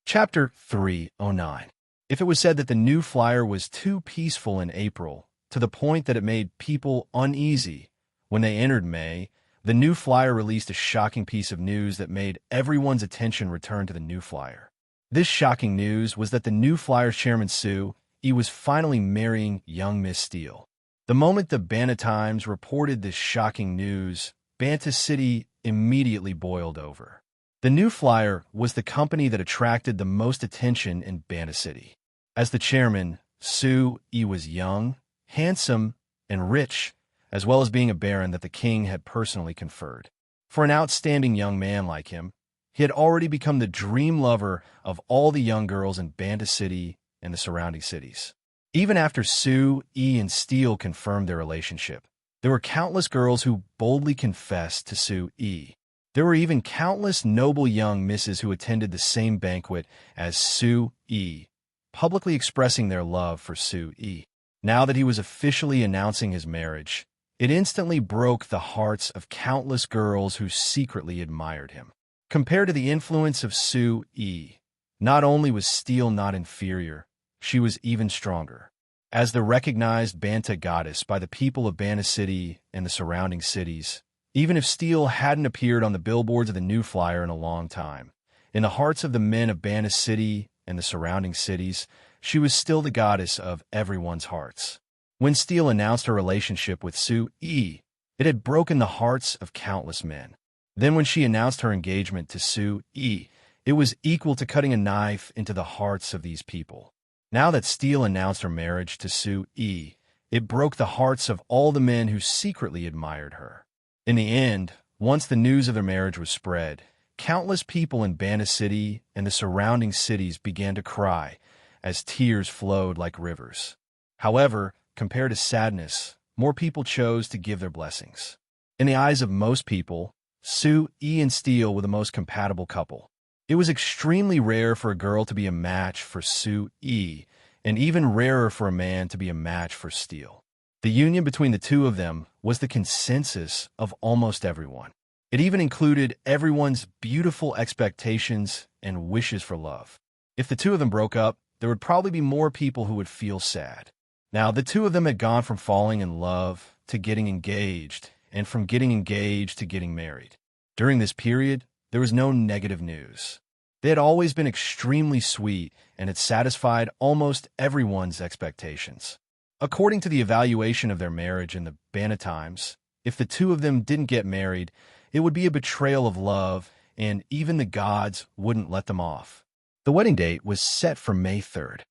Chapter 309. If it was said that the new flyer was too peaceful in April, to the point that it made people uneasy, when they entered May, the new flyer released a shocking piece of news that made everyone's attention return to the new flyer. This shocking news was that the new flyer's chairman Sue-E was finally marrying young Miss Steele. The moment the Banta Times reported this shocking news, Banta City immediately boiled over. The new flyer was the company that attracted the most attention in Banta City. As the chairman, Sue-E was young, handsome, and rich, as well as being a baron that the king had personally conferred. For an outstanding young man like him, he had already become the dream lover of all the young girls in Banta City and the surrounding cities. Even after Sue-E and Steele confirmed their relationship, there were countless girls who boldly confessed to Sue-E. There were even countless noble young misses who attended the same banquet as Sue-E, publicly expressing their love for Sue-E. Now that he was officially announcing his marriage, it instantly broke the hearts of countless girls who secretly admired him. Compared to the influence of Sue-E, not only was Steele not inferior, she was even stronger. As the recognized Banta goddess by the people of Banta City and the surrounding cities, even if Steele hadn't appeared on the billboards of the new flyer in a long time, in the hearts of the men of Banta City and the surrounding cities, she was still the goddess of everyone's hearts. When Steele announced her relationship with Sue-E, it had broken the hearts of countless men. Then when she announced her engagement to Sue-E, it was equal to cutting a knife into the hearts of these people. Now that Steele announced her marriage to Sue-E, it broke the hearts of all the men who secretly admired her. In the end, once the news of their marriage was spread, countless people in Banta City and the surrounding cities began to cry as tears flowed like rivers. However, compared to sadness, more people chose to give their blessings. In the eyes of most people, Sue-E and Steele were the most compatible couple. It was extremely rare for a girl to be a match for Sue-E, and even rarer for a man to be a match for Steele. The union between the two of them was the consensus of almost everyone. It even included everyone's beautiful expectations and wishes for love. If the two of them broke up, there would probably be more people who would feel sad. Now, the two of them had gone from falling in love to getting engaged, and from getting engaged to getting married. During this period, there was no negative news. They had always been extremely sweet and had satisfied almost everyone's expectations. According to the evaluation of their marriage in the Banta Times, if the two of them didn't get married, it would be a betrayal of love, and even the gods wouldn't let them off. The wedding date was set for May 3rd.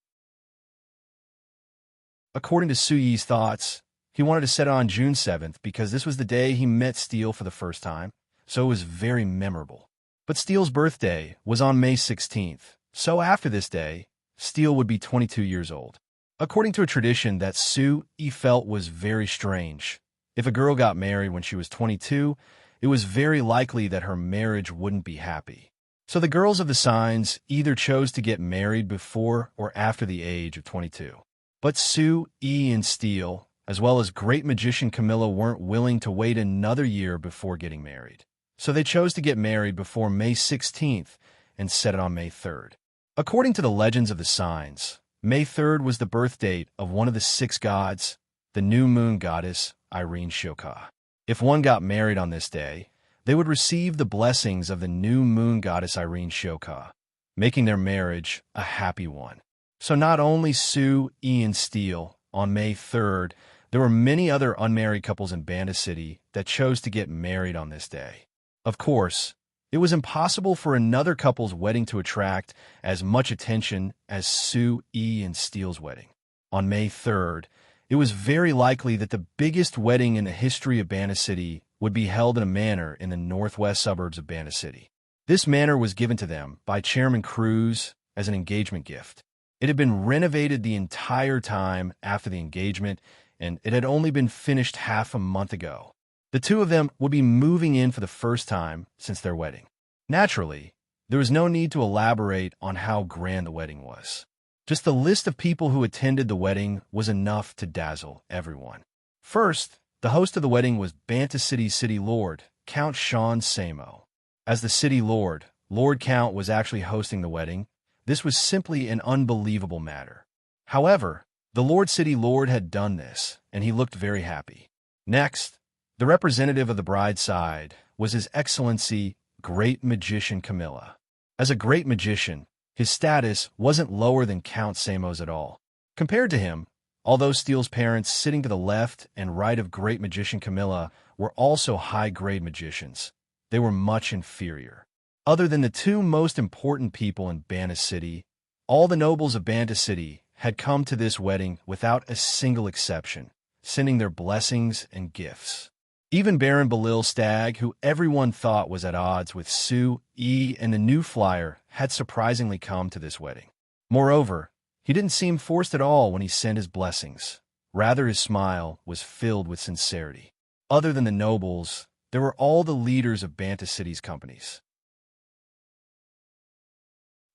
According to Sue-E's thoughts, he wanted to set it on June 7th because this was the day he met Steele for the first time, so it was very memorable. But Steele's birthday was on May 16th, so after this day, Steele would be 22 years old. According to a tradition that Sue-E felt was very strange, if a girl got married when she was 22, it was very likely that her marriage wouldn't be happy. So the girls of the signs either chose to get married before or after the age of 22. But Sue, E, and Steele, as well as great magician Camilla, weren't willing to wait another year before getting married. So they chose to get married before May 16th and set it on May 3rd. According to the legends of the signs, May 3rd was the birth date of one of the 6 gods, the new moon goddess, Irene Shoka. If one got married on this day, they would receive the blessings of the new moon goddess Irene Shoka, making their marriage a happy one. So not only Sue, E, and Steele on May 3rd, there were many other unmarried couples in Banda City that chose to get married on this day. Of course, it was impossible for another couple's wedding to attract as much attention as Sue, E, and Steele's wedding. On May 3rd, it was very likely that the biggest wedding in the history of Banda City would be held in a manor in the northwest suburbs of Banda City. This manor was given to them by Chairman Cruz as an engagement gift. It had been renovated the entire time after the engagement, and it had only been finished half a month ago. The two of them would be moving in for the first time since their wedding. Naturally, there was no need to elaborate on how grand the wedding was. Just the list of people who attended the wedding was enough to dazzle everyone. First, the host of the wedding was Banta City's city lord, Count Sean Samo. As the city lord, Lord Count was actually hosting the wedding. This was simply an unbelievable matter. However, the Lord City Lord had done this, and he looked very happy. Next, the representative of the bride's side was His Excellency, Great Magician Camilla. As a great magician, his status wasn't lower than Count Samo's at all. Compared to him, although Steele's parents sitting to the left and right of Great Magician Camilla were also high-grade magicians, they were much inferior. Other than the two most important people in Banda City, all the nobles of Banda City had come to this wedding without a single exception, sending their blessings and gifts. Even Baron Belil Stagg, who everyone thought was at odds with Sue, E, and the new flyer, had surprisingly come to this wedding. Moreover, he didn't seem forced at all when he sent his blessings. Rather, his smile was filled with sincerity. Other than the nobles, there were all the leaders of Banta City's companies.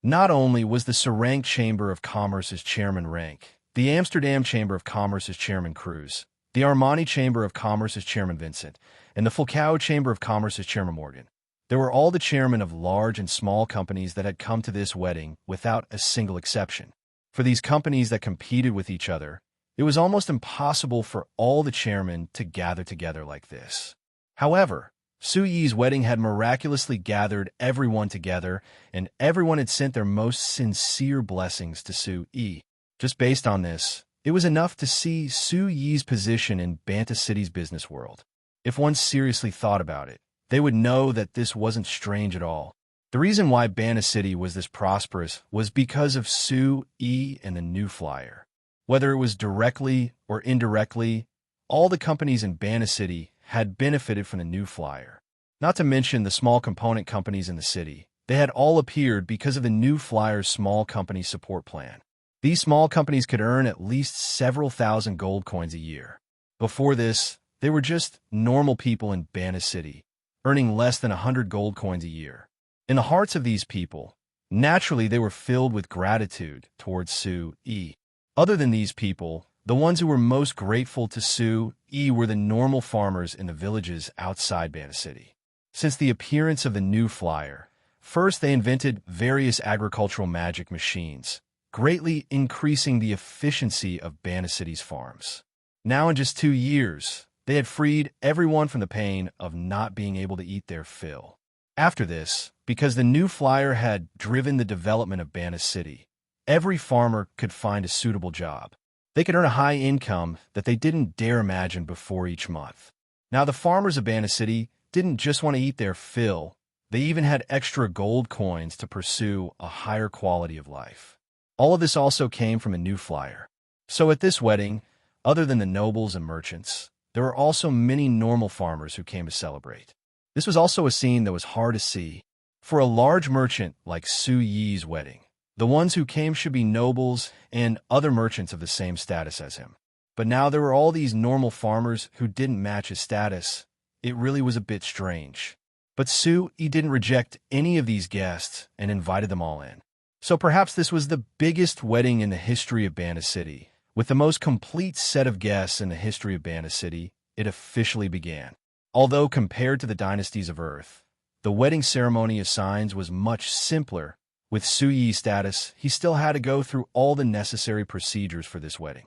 Not only was the Serene Chamber of Commerce's Chairman Rank, the Amsterdam Chamber of Commerce's Chairman Cruz, the Armani Chamber of Commerce's Chairman Vincent, and the Fulcao Chamber of Commerce's Chairman Morgan. There were all the chairmen of large and small companies that had come to this wedding without a single exception. For these companies that competed with each other, it was almost impossible for all the chairmen to gather together like this. However, Su Yi's wedding had miraculously gathered everyone together, and everyone had sent their most sincere blessings to Su Yi. Just based on this, it was enough to see Su Yi's position in Banta City's business world. If one seriously thought about it, they would know that this wasn't strange at all. The reason why Banta City was this prosperous was because of Su Yi and the new flyer. Whether it was directly or indirectly, all the companies in Banta City had benefited from the new flyer. Not to mention the small component companies in the city. They had all appeared because of the new flyer's small company support plan. These small companies could earn at least several thousand gold coins a year. Before this, they were just normal people in Banta City, earning less than 100 gold coins a year. In the hearts of these people, naturally they were filled with gratitude towards Su Yi. Other than these people, the ones who were most grateful to Su Yi were the normal farmers in the villages outside Banta City. Since the appearance of the new flyer, first they invented various agricultural magic machines, greatly increasing the efficiency of Banta City's farms. Now in just 2 years, they had freed everyone from the pain of not being able to eat their fill. After this, because the new flyer had driven the development of Banta City, every farmer could find a suitable job. They could earn a high income that they didn't dare imagine before each month. Now the farmers of Banta City didn't just want to eat their fill, they even had extra gold coins to pursue a higher quality of life. All of this also came from a new flyer. So at this wedding, other than the nobles and merchants, there were also many normal farmers who came to celebrate. This was also a scene that was hard to see. For a large merchant like Su Yi's wedding, the ones who came should be nobles and other merchants of the same status as him. But now there were all these normal farmers who didn't match his status. It really was a bit strange. But Su Yi didn't reject any of these guests and invited them all in. So perhaps this was the biggest wedding in the history of Banda City. With the most complete set of guests in the history of Banda City, it officially began. Although compared to the dynasties of Earth, the wedding ceremony of signs was much simpler. With Su Yi's status, he still had to go through all the necessary procedures for this wedding.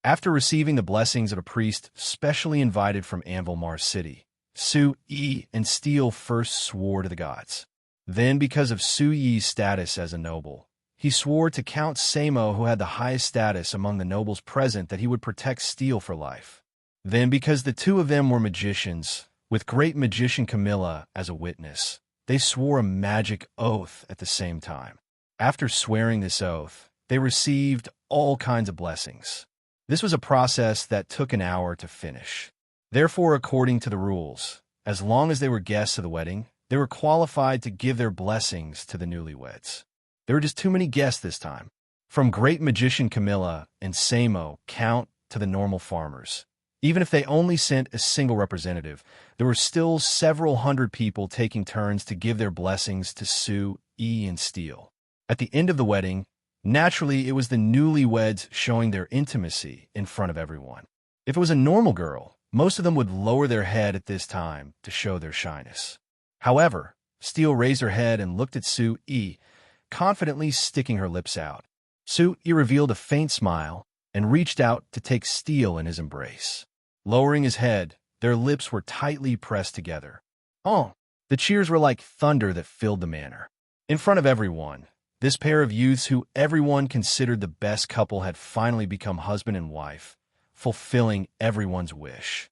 After receiving the blessings of a priest specially invited from Anvil Mars City, Su Yi and Steel first swore to the gods. Then, because of Su Yi's status as a noble, he swore to Count Samo, who had the highest status among the nobles present, that he would protect Steel for life. Then, because the two of them were magicians, with great magician Camilla as a witness, they swore a magic oath at the same time. After swearing this oath, they received all kinds of blessings. This was a process that took an hour to finish. Therefore, according to the rules, as long as they were guests of the wedding, they were qualified to give their blessings to the newlyweds. There were just too many guests this time. From great magician Camilla and Samo Count to the normal farmers. Even if they only sent a single representative, there were still several hundred people taking turns to give their blessings to Su Yi and Steel. At the end of the wedding, naturally, it was the newlyweds showing their intimacy in front of everyone. If it was a normal girl, most of them would lower their head at this time to show their shyness. However, Steel raised her head and looked at Su Yi, confidently sticking her lips out. Su Yi revealed a faint smile and reached out to take Steel in his embrace. Lowering his head, their lips were tightly pressed together. Oh! The cheers were like thunder that filled the manor. In front of everyone, this pair of youths who everyone considered the best couple had finally become husband and wife, fulfilling everyone's wish.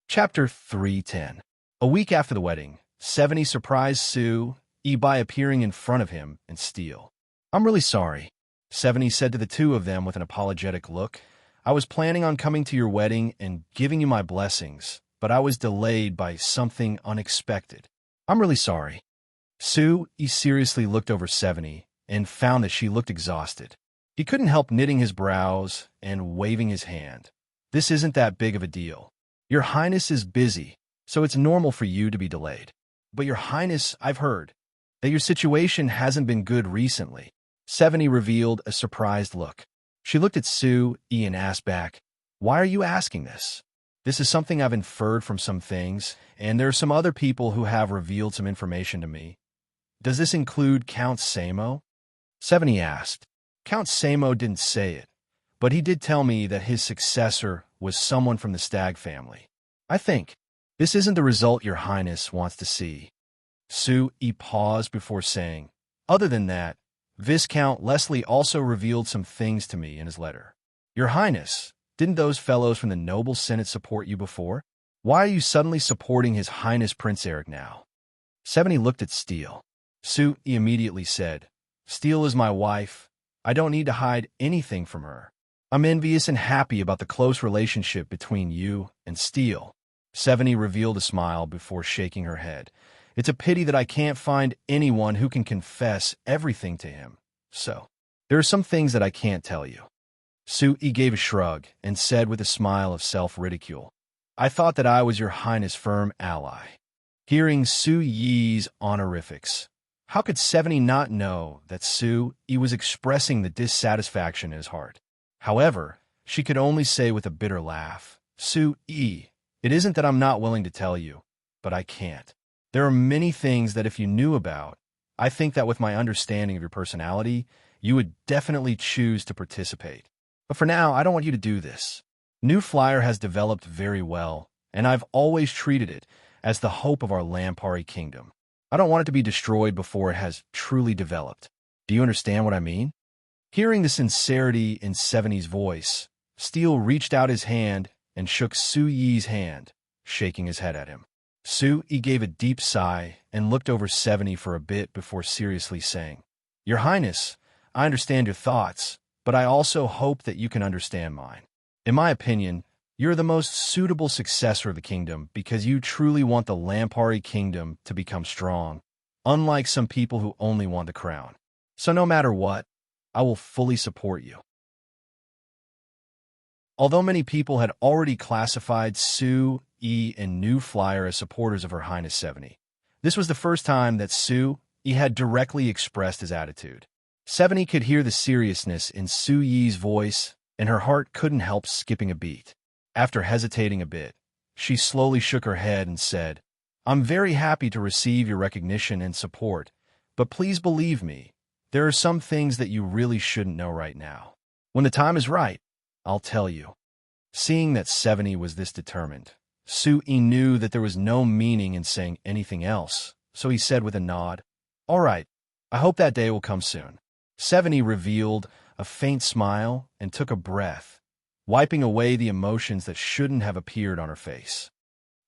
Chapter 310. A week after the wedding, 70 surprised Su Yi by appearing in front of him and Steel. "I'm really sorry," 70 said to the two of them with an apologetic look. "I was planning on coming to your wedding and giving you my blessings, but I was delayed by something unexpected. I'm really sorry." Su Yi seriously looked over 70 and found that she looked exhausted. He couldn't help knitting his brows and waving his hand. "This isn't that big of a deal. Your Highness is busy, so it's normal for you to be delayed. But Your Highness, I've heard that your situation hasn't been good recently." 70 revealed a surprised look. She looked at Su Yi and asked back, "Why are you asking this?" "This is something I've inferred from some things, and there are some other people who have revealed some information to me." "Does this include Count Samo?" 70 asked. "Count Samo didn't say it, but he did tell me that his successor was someone from the Stag family. I think this isn't the result Your Highness wants to see." Su Yi paused before saying, "Other than that, Viscount Leslie also revealed some things to me in his letter." "Your Highness, didn't those fellows from the Noble Senate support you before? Why are you suddenly supporting His Highness Prince Eric now?" 70 looked at Steel. Su Yi immediately said, "Steel is my wife. I don't need to hide anything from her. I'm envious and happy about the close relationship between you and Steel." 70 revealed a smile before shaking her head. "It's a pity that I can't find anyone who can confess everything to him. So, there are some things that I can't tell you." Su Yi gave a shrug and said with a smile of self-ridicule, "I thought that I was Your Highness' firm ally." Hearing Su Yi's honorifics, how could 70 not know that Su Yi was expressing the dissatisfaction in his heart? However, she could only say with a bitter laugh, "Su Yi, it isn't that I'm not willing to tell you, but I can't. There are many things that if you knew about, I think that with my understanding of your personality, you would definitely choose to participate. But for now, I don't want you to do this. New Flyer has developed very well, and I've always treated it as the hope of our Lampari kingdom. I don't want it to be destroyed before it has truly developed. Do you understand what I mean?" Hearing the sincerity in 70's voice, Steel reached out his hand and shook Su Yi's hand, shaking his head at him. Su Yi gave a deep sigh and looked over 70 for a bit before seriously saying, "Your Highness, I understand your thoughts, but I also hope that you can understand mine. In my opinion, you're the most suitable successor of the kingdom because you truly want the Lampari kingdom to become strong, unlike some people who only want the crown. So no matter what, I will fully support you." Although many people had already classified Sue, E, and New Flyer as supporters of Her Highness 70, this was the first time that Sue, E had directly expressed his attitude. 70 could hear the seriousness in Sue Yi's voice, and her heart couldn't help skipping a beat. After hesitating a bit, she slowly shook her head and said, "I'm very happy to receive your recognition and support, but please believe me, there are some things that you really shouldn't know right now. When the time is right, I'll tell you." Seeing that 70 was this determined, Sui knew that there was no meaning in saying anything else, so he said with a nod, "All right, I hope that day will come soon." 70 revealed a faint smile and took a breath, wiping away the emotions that shouldn't have appeared on her face.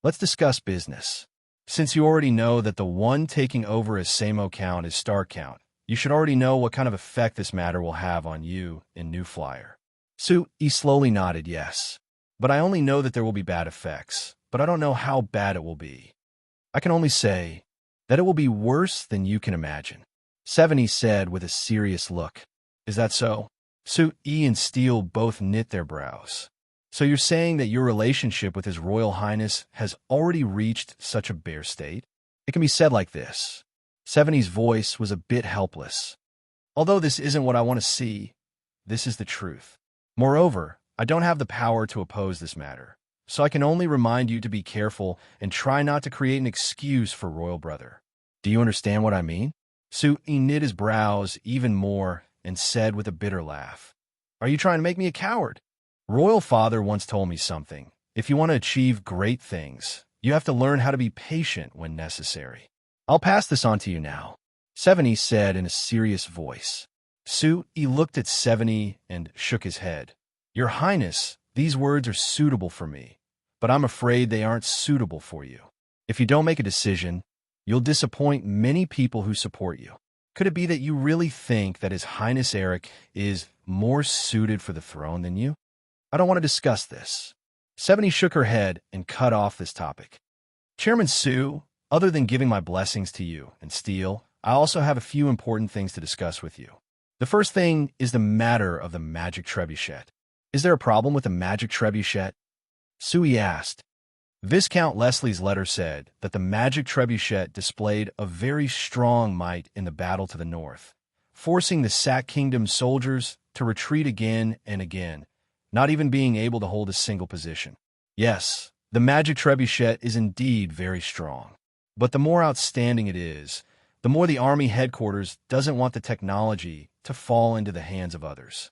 "Let's discuss business. Since you already know that the one taking over as Samo Count is Star Count, you should already know what kind of effect this matter will have on you in New Flyer." Sui slowly nodded yes. "But I only know that there will be bad effects, but I don't know how bad it will be. I can only say that it will be worse than you can imagine," 70 said with a serious look. "Is that so?" Sui and Steele both knit their brows. "So you're saying that your relationship with His Royal Highness has already reached such a bare state? It can be said like this." 70's voice was a bit helpless. "Although this isn't what I want to see, this is the truth. Moreover, I don't have the power to oppose this matter, so I can only remind you to be careful and try not to create an excuse for Royal Brother. Do you understand what I mean?" Sui knit his brows even more and said with a bitter laugh, "Are you trying to make me a coward? Royal Father once told me something. If you want to achieve great things, you have to learn how to be patient when necessary. I'll pass this on to you now," 70 said in a serious voice. Sui looked at 70 and shook his head. "Your Highness, these words are suitable for me, but I'm afraid they aren't suitable for you. If you don't make a decision, you'll disappoint many people who support you. Could it be that you really think that His Highness Eric is more suited for the throne than you? I don't want to discuss this." 70 shook her head and cut off this topic. "Chairman Sue, other than giving my blessings to you and Steele, I also have a few important things to discuss with you. The first thing is the matter of the magic trebuchet. Is there a problem with the magic trebuchet?" Sui asked. Viscount Leslie's letter said that the magic trebuchet displayed a very strong might in the battle to the north, forcing the Sac Kingdom's soldiers to retreat again and again, not even being able to hold a single position. Yes, the magic trebuchet is indeed very strong, but the more outstanding it is, the more the Army headquarters doesn't want the technology to fall into the hands of others.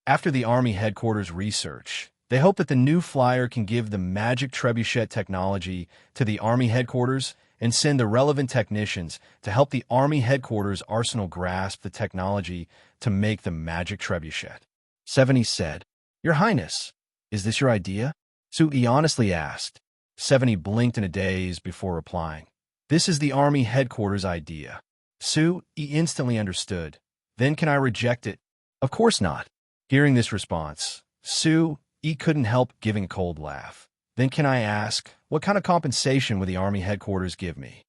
After the Army headquarters research, they hope that the New Flyer can give the magic trebuchet technology to the Army headquarters and send the relevant technicians to help the Army headquarters arsenal grasp the technology to make the magic trebuchet. 70 said, "Your Highness, is this your idea?" Sui honestly asked. 70 blinked in a daze before replying, "This is the Army headquarters idea." Sui instantly understood. "Then can I reject it?" "Of course not." Hearing this response, Sui couldn't help giving a cold laugh. "Then can I ask, what kind of compensation would the Army headquarters give me?"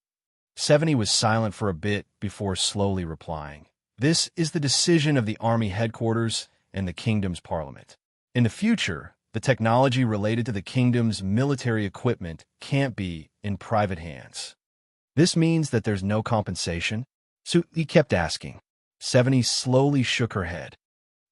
70 was silent for a bit before slowly replying, "This is the decision of the Army headquarters and the Kingdom's Parliament. In the future, the technology related to the Kingdom's military equipment can't be in private hands." "This means that there's no compensation?" Sui kept asking. 70 slowly shook her head.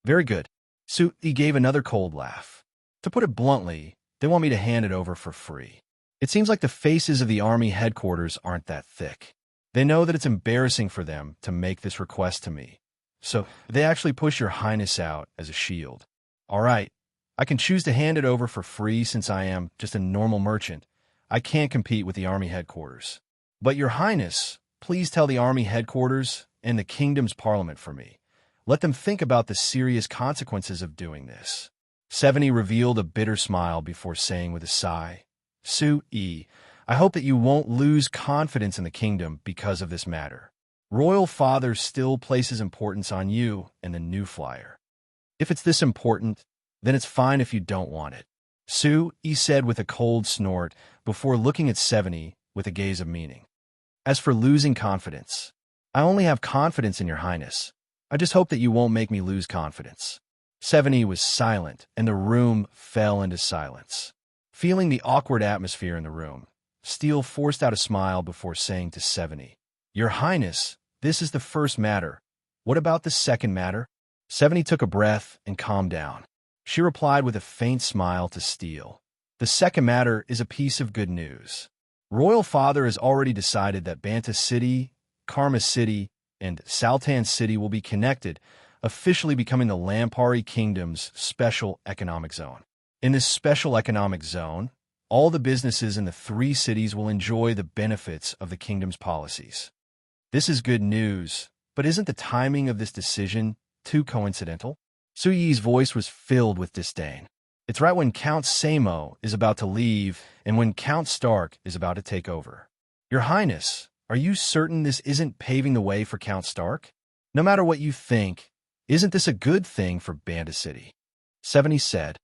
"Very good." Sui gave another cold laugh. "To put it bluntly, they want me to hand it over for free. It seems like the faces of the Army headquarters aren't that thick. They know that it's embarrassing for them to make this request to me, so they actually push Your Highness out as a shield. All right, I can choose to hand it over for free since I am just a normal merchant. I can't compete with the Army headquarters. But Your Highness, please tell the Army headquarters and the Kingdom's Parliament for me. Let them think about the serious consequences of doing this." 70 revealed a bitter smile before saying with a sigh, "Sui, I hope that you won't lose confidence in the kingdom because of this matter. Royal Father still places importance on you and the New Flyer. If it's this important, then it's fine if you don't want it." Sui said with a cold snort before looking at 70 with a gaze of meaning. "As for losing confidence, I only have confidence in Your Highness. I just hope that you won't make me lose confidence." 70 was silent, and the room fell into silence. Feeling the awkward atmosphere in the room, Steele forced out a smile before saying to 70, "Your Highness, this is the first matter. What about the second matter?" 70 took a breath and calmed down. She replied with a faint smile to Steele. "The second matter is a piece of good news. Royal Father has already decided that Banta City, Karma City, and Sultan City will be connected, officially becoming the Lampari Kingdom's special economic zone. In this special economic zone, all the businesses in the three cities will enjoy the benefits of the kingdom's policies. This is good news, but isn't the timing of this decision too coincidental?" Su Yi's voice was filled with disdain. "It's right when Count Samo is about to leave and when Count Stark is about to take over. Your Highness, are you certain this isn't paving the way for Count Stark? No matter what you think, isn't this a good thing for Banta City?" 70 said.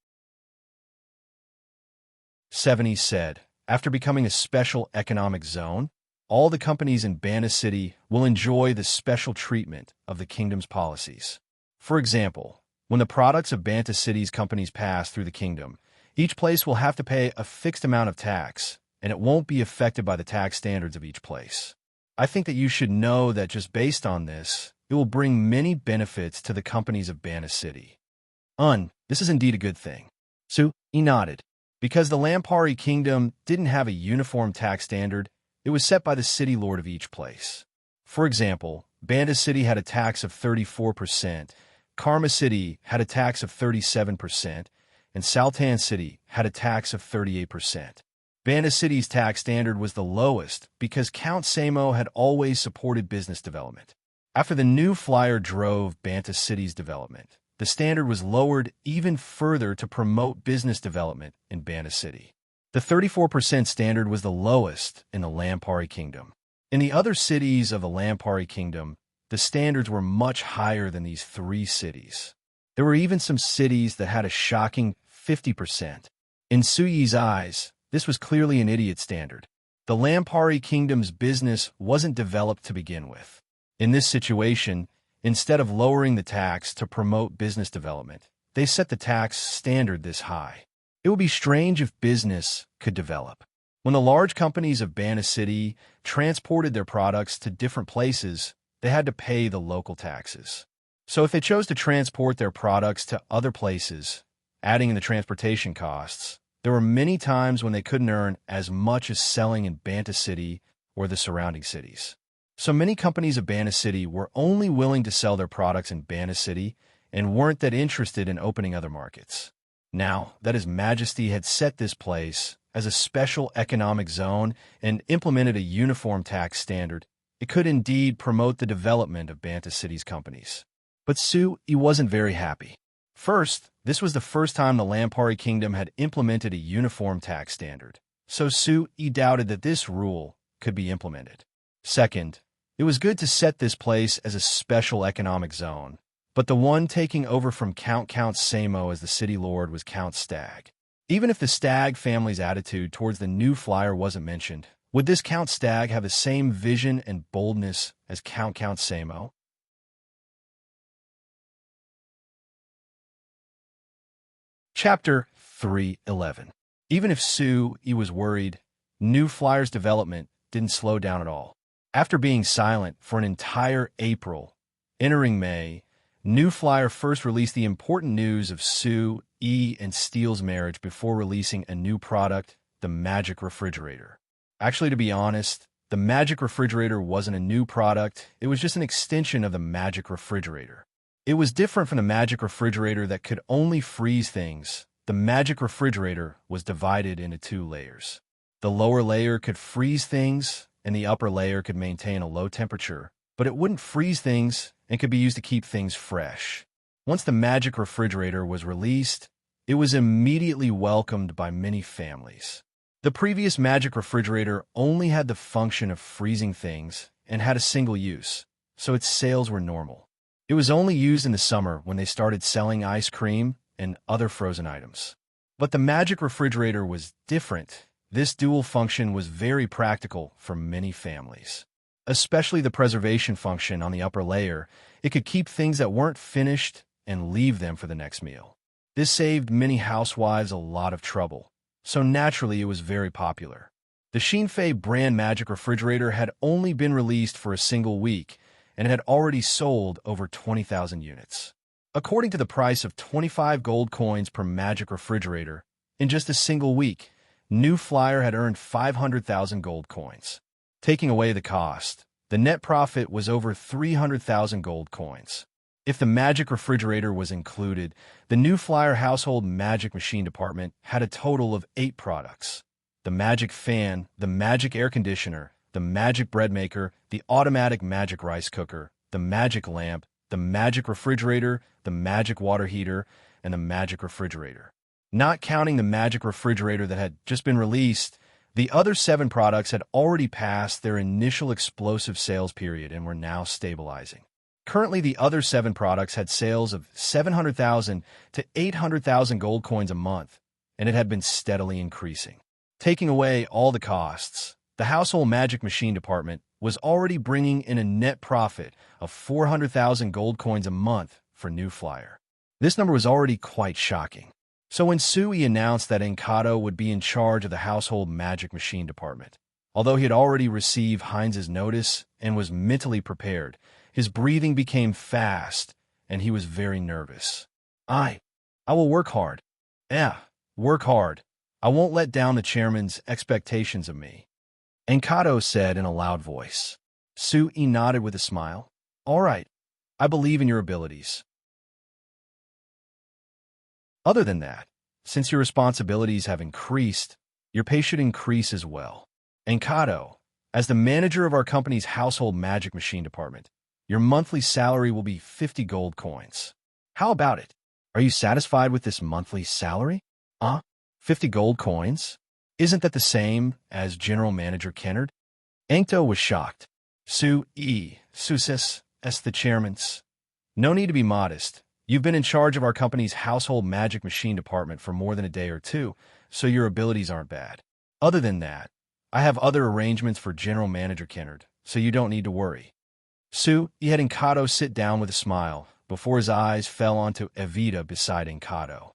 After becoming a special economic zone, all the companies in Banta City will enjoy the special treatment of the kingdom's policies. For example, when the products of Banta City's companies pass through the kingdom, each place will have to pay a fixed amount of tax, and it won't be affected by the tax standards of each place. I think that you should know that just based on this, it will bring many benefits to the companies of Banta City. This is indeed a good thing." Su Yi nodded. Because the Lampari Kingdom didn't have a uniform tax standard, it was set by the city lord of each place. For example, Banta City had a tax of 34%, Karma City had a tax of 37%, and Sultan City had a tax of 38%. Banta City's tax standard was the lowest because Count Samo had always supported business development. After the new flyer drove Banta City's development, the standard was lowered even further to promote business development in Banta City. The 34% standard was the lowest in the Lampari Kingdom. In the other cities of the Lampari Kingdom, the standards were much higher than these three cities. There were even some cities that had a shocking 50%. In Su Yi's eyes, this was clearly an idiot standard. The Lampari Kingdom's business wasn't developed to begin with. In this situation, instead of lowering the tax to promote business development, they set the tax standard this high. It would be strange if business could develop. When the large companies of Banta City transported their products to different places, they had to pay the local taxes. So if they chose to transport their products to other places, adding in the transportation costs, there were many times when they couldn't earn as much as selling in Banta City or the surrounding cities. So many companies of Banta City were only willing to sell their products in Banta City and weren't that interested in opening other markets. Now that His Majesty had set this place as a special economic zone and implemented a uniform tax standard, it could indeed promote the development of Banta City's companies. But Su Yi wasn't very happy. First, this was the first time the Lampari Kingdom had implemented a uniform tax standard, so Su Yi doubted that this rule could be implemented. Second, it was good to set this place as a special economic zone, but the one taking over from Count Samo as the city lord was Count Stag. Even if the Stag family's attitude towards the new flyer wasn't mentioned, would this Count Stag have the same vision and boldness as Count Samo? Chapter 3:11. Even if Su Yi was worried, New Flyer's development didn't slow down at all. After being silent for an entire April, entering May, New Flyer first released the important news of Su Yi and Steele's marriage before releasing a new product, the Magic Refrigerator. Actually, to be honest, the Magic Refrigerator wasn't a new product, it was just an extension of the Magic Refrigerator. It was different from the Magic Refrigerator that could only freeze things. The Magic Refrigerator was divided into two layers. The lower layer could freeze things, and the upper layer could maintain a low temperature, but it wouldn't freeze things and could be used to keep things fresh. Once the Magic Refrigerator was released, it was immediately welcomed by many families. The previous Magic Refrigerator only had the function of freezing things and had a single use, so its sales were normal. It was only used in the summer when they started selling ice cream and other frozen items. But the Magic Refrigerator was different. This dual function was very practical for many families. Especially the preservation function on the upper layer, it could keep things that weren't finished and leave them for the next meal. This saved many housewives a lot of trouble, so naturally it was very popular. The Xinfei brand magic refrigerator had only been released for a single week, and it had already sold over 20,000 units. According to the price of 25 gold coins per magic refrigerator, in just a single week, New Flyer had earned 500,000 gold coins. Taking away the cost, the net profit was over 300,000 gold coins. If the magic refrigerator was included, the New Flyer household magic machine department had a total of 8 products: the magic fan, the magic air conditioner, the magic bread maker, the automatic magic rice cooker, the magic lamp, the magic refrigerator, the magic water heater, and the magic refrigerator. Not counting the magic refrigerator that had just been released, the other 7 products had already passed their initial explosive sales period and were now stabilizing. Currently, the other 7 products had sales of 700,000 to 800,000 gold coins a month, and it had been steadily increasing. Taking away all the costs, the household magic machine department was already bringing in a net profit of 400,000 gold coins a month for New Flyer. This number was already quite shocking. So when Sui announced that Encado would be in charge of the household magic machine department, although he had already received Heinz's notice and was mentally prepared, his breathing became fast and he was very nervous. I will work hard. Work hard. I won't let down the chairman's expectations of me, Encado said in a loud voice. Sui nodded with a smile. All right, I believe in your abilities. Other than that, since your responsibilities have increased, your pay should increase as well. Encado, as the manager of our company's household magic machine department, your monthly salary will be 50 gold coins. How about it? Are you satisfied with this monthly salary? 50 gold coins? Isn't that the same as General Manager Kennard? Encado was shocked. Success, the chairman's. No need to be modest. You've been in charge of our company's household magic machine department for more than a day or two, so your abilities aren't bad. Other than that, I have other arrangements for General Manager Kennard, so you don't need to worry. Sui had Encado sit down with a smile before his eyes fell onto Evita beside Encado.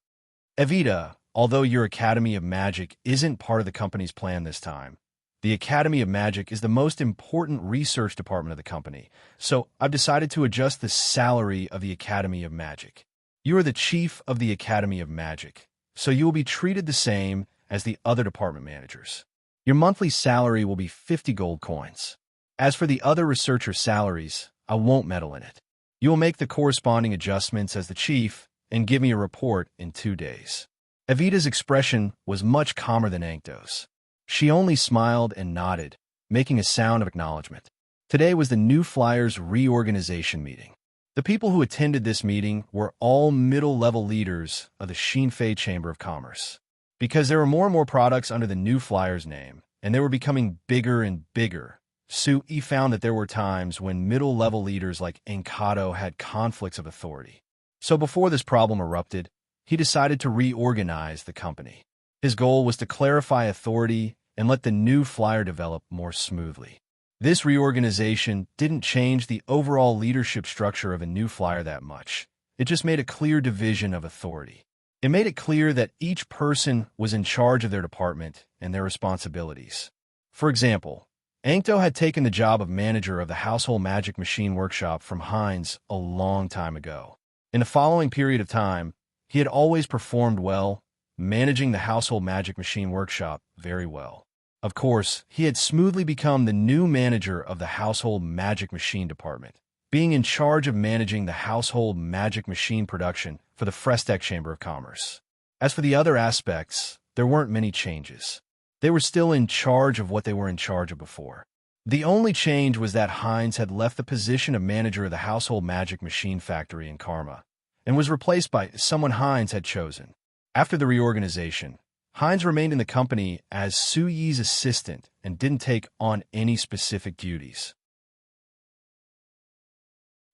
Evita, although your Academy of Magic isn't part of the company's plan this time, the Academy of Magic is the most important research department of the company, so I've decided to adjust the salary of the Academy of Magic. You are the chief of the Academy of Magic, so you will be treated the same as the other department managers. Your monthly salary will be 50 gold coins. As for the other researcher salaries, I won't meddle in it. You will make the corresponding adjustments as the chief and give me a report in 2 days. Evita's expression was much calmer than Encado's. She only smiled and nodded, making a sound of acknowledgement. Today was the New Flyers reorganization meeting. The people who attended this meeting were all middle-level leaders of the Xinfei Chamber of Commerce. Because there were more and more products under the New Flyers name, and they were becoming bigger and bigger, Sui found that there were times when middle-level leaders like Encado had conflicts of authority. So before this problem erupted, he decided to reorganize the company. His goal was to clarify authority and let the New Flyer develop more smoothly. This reorganization didn't change the overall leadership structure of a New Flyer that much. It just made a clear division of authority. It made it clear that each person was in charge of their department and their responsibilities. For example, Encado had taken the job of manager of the household magic machine workshop from Heinz a long time ago. In the following period of time, he had always performed well, managing the household magic machine workshop very well. Of course, he had smoothly become the new manager of the household magic machine department, being in charge of managing the household magic machine production for the Frestec Chamber of Commerce. As for the other aspects, there weren't many changes. They were still in charge of what they were in charge of before. The only change was that Heinz had left the position of manager of the household magic machine factory in Karma and was replaced by someone Heinz had chosen. After the reorganization, Heinz remained in the company as Sui's assistant and didn't take on any specific duties.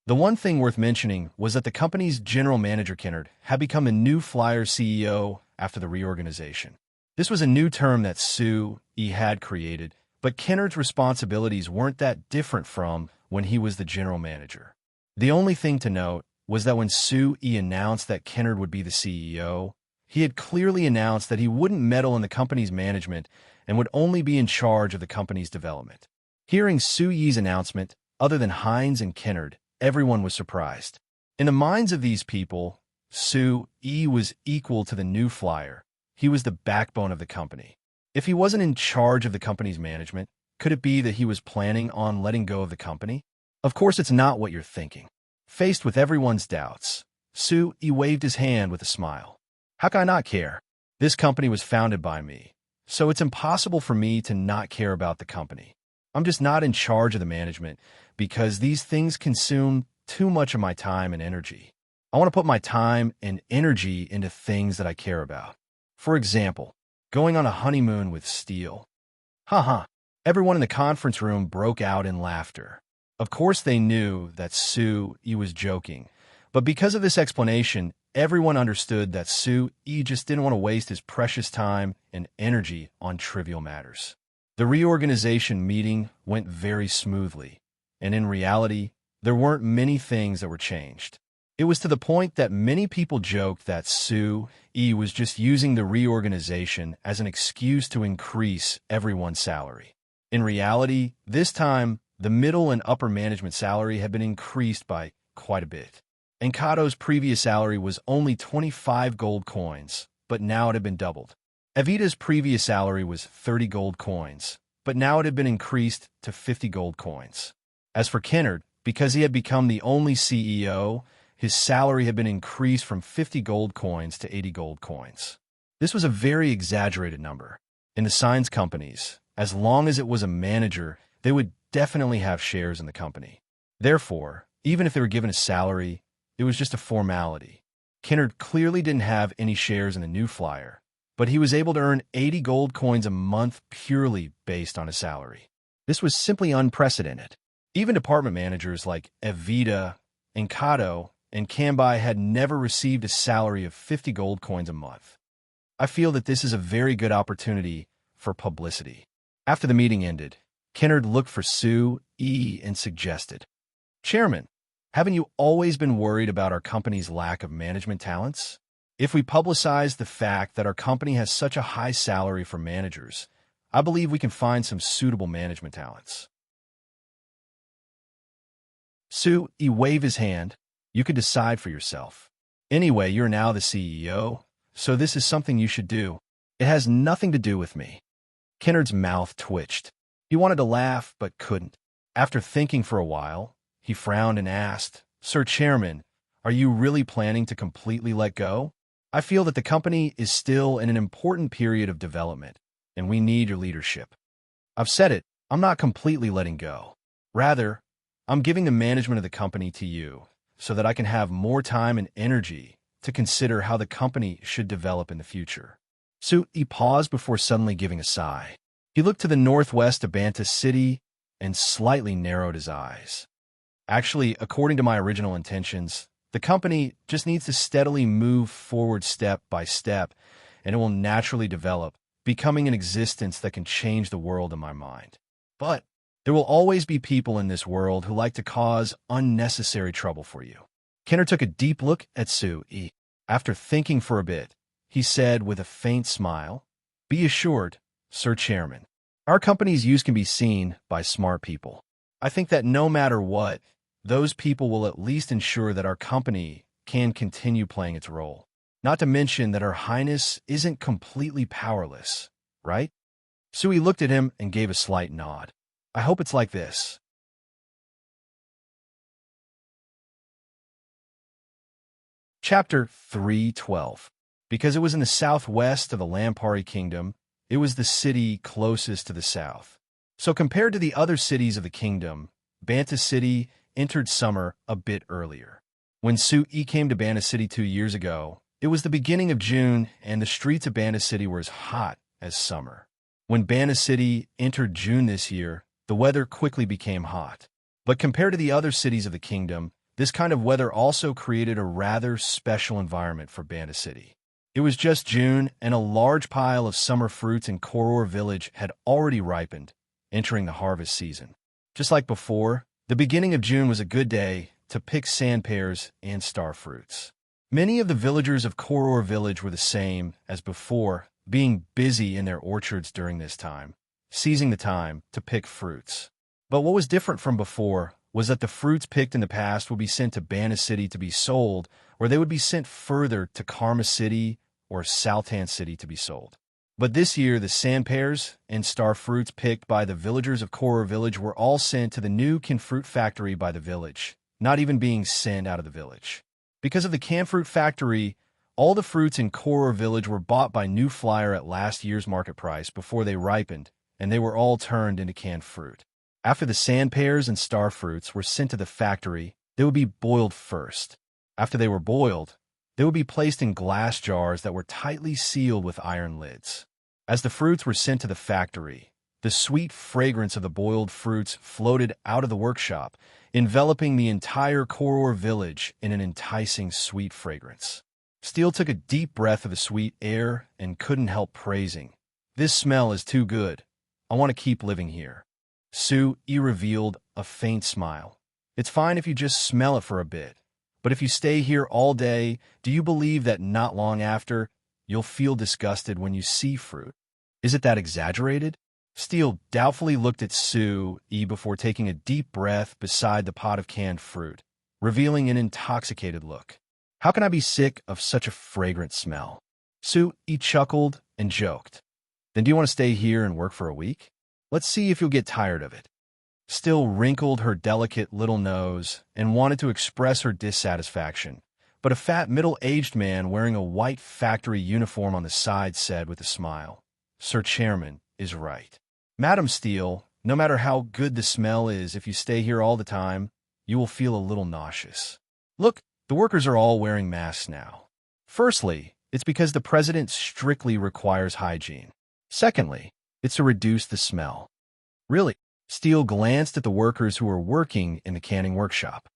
The one thing worth mentioning was that the company's general manager Kennard had become a New Flyer CEO after the reorganization. This was a new term that Sui had created, but Kennard's responsibilities weren't that different from when he was the general manager. The only thing to note was that when Sue announced that Kennard would be the CEO, he had clearly announced that he wouldn't meddle in the company's management and would only be in charge of the company's development. Hearing Sue's announcement, other than Hines and Kennard, everyone was surprised. In the minds of these people, Sue was equal to the new flyer. He was the backbone of the company. If he wasn't in charge of the company's management, could it be that he was planning on letting go of the company? Of course, it's not what you're thinking. Faced with everyone's doubts, Sue waved his hand with a smile. How can I not care? This company was founded by me, so it's impossible for me to not care about the company. I'm just not in charge of the management because these things consume too much of my time and energy. I want to put my time and energy into things that I care about. For example, going on a honeymoon with Steele. Haha. Everyone in the conference room broke out in laughter. Of course they knew that Sue was joking, but because of this explanation, everyone understood that Sue just didn't want to waste his precious time and energy on trivial matters. The reorganization meeting went very smoothly, and in reality, there weren't many things that were changed. It was to the point that many people joked that Sue was just using the reorganization as an excuse to increase everyone's salary. In reality, this time, the middle and upper management salary had been increased by quite a bit. Encado's previous salary was only 25 gold coins, but now it had been doubled. Evita's previous salary was 30 gold coins, but now it had been increased to 50 gold coins. As for Kennard, because he had become the only CEO, his salary had been increased from 50 gold coins to 80 gold coins. This was a very exaggerated number. In the signs companies, as long as it was a manager, they would definitely have shares in the company. Therefore, even if they were given a salary, it was just a formality. Kennard clearly didn't have any shares in the new flyer, but he was able to earn 80 gold coins a month purely based on his salary. This was simply unprecedented. Even department managers like Evita, Encado, and Cambai had never received a salary of 50 gold coins a month. I feel that this is a very good opportunity for publicity. After the meeting ended, Kennard looked for Sue and suggested, "Chairman, haven't you always been worried about our company's lack of management talents? If we publicize the fact that our company has such a high salary for managers, I believe we can find some suitable management talents." Sue waved his hand. "You could decide for yourself. Anyway, you're now the CEO, so this is something you should do. It has nothing to do with me." Kennard's mouth twitched. He wanted to laugh, but couldn't. After thinking for a while, he frowned and asked, "Sir Chairman, are you really planning to completely let go? I feel that the company is still in an important period of development, and we need your leadership." "I've said it, I'm not completely letting go. Rather, I'm giving the management of the company to you, so that I can have more time and energy to consider how the company should develop in the future." Sue paused before suddenly giving a sigh. He looked to the northwest of Banta City and slightly narrowed his eyes. "Actually, according to my original intentions, the company just needs to steadily move forward step by step, and it will naturally develop, becoming an existence that can change the world in my mind. But there will always be people in this world who like to cause unnecessary trouble for you." Kennard took a deep look at Sue. After thinking for a bit, he said with a faint smile, "Be assured, Sir Chairman, our company's use can be seen by smart people. I think that no matter what, those people will at least ensure that our company can continue playing its role. Not to mention that Her Highness isn't completely powerless, right?" Sue looked at him and gave a slight nod. "I hope it's like this." Chapter 3:12. Because it was in the southwest of the Lampari Kingdom, it was the city closest to the south. So compared to the other cities of the kingdom, Banta City entered summer a bit earlier. When Sue came to Banta City 2 years ago, it was the beginning of June, and the streets of Banta City were as hot as summer. When Banta City entered June this year, the weather quickly became hot. But compared to the other cities of the kingdom, this kind of weather also created a rather special environment for Banta City. It was just June, and a large pile of summer fruits in Koror village had already ripened, entering the harvest season. Just like before, the beginning of June was a good day to pick sand pears and star fruits. Many of the villagers of Koror village were the same as before, being busy in their orchards during this time, seizing the time to pick fruits. But what was different from before was that the fruits picked in the past would be sent to Bana City to be sold, or they would be sent further to Karma City or Saltan City to be sold. But this year, the sand pears and star fruits picked by the villagers of Koror village were all sent to the new canned fruit factory by the village, not even being sent out of the village. Because of the canned fruit factory, all the fruits in Koror village were bought by New Flyer at last year's market price before they ripened, and they were all turned into canned fruit. After the sand pears and star fruits were sent to the factory, they would be boiled first. After they were boiled, they would be placed in glass jars that were tightly sealed with iron lids. As the fruits were sent to the factory, the sweet fragrance of the boiled fruits floated out of the workshop, enveloping the entire Koror village in an enticing sweet fragrance. Steele took a deep breath of the sweet air and couldn't help praising. "This smell is too good. I want to keep living here." Sue revealed a faint smile. "It's fine if you just smell it for a bit. But if you stay here all day, do you believe that not long after, you'll feel disgusted when you see fruit? Is it that exaggerated?" Steele doubtfully looked at Sue before taking a deep breath beside the pot of canned fruit, revealing an intoxicated look. "How can I be sick of such a fragrant smell?" Sue chuckled and joked. "Then do you want to stay here and work for a week? Let's see if you'll get tired of it." Still wrinkled her delicate little nose and wanted to express her dissatisfaction, but a fat middle-aged man wearing a white factory uniform on the side said with a smile, "Sir Chairman is right. Madam Steele, no matter how good the smell is, if you stay here all the time, you will feel a little nauseous. Look, the workers are all wearing masks now. Firstly, it's because the president strictly requires hygiene. Secondly, it's to reduce the smell." "Really?" Steele glanced at the workers who were working in the canning workshop.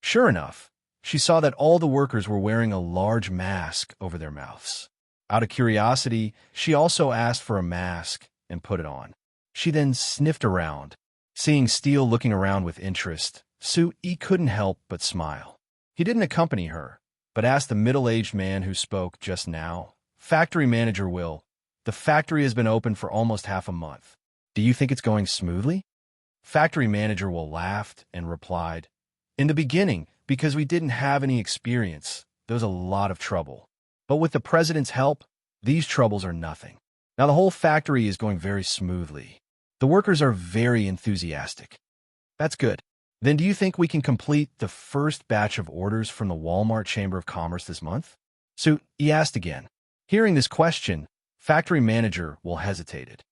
Sure enough, she saw that all the workers were wearing a large mask over their mouths. Out of curiosity, she also asked for a mask and put it on. She then sniffed around. Seeing Steele looking around with interest, Sue couldn't help but smile. He didn't accompany her, but asked the middle-aged man who spoke just now, "Factory manager Will, the factory has been open for almost half a month. Do you think it's going smoothly?" Factory manager Will laughed and replied, "In the beginning, because we didn't have any experience, there was a lot of trouble. But with the president's help, these troubles are nothing. Now the whole factory is going very smoothly. The workers are very enthusiastic." "That's good. Then do you think we can complete the first batch of orders from the Walmart Chamber of Commerce this month?" So he asked again. Hearing this question, factory manager Will hesitated.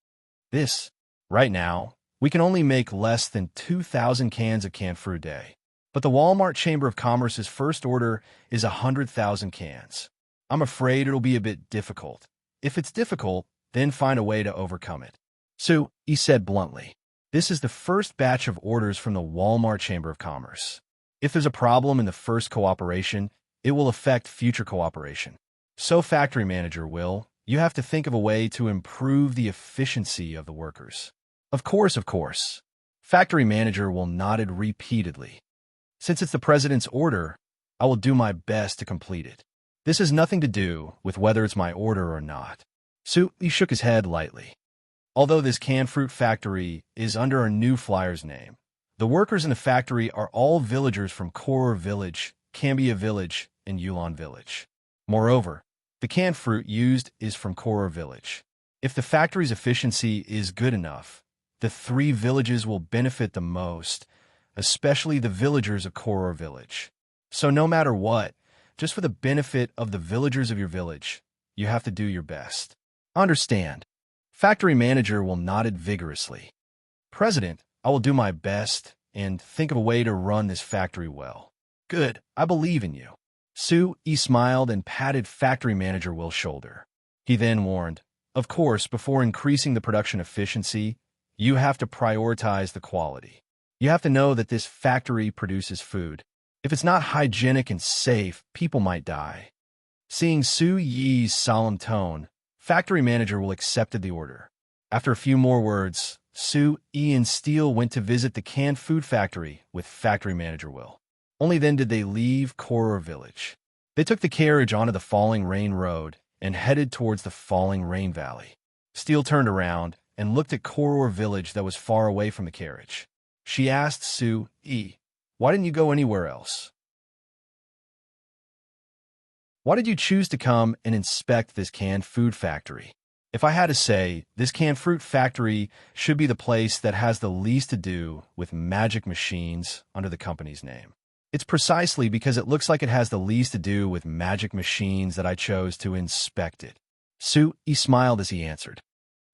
Right now, we can only make less than 2,000 cans of canned fruit a day. But the Walmart Chamber of Commerce's first order is 100,000 cans. I'm afraid it'll be a bit difficult. If it's difficult, then find a way to overcome it." So he said bluntly, "This is the first batch of orders from the Walmart Chamber of Commerce. If there's a problem in the first cooperation, it will affect future cooperation. So factory manager Will, you have to think of a way to improve the efficiency of the workers." Of course. Factory manager Will nodded repeatedly. "Since it's the president's order, I will do my best to complete it. This has nothing to do with whether it's my order or not." So he shook his head lightly. "Although this canned fruit factory is under a New Flyer's name, the workers in the factory are all villagers from Koror village, Cambia village, and Yulon village. Moreover, the canned fruit used is from Koror village. If the factory's efficiency is good enough, the 3 villages will benefit the most, especially the villagers of Koror village. So no matter what, just for the benefit of the villagers of your village, you have to do your best." "Understand." Factory manager Will nodded vigorously. "President, I will do my best and think of a way to run this factory well." "Good, I believe in you." Sue smiled and patted factory manager Will's shoulder. He then warned, "Of course, before increasing the production efficiency, you have to prioritize the quality. You have to know that this factory produces food. If it's not hygienic and safe, people might die." Seeing Sue Yi's solemn tone, factory manager Will accepted the order. After a few more words, Sue, E, and Steele went to visit the canned food factory with factory manager Will. Only then did they leave Koror village. They took the carriage onto the falling rain road and headed towards the falling rain valley. Steele turned around and looked at Koror village that was far away from the carriage. She asked Sue, E, why didn't you go anywhere else? Why did you choose to come and inspect this canned food factory? If I had to say, this canned fruit factory should be the place that has the least to do with magic machines under the company's name. It's precisely because it looks like it has the least to do with magic machines that I chose to inspect it. Sue smiled as he answered.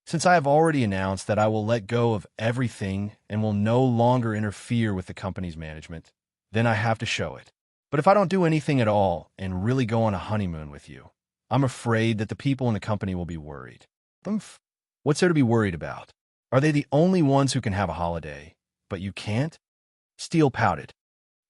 Since I have already announced that I will let go of everything and will no longer interfere with the company's management, then I have to show it. But if I don't do anything at all and really go on a honeymoon with you, I'm afraid that the people in the company will be worried. What's there to be worried about? Are they the only ones who can have a holiday, but you can't? Steele pouted.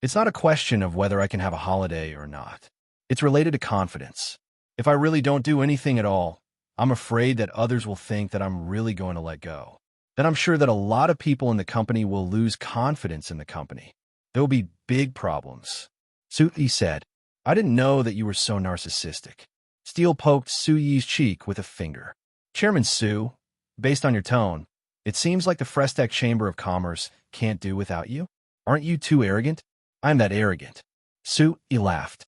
It's not a question of whether I can have a holiday or not. It's related to confidence. If I really don't do anything at all, I'm afraid that others will think that I'm really going to let go. Then I'm sure that a lot of people in the company will lose confidence in the company. There will be big problems. Sue said, I didn't know that you were so narcissistic. Steele poked Sue Yi's cheek with a finger. Chairman Sue, based on your tone, it seems like the Frestec Chamber of Commerce can't do without you. Aren't you too arrogant? I'm that arrogant. Sue laughed.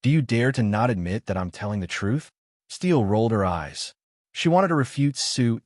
Do you dare to not admit that I'm telling the truth? Steele rolled her eyes. She wanted to refute Sue,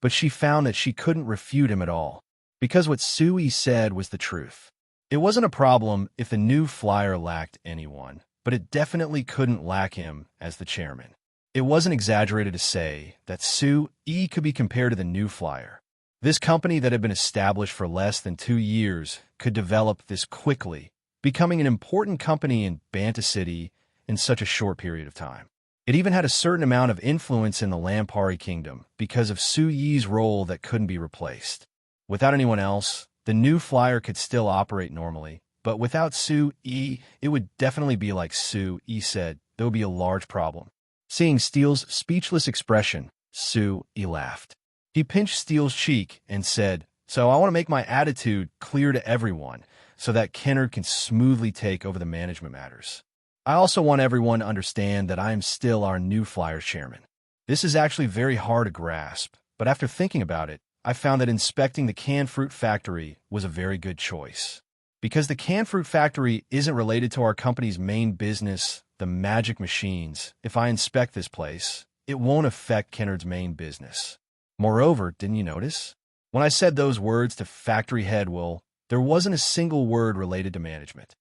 but she found that she couldn't refute him at all, because what Sue said was the truth. It wasn't a problem if the new flyer lacked anyone, but it definitely couldn't lack him as the chairman. It wasn't exaggerated to say that Sue could be compared to the new flyer. This company that had been established for less than 2 years could develop this quickly, becoming an important company in Banta City in such a short period of time. It even had a certain amount of influence in the Lampari Kingdom because of Sue Yi's role that couldn't be replaced. Without anyone else, the new flyer could still operate normally, but without Sue it would definitely be like Sue said, there would be a large problem. Seeing Steele's speechless expression, Sue laughed. He pinched Steele's cheek and said, so I want to make my attitude clear to everyone so that Kennard can smoothly take over the management matters. I also want everyone to understand that I am still our new Flyers chairman. This is actually very hard to grasp, but after thinking about it, I found that inspecting the canned fruit factory was a very good choice. Because the canned fruit factory isn't related to our company's main business, the magic machines, if I inspect this place, it won't affect Kennard's main business. Moreover, didn't you notice? When I said those words to factory head Will, there wasn't a single word related to management.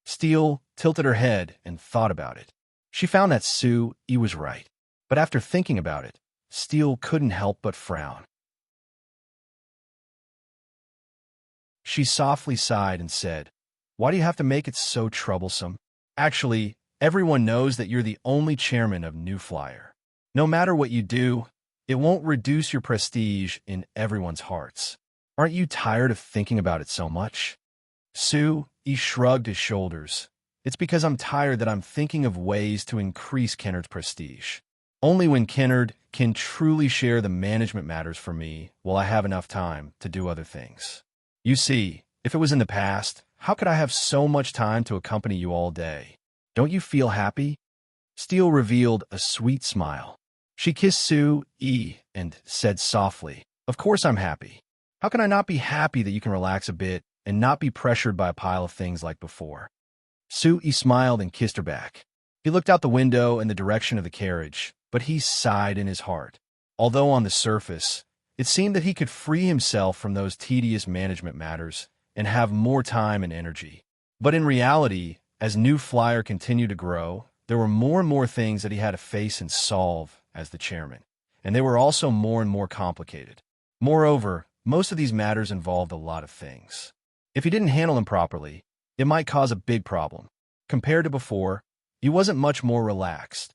Steele tilted her head and thought about it. She found that Sue was right. But after thinking about it, Steele couldn't help but frown. She softly sighed and said, why do you have to make it so troublesome? Actually, everyone knows that you're the only chairman of New Flyer. No matter what you do, it won't reduce your prestige in everyone's hearts. Aren't you tired of thinking about it so much? Sue shrugged his shoulders. It's because I'm tired that I'm thinking of ways to increase Kennard's prestige. Only when Kennard can truly share the management matters for me will I have enough time to do other things. You see, if it was in the past, how could I have so much time to accompany you all day? Don't you feel happy? Steele revealed a sweet smile. She kissed Sue and said softly, of course I'm happy. How can I not be happy that you can relax a bit and not be pressured by a pile of things like before? Sue smiled and kissed her back. He looked out the window in the direction of the carriage, but he sighed in his heart. Although on the surface, it seemed that he could free himself from those tedious management matters and have more time and energy. But in reality, as New Flyer continued to grow, there were more and more things that he had to face and solve as the chairman, and they were also more and more complicated. Moreover, most of these matters involved a lot of things. If he didn't handle them properly, it might cause a big problem. Compared to before, he wasn't much more relaxed.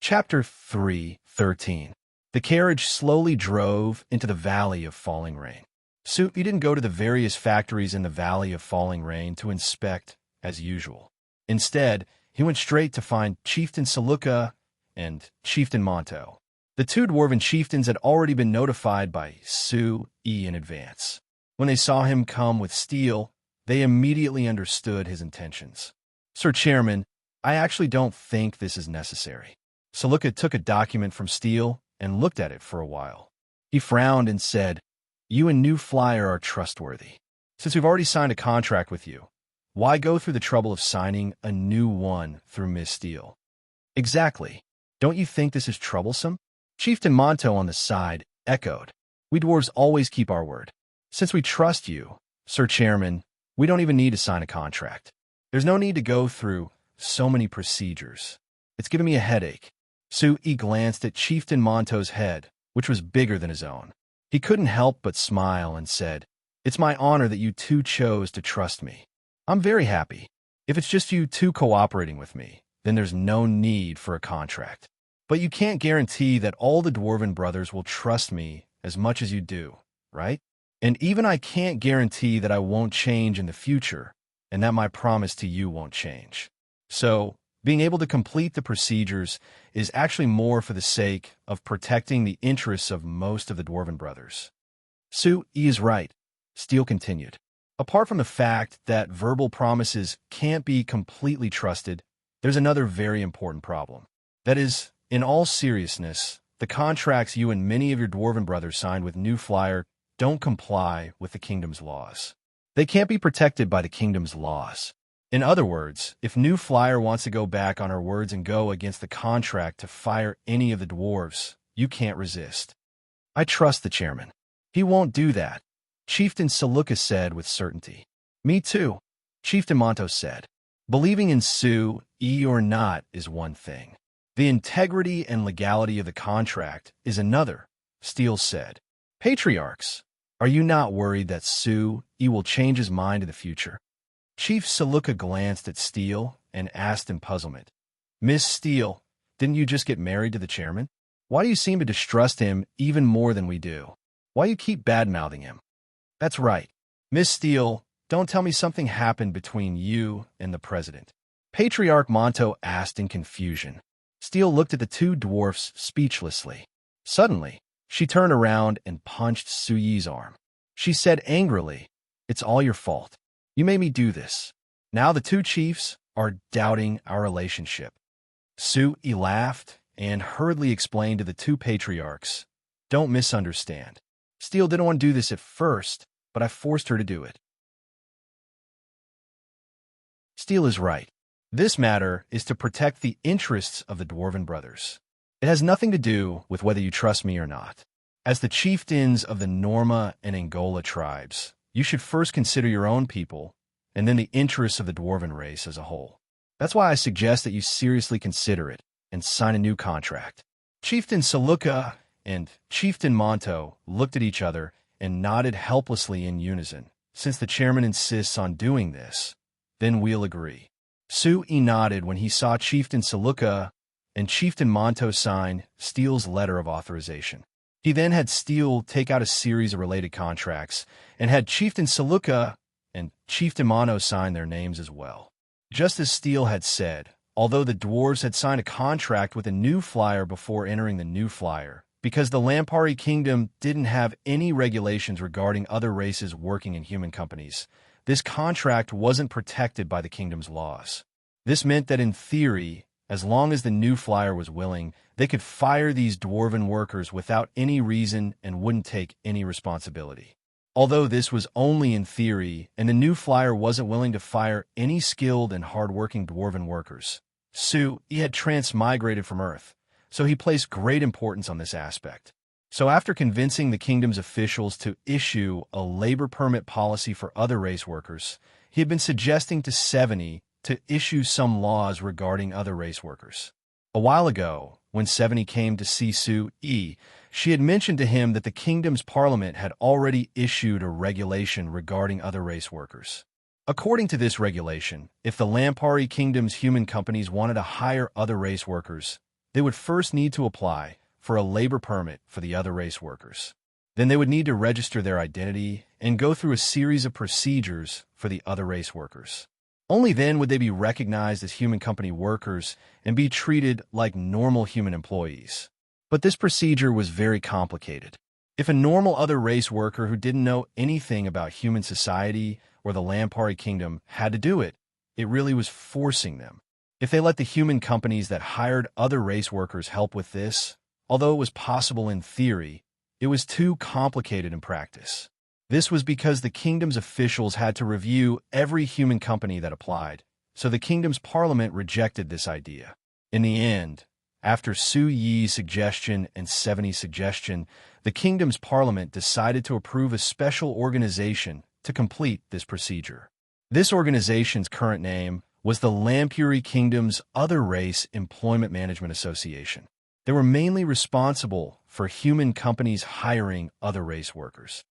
Chapter 3:13. The carriage slowly drove into the Valley of Falling Rain. Sue didn't go to the various factories in the Valley of Falling Rain to inspect, as usual. Instead, he went straight to find Chieftain Saluka and Chieftain Monto. The two dwarven chieftains had already been notified by Sue E in advance. When they saw him come with steel, they immediately understood his intentions. "Sir Chairman, I actually don't think this is necessary." Saluka took a document from Steele and looked at it for a while. He frowned and said, "You and New Flyer are trustworthy. Since we've already signed a contract with you, why go through the trouble of signing a new one through Miss Steele?" "Exactly. Don't you think this is troublesome?" Chieftain Monto on the side echoed. "We dwarves always keep our word. Since we trust you, Sir Chairman, we don't even need to sign a contract. There's no need to go through so many procedures. It's giving me a headache." Sue E glanced at Chieftain Monto's head, which was bigger than his own. He couldn't help but smile and said, "It's my honor that you two chose to trust me. I'm very happy. If it's just you two cooperating with me, then there's no need for a contract. But you can't guarantee that all the Dwarven brothers will trust me as much as you do, right? And even I can't guarantee that I won't change in the future, and that my promise to you won't change. So, being able to complete the procedures is actually more for the sake of protecting the interests of most of the Dwarven brothers." Sue E is right, Steele continued. "Apart from the fact that verbal promises can't be completely trusted, there's another very important problem. That is, in all seriousness, the contracts you and many of your Dwarven brothers signed with New Flyer don't comply with the kingdom's laws. They can't be protected by the kingdom's laws. In other words, if New Flyer wants to go back on her words and go against the contract to fire any of the dwarves, you can't resist." "I trust the chairman. He won't do that," Chieftain Saluka said with certainty. "Me too," Chieftain Monto said. "Believing in Sue E or not is one thing. The integrity and legality of the contract is another," Steele said. "Patriarchs, are you not worried that Sue E will change his mind in the future?" Chief Saluka glanced at Steele and asked in puzzlement, "Miss Steele, didn't you just get married to the chairman? Why do you seem to distrust him even more than we do? Why you keep bad-mouthing him?" "That's right. Miss Steele, don't tell me something happened between you and the president," Patriarch Monto asked in confusion. Steele looked at the two dwarfs speechlessly. Suddenly, she turned around and punched Su Yi's arm. She said angrily, "It's all your fault. You made me do this. Now the two chiefs are doubting our relationship." Su Yi laughed and hurriedly explained to the two patriarchs, "Don't misunderstand. Steele didn't want to do this at first, but I forced her to do it." Steele is right. This matter is to protect the interests of the Dwarven brothers. It has nothing to do with whether you trust me or not. As the chieftains of the Norma and Angola tribes, you should first consider your own people, and then the interests of the Dwarven race as a whole. That's why I suggest that you seriously consider it and sign a new contract." Chieftain Saluka and Chieftain Monto looked at each other and nodded helplessly in unison. "Since the chairman insists on doing this, then we'll agree." Su E nodded when he saw Chieftain Saluka and Chieftain Monto sign Steele's letter of authorization. He then had Steele take out a series of related contracts and had Chieftain Saluka and Chieftain Monto sign their names as well. Just as Steele had said, although the dwarves had signed a contract with a New Flyer before entering the New Flyer, because the Lampari Kingdom didn't have any regulations regarding other races working in human companies, this contract wasn't protected by the kingdom's laws. This meant that in theory, as long as the New Flyer was willing, they could fire these dwarven workers without any reason and wouldn't take any responsibility. Although this was only in theory, and the New Flyer wasn't willing to fire any skilled and hard-working dwarven workers, he had transmigrated from Earth, so he placed great importance on this aspect. So after convincing the kingdom's officials to issue a labor permit policy for other race workers, he had been suggesting to Seveny to issue some laws regarding other race workers. A while ago, when Seveny came to see Su E, she had mentioned to him that the kingdom's parliament had already issued a regulation regarding other race workers. According to this regulation, if the Lampari Kingdom's human companies wanted to hire other race workers, they would first need to apply for a labor permit for the other race workers. Then they would need to register their identity and go through a series of procedures for the other race workers. Only then would they be recognized as human company workers and be treated like normal human employees. But this procedure was very complicated. If a normal other race worker who didn't know anything about human society or the Lampari kingdom had to do it, it really was forcing them. If they let the human companies that hired other race workers help with this, although it was possible in theory, it was too complicated in practice. This was because the kingdom's officials had to review every human company that applied, so the kingdom's parliament rejected this idea. In the end, after Su Yi's suggestion and 70's suggestion, the kingdom's parliament decided to approve a special organization to complete this procedure. This organization's current name was the Lampuri Kingdom's Other Race Employment Management Association. They were mainly responsible for human companies hiring other race workers.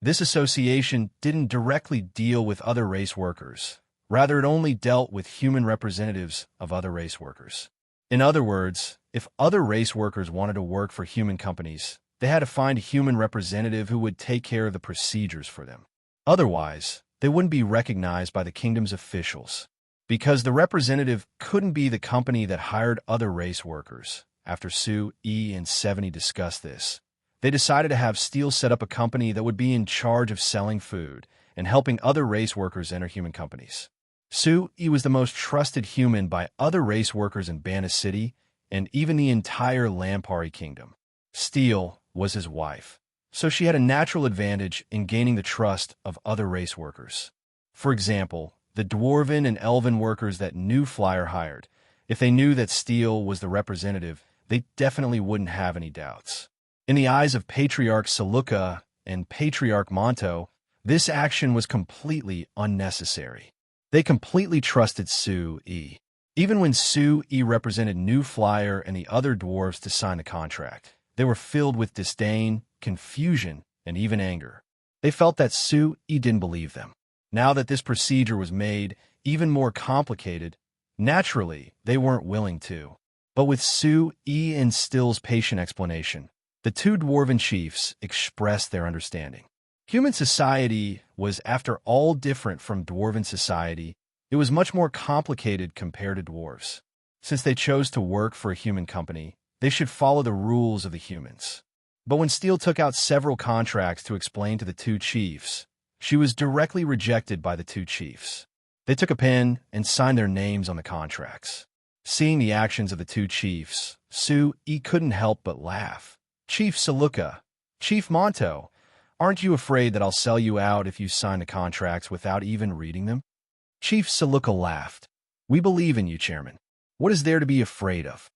This association didn't directly deal with other race workers. Rather, it only dealt with human representatives of other race workers. In other words, if other race workers wanted to work for human companies, they had to find a human representative who would take care of the procedures for them. Otherwise, they wouldn't be recognized by the kingdom's officials. Because the representative couldn't be the company that hired other race workers. After Su Yi and 70 discussed this, they decided to have Steele set up a company that would be in charge of selling food and helping other race workers enter human companies. Su Yi was the most trusted human by other race workers in Bana City and even the entire Lampari kingdom. Steele was his wife, so she had a natural advantage in gaining the trust of other race workers. For example, the Dwarven and Elven workers that New Flyer hired, if they knew that Steele was the representative, they definitely wouldn't have any doubts. In the eyes of Patriarch Saluka and Patriarch Monto, this action was completely unnecessary. They completely trusted Su Yi. Even when Su Yi represented New Flyer and the other dwarves to sign the contract, they were filled with disdain, confusion, and even anger. They felt that Su Yi didn't believe them. Now that this procedure was made even more complicated, naturally, they weren't willing to. But with Su Yi and Still's patient explanation, the two dwarven chiefs expressed their understanding. Human society was, after all, different from dwarven society. It was much more complicated compared to dwarves. Since they chose to work for a human company, they should follow the rules of the humans. But when Steele took out several contracts to explain to the two chiefs, she was directly rejected by the two chiefs. They took a pen and signed their names on the contracts. Seeing the actions of the two chiefs, Su Yi couldn't help but laugh. "Chief Saluka, Chief Monto, aren't you afraid that I'll sell you out if you sign the contracts without even reading them?" Chief Saluka laughed. "We believe in you, Chairman. What is there to be afraid of?"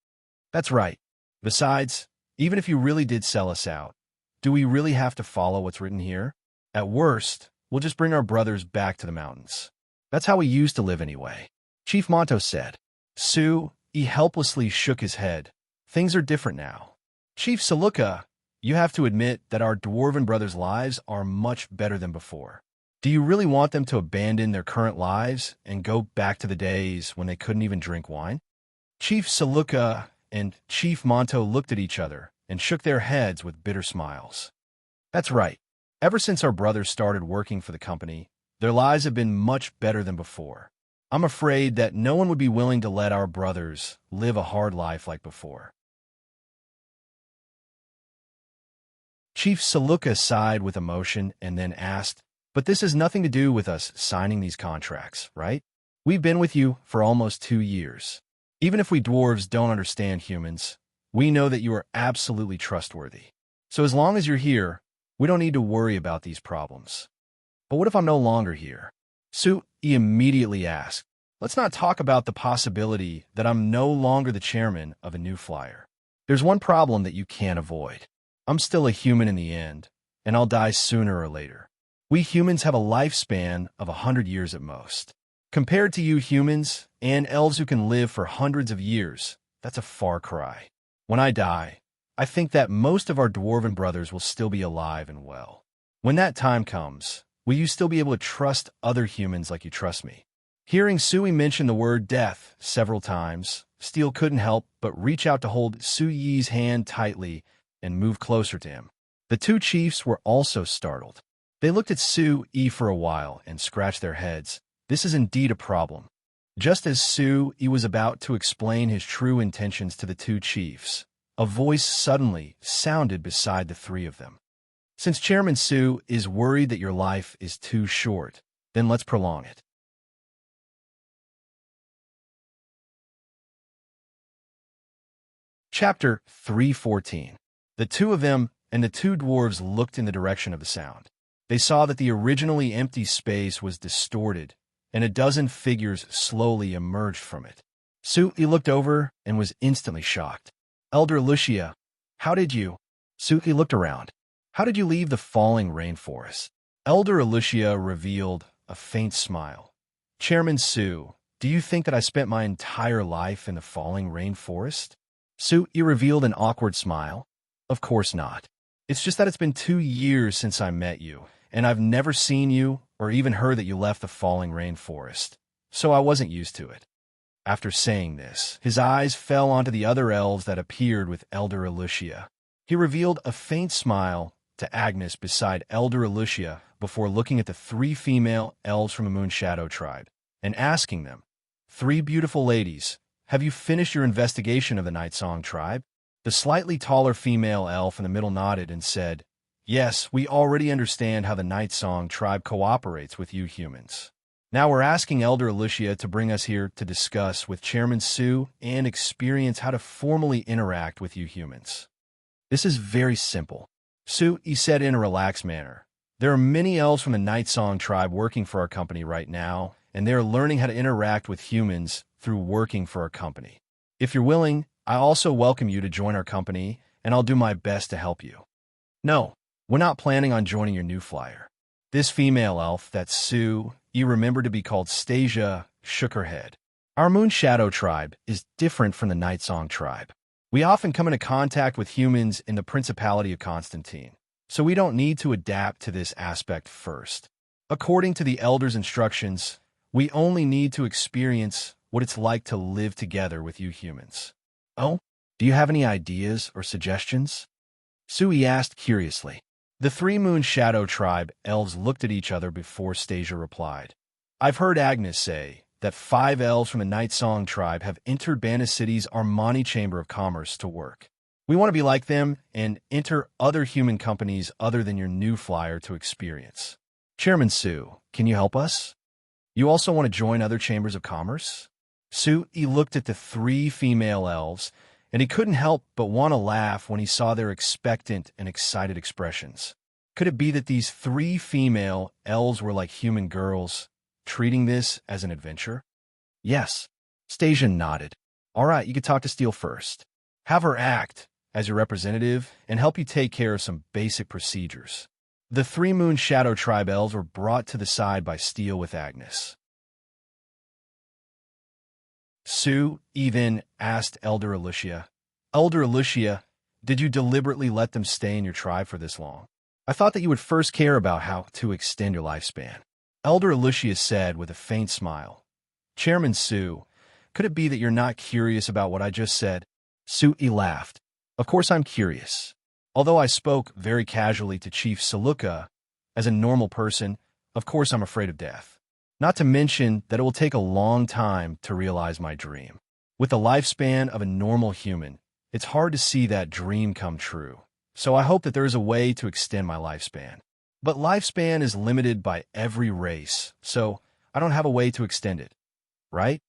"That's right. Besides, even if you really did sell us out, do we really have to follow what's written here? At worst, we'll just bring our brothers back to the mountains. That's how we used to live anyway," Chief Monto said. Su Yi helplessly shook his head. "Things are different now. Chief Saluka, you have to admit that our dwarven brothers' lives are much better than before. Do you really want them to abandon their current lives and go back to the days when they couldn't even drink wine?" Chief Saluka and Chief Monto looked at each other and shook their heads with bitter smiles. "That's right. Ever since our brothers started working for the company, their lives have been much better than before. I'm afraid that no one would be willing to let our brothers live a hard life like before." Chief Saluka sighed with emotion and then asked, "But this has nothing to do with us signing these contracts, right? We've been with you for almost 2 years. Even if we dwarves don't understand humans, we know that you are absolutely trustworthy. So as long as you're here, we don't need to worry about these problems." "But what if I'm no longer here?" Su Yi immediately asked. "Let's not talk about the possibility that I'm no longer the chairman of a New Flyer. There's one problem that you can't avoid. I'm still a human in the end, and I'll die sooner or later. We humans have a lifespan of 100 years at most. Compared to you humans and elves who can live for hundreds of years, that's a far cry. When I die, I think that most of our dwarven brothers will still be alive and well. When that time comes, will you still be able to trust other humans like you trust me?" Hearing Sui mention the word death several times, Steele couldn't help but reach out to hold Su Yi's hand tightly and move closer to him. The two chiefs were also startled. They looked at Sue for a while and scratched their heads. This is indeed a problem. Just as Sue was about to explain his true intentions to the two chiefs, a voice suddenly sounded beside the three of them. Since Chairman Sue is worried that your life is too short, then let's prolong it. Chapter 314. The two of them and the two dwarves looked in the direction of the sound. They saw that the originally empty space was distorted, and a dozen figures slowly emerged from it. Sue looked over and was instantly shocked. Elder Lucia, how did you? Sue looked around. How did you leave the falling rainforest? Elder Lucia revealed a faint smile. Chairman Sue, do you think that I spent my entire life in the falling rainforest? Sue revealed an awkward smile. Of course not. It's just that it's been 2 years since I met you, and I've never seen you or even heard that you left the falling rainforest, so I wasn't used to it. After saying this, his eyes fell onto the other elves that appeared with Elder Lucia. He revealed a faint smile to Agnes beside Elder Lucia before looking at the 3 female elves from the Moon Shadow tribe and asking them, 3 beautiful ladies, have you finished your investigation of the Night Song tribe? The slightly taller female elf in the middle nodded and said, yes, we already understand how the Night Song tribe cooperates with you humans. Now we're asking Elder Lucia to bring us here to discuss with Chairman Sue and experience how to formally interact with you humans. This is very simple. Sue said in a relaxed manner. There are many elves from the Night Song tribe working for our company right now, and they are learning how to interact with humans through working for our company. If you're willing, I also welcome you to join our company, and I'll do my best to help you. No, we're not planning on joining your new flyer. This female elf that Sue remembered to be called Stasia shook her head. Our Moon Shadow tribe is different from the Night Song tribe. We often come into contact with humans in the Principality of Constantine, so we don't need to adapt to this aspect first. According to the Elder's instructions, we only need to experience what it's like to live together with you humans. Oh, do you have any ideas or suggestions? Sue asked curiously. The 3 Moon Shadow tribe elves looked at each other before Stasia replied. I've heard Agnes say that 5 elves from the Night Song tribe have entered Bana City's Armani Chamber of Commerce to work. We want to be like them and enter other human companies other than your new flyer to experience. Chairman Sue, can you help us? You also want to join other chambers of commerce? Sue looked at the 3 female elves, and he couldn't help but want to laugh when he saw their expectant and excited expressions. Could it be that these 3 female elves were like human girls, treating this as an adventure? Yes. Stasia nodded. All right, you could talk to Steel first. Have her act as your representative and help you take care of some basic procedures. The 3 Moon Shadow tribe elves were brought to the side by Steel with Agnes. Sue then asked Elder Lucia, Elder Lucia, did you deliberately let them stay in your tribe for this long? I thought that you would first care about how to extend your lifespan. Elder Lucia said with a faint smile. Chairman Sue, could it be that you're not curious about what I just said? Sue laughed. Of course I'm curious. Although I spoke very casually to Chief Saluka, as a normal person, of course I'm afraid of death. Not to mention that it will take a long time to realize my dream. With the lifespan of a normal human, it's hard to see that dream come true. So I hope that there is a way to extend my lifespan. But lifespan is limited by every race, so I don't have a way to extend it. Right?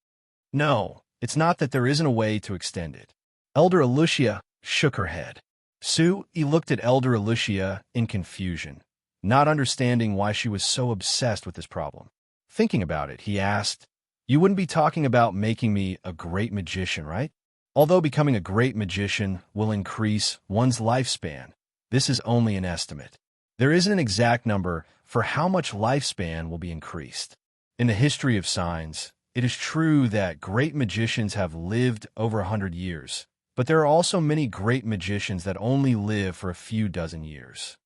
No, it's not that there isn't a way to extend it. Elder Lucia shook her head. Sue looked at Elder Lucia in confusion, not understanding why she was so obsessed with this problem. Thinking about it, he asked, you wouldn't be talking about making me a great magician, right? Although becoming a great magician will increase one's lifespan, this is only an estimate. There isn't an exact number for how much lifespan will be increased. In the history of signs, it is true that great magicians have lived over 100 years, but there are also many great magicians that only live for a few dozen years.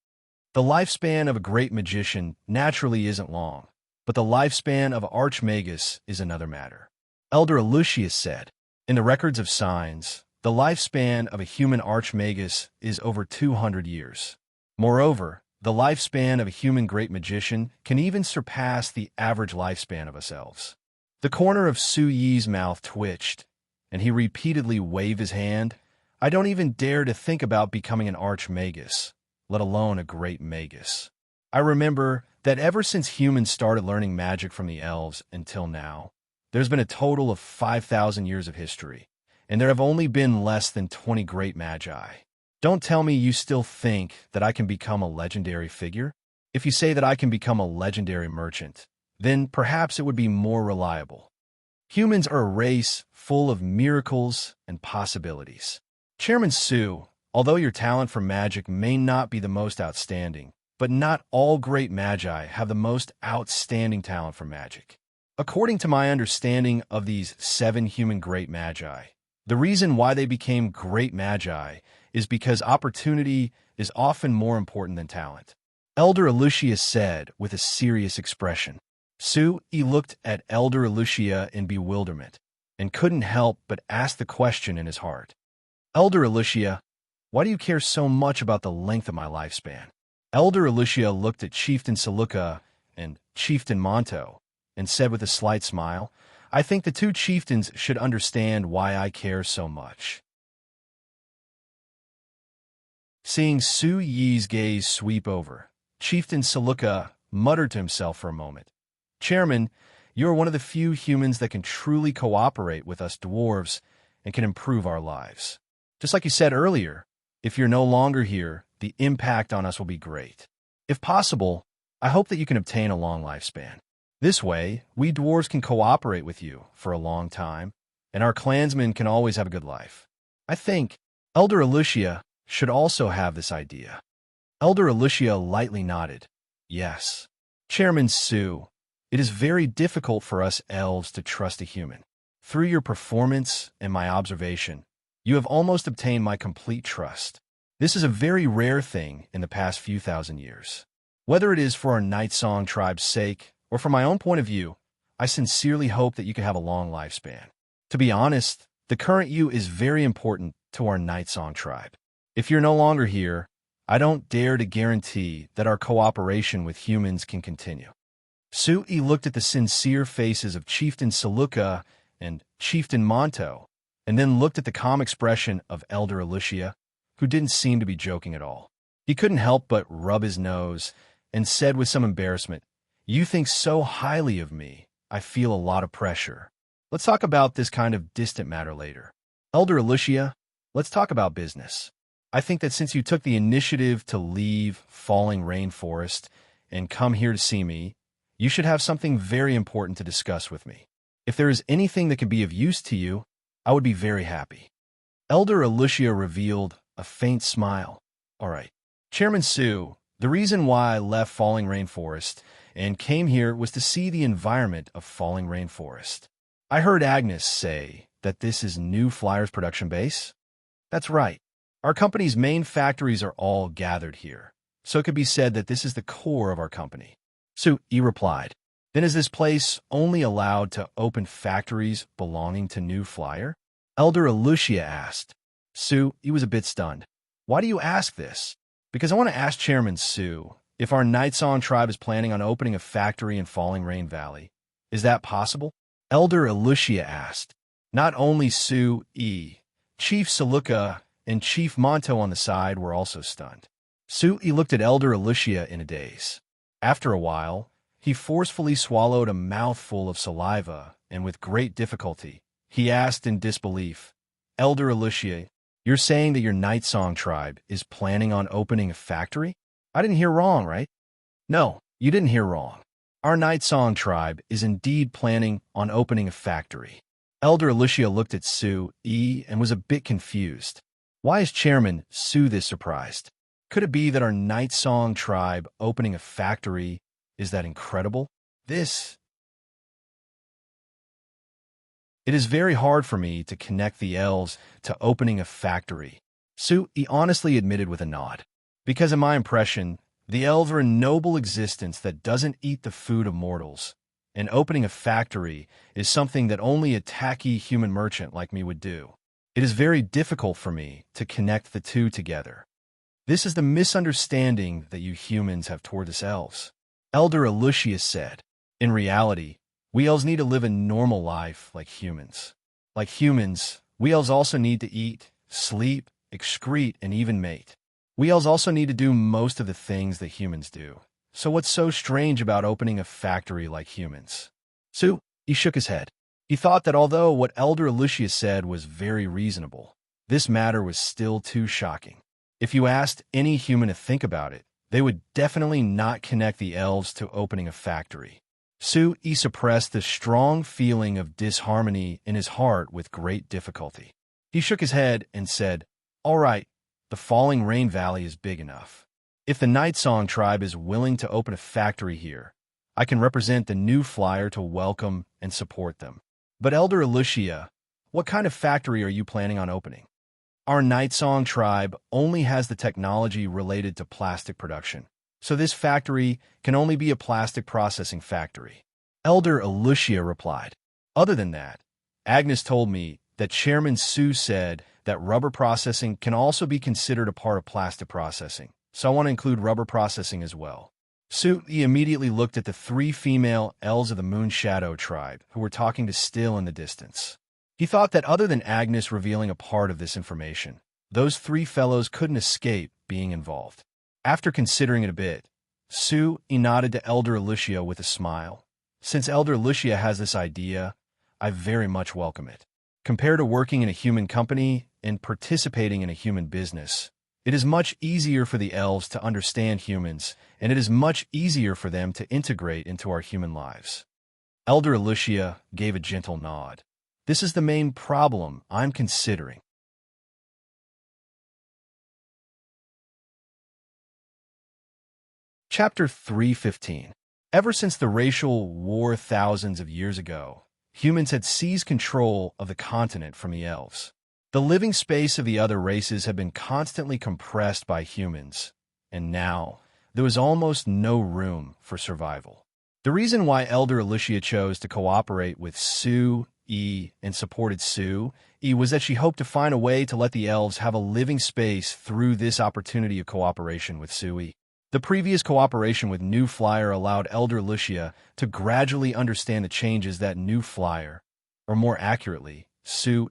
The lifespan of a great magician naturally isn't long, but the lifespan of Archmagus is another matter. Elder Lucius said, in the records of signs, the lifespan of a human Archmagus is over 200 years. Moreover, The lifespan of a human great magician can even surpass the average lifespan of us elves. The corner of Su Yi's mouth twitched, and he repeatedly waved his hand. I don't even dare to think about becoming an archmagus, let alone a great magus. I remember that ever since humans started learning magic from the elves until now, there's been a total of 5,000 years of history, and there have only been less than 20 great magi. Don't tell me you still think that I can become a legendary figure? If you say that I can become a legendary merchant, then perhaps it would be more reliable. Humans are a race full of miracles and possibilities. Chairman Su, although your talent for magic may not be the most outstanding, but not all great magi have the most outstanding talent for magic. According to my understanding of these 7 human great magi, the reason why they became great magi is because opportunity is often more important than talent. Elder Lucia said with a serious expression. Su Yi looked at Elder Lucia in bewilderment and couldn't help but ask the question in his heart. Elder Lucia, why do you care so much about the length of my lifespan? Elder Lucia looked at Chieftain Saluka and Chieftain Monto and said with a slight smile, I think the 2 chieftains should understand why I care so much. Seeing Su Yi's gaze sweep over, Chieftain Saluka muttered to himself for a moment. Chairman, you are one of the few humans that can truly cooperate with us dwarves and can improve our lives. Just like you said earlier, if you're no longer here, the impact on us will be great. If possible, I hope that you can obtain a long lifespan. This way, we dwarves can cooperate with you for a long time, and our clansmen can always have a good life. I think Elder Lucia should also have this idea. Elder Lucia lightly nodded. Yes. Chairman Su, it is very difficult for us elves to trust a human. Through your performance and my observation, you have almost obtained my complete trust. This is a very rare thing in the past few thousand years. Whether it is for our Night Song tribe's sake or from my own point of view, I sincerely hope that you can have a long lifespan. To be honest, the current you is very important to our Night Song tribe. If you're no longer here, I don't dare to guarantee that our cooperation with humans can continue. Su Yi looked at the sincere faces of Chieftain Saluka and Chieftain Monto, and then looked at the calm expression of Elder Lucia, who didn't seem to be joking at all. He couldn't help but rub his nose and said with some embarrassment, You think so highly of me, I feel a lot of pressure. Let's talk about this kind of distant matter later. Elder Lucia, let's talk about business. I think that since you took the initiative to leave Falling Rainforest and come here to see me, you should have something very important to discuss with me. If there is anything that can be of use to you, I would be very happy. Elder Lucia revealed a faint smile. All right. Chairman Su, the reason why I left Falling Rainforest and came here was to see the environment of Falling Rainforest. I heard Agnes say that this is New Flyer's production base. That's right. Our company's main factories are all gathered here, so it could be said that this is the core of our company. Su Yi replied, Then is this place only allowed to open factories belonging to New Flyer? Elder Lucia asked. Su Yi was a bit stunned. Why do you ask this? Because I want to ask Chairman Su if our Night Song tribe is planning on opening a factory in Falling Rain Valley. Is that possible? Elder Lucia asked. Not only Su Yi, Chief Saluka and Chief Monto on the side were also stunned. Su Yi looked at Elder Lucia in a daze. After a while, he forcefully swallowed a mouthful of saliva, and with great difficulty, he asked in disbelief, Elder Lucia, you're saying that your Night Song tribe is planning on opening a factory? I didn't hear wrong, right? No, you didn't hear wrong. Our Night Song tribe is indeed planning on opening a factory. Elder Lucia looked at Su Yi and was a bit confused. Why is Chairman Su this surprised? Could it be that our Night Song tribe opening a factory is that incredible? It is very hard for me to connect the elves to opening a factory, Su Yi honestly admitted with a nod. Because in my impression, the elves are a noble existence that doesn't eat the food of mortals, and opening a factory is something that only a tacky human merchant like me would do. It is very difficult for me to connect the two together. This is the misunderstanding that you humans have toward us elves. Elder Aleutius said, in reality, we elves need to live a normal life like humans. Like humans, we elves also need to eat, sleep, excrete, and even mate. We elves also need to do most of the things that humans do. So what's so strange about opening a factory like humans? So, he shook his head. He thought that although what Elder Aleutius said was very reasonable, this matter was still too shocking. If you asked any human to think about it, they would definitely not connect the elves to opening a factory. Sui suppressed the strong feeling of disharmony in his heart with great difficulty. He shook his head and said, "All right, the Falling Rain Valley is big enough. If the Night Song tribe is willing to open a factory here, I can represent the new flyer to welcome and support them. But Elder Aleutius, what kind of factory are you planning on opening? Our Night Song tribe only has the technology related to plastic production, so this factory can only be a plastic processing factory." Elder Aleutius replied. Other than that, Agnes told me that Chairman Sue said that rubber processing can also be considered a part of plastic processing, so I want to include rubber processing as well. Sue immediately looked at the 3 female elves of the Moon Shadow tribe who were talking to Still in the distance. He thought that other than Agnes revealing a part of this information, those 3 fellows couldn't escape being involved. After considering it a bit, Sue nodded to Elder Aleutius with a smile. Since Elder Aleutius has this idea, I very much welcome it. Compared to working in a human company and participating in a human business, it is much easier for the elves to understand humans, and it is much easier for them to integrate into our human lives. Elder Aleutius gave a gentle nod. This is the main problem I'm considering. Chapter 315. Ever since the racial war thousands of years ago, humans had seized control of the continent from the elves. The living space of the other races had been constantly compressed by humans, and now there was almost no room for survival. The reason why Elder Aleutius chose to cooperate with Sue and supported Sue was that she hoped to find a way to let the elves have a living space through this opportunity of cooperation with Sue. The previous cooperation with New Flyer allowed Elder Aleutius to gradually understand the changes that New Flyer, or more accurately, Sue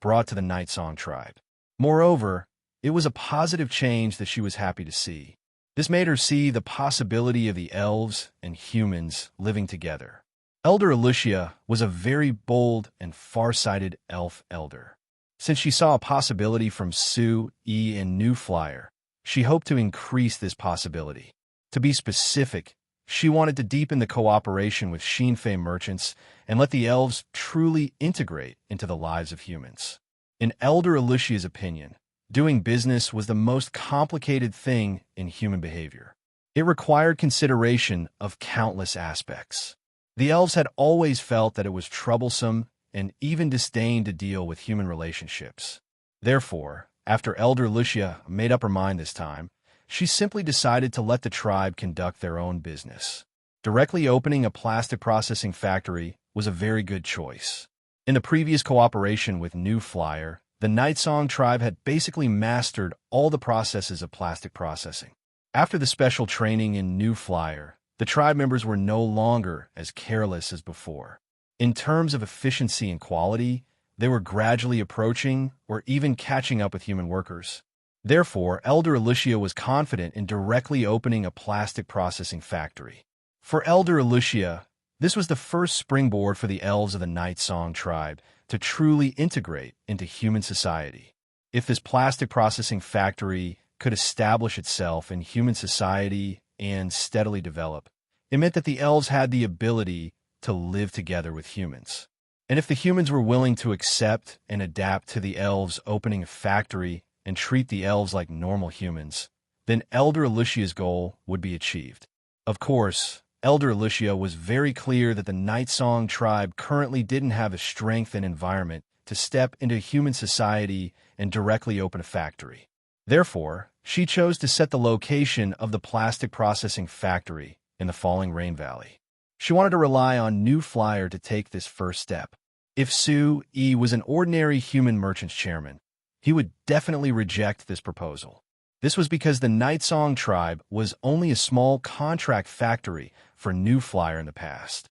brought to the Night Song tribe. Moreover, it was a positive change that she was happy to see. This made her see the possibility of the elves and humans living together. Elder Aleutius was a very bold and far-sighted elf elder. Since she saw a possibility from Sue and New Flyer, she hoped to increase this possibility. To be specific, she wanted to deepen the cooperation with Sheenfei merchants and let the elves truly integrate into the lives of humans. In Elder Aleutius' opinion, doing business was the most complicated thing in human behavior. It required consideration of countless aspects. The elves had always felt that it was troublesome and even disdained to deal with human relationships. Therefore, after Elder Aleutius made up her mind this time, she simply decided to let the tribe conduct their own business. Directly opening a plastic processing factory was a very good choice. In the previous cooperation with New Flyer, the Night Song tribe had basically mastered all the processes of plastic processing. After the special training in New Flyer, the tribe members were no longer as careless as before. In terms of efficiency and quality, they were gradually approaching or even catching up with human workers. Therefore, Elder Aleutius was confident in directly opening a plastic processing factory. For Elder Aleutius, this was the first springboard for the elves of the Night Song tribe to truly integrate into human society. If this plastic processing factory could establish itself in human society and steadily develop, it meant that the elves had the ability to live together with humans. And if the humans were willing to accept and adapt to the elves opening a factory and treat the elves like normal humans, then Elder Aleutius' goal would be achieved. Of course, Elder Aleutius was very clear that the Night Song tribe currently didn't have the strength and environment to step into human society and directly open a factory. Therefore, she chose to set the location of the plastic processing factory in the Falling Rain Valley. She wanted to rely on New Flyer to take this first step. If Sue was an ordinary human merchant's chairman, he would definitely reject this proposal. This was because the Night Song tribe was only a small contract factory for New Flyer in the past.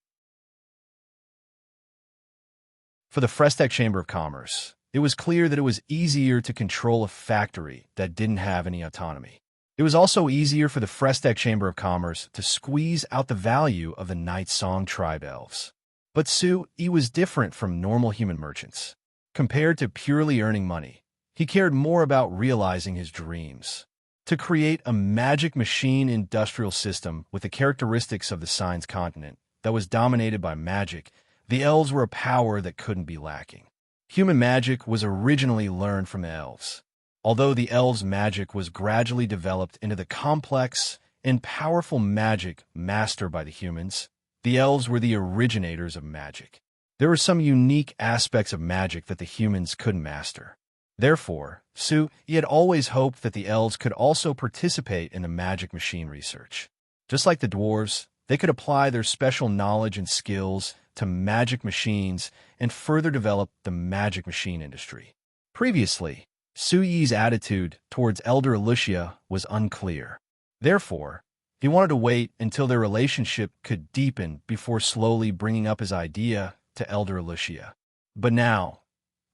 For the Frestec Chamber of Commerce, it was clear that it was easier to control a factory that didn't have any autonomy. It was also easier for the Frestec Chamber of Commerce to squeeze out the value of the Night Song tribe elves. But Sui was different from normal human merchants. Compared to purely earning money, he cared more about realizing his dreams. To create a magic machine industrial system with the characteristics of the Sign's continent that was dominated by magic, the elves were a power that couldn't be lacking. Human magic was originally learned from the elves. Although the elves' magic was gradually developed into the complex and powerful magic mastered by the humans, the elves were the originators of magic. There were some unique aspects of magic that the humans couldn't master. Therefore, Sui had always hoped that the elves could also participate in the magic machine research. Just like the dwarves, they could apply their special knowledge and skills to magic machines and further develop the magic machine industry. Previously, Sui's attitude towards Elder Alicia was unclear. Therefore, he wanted to wait until their relationship could deepen before slowly bringing up his idea to Elder Alicia. But now,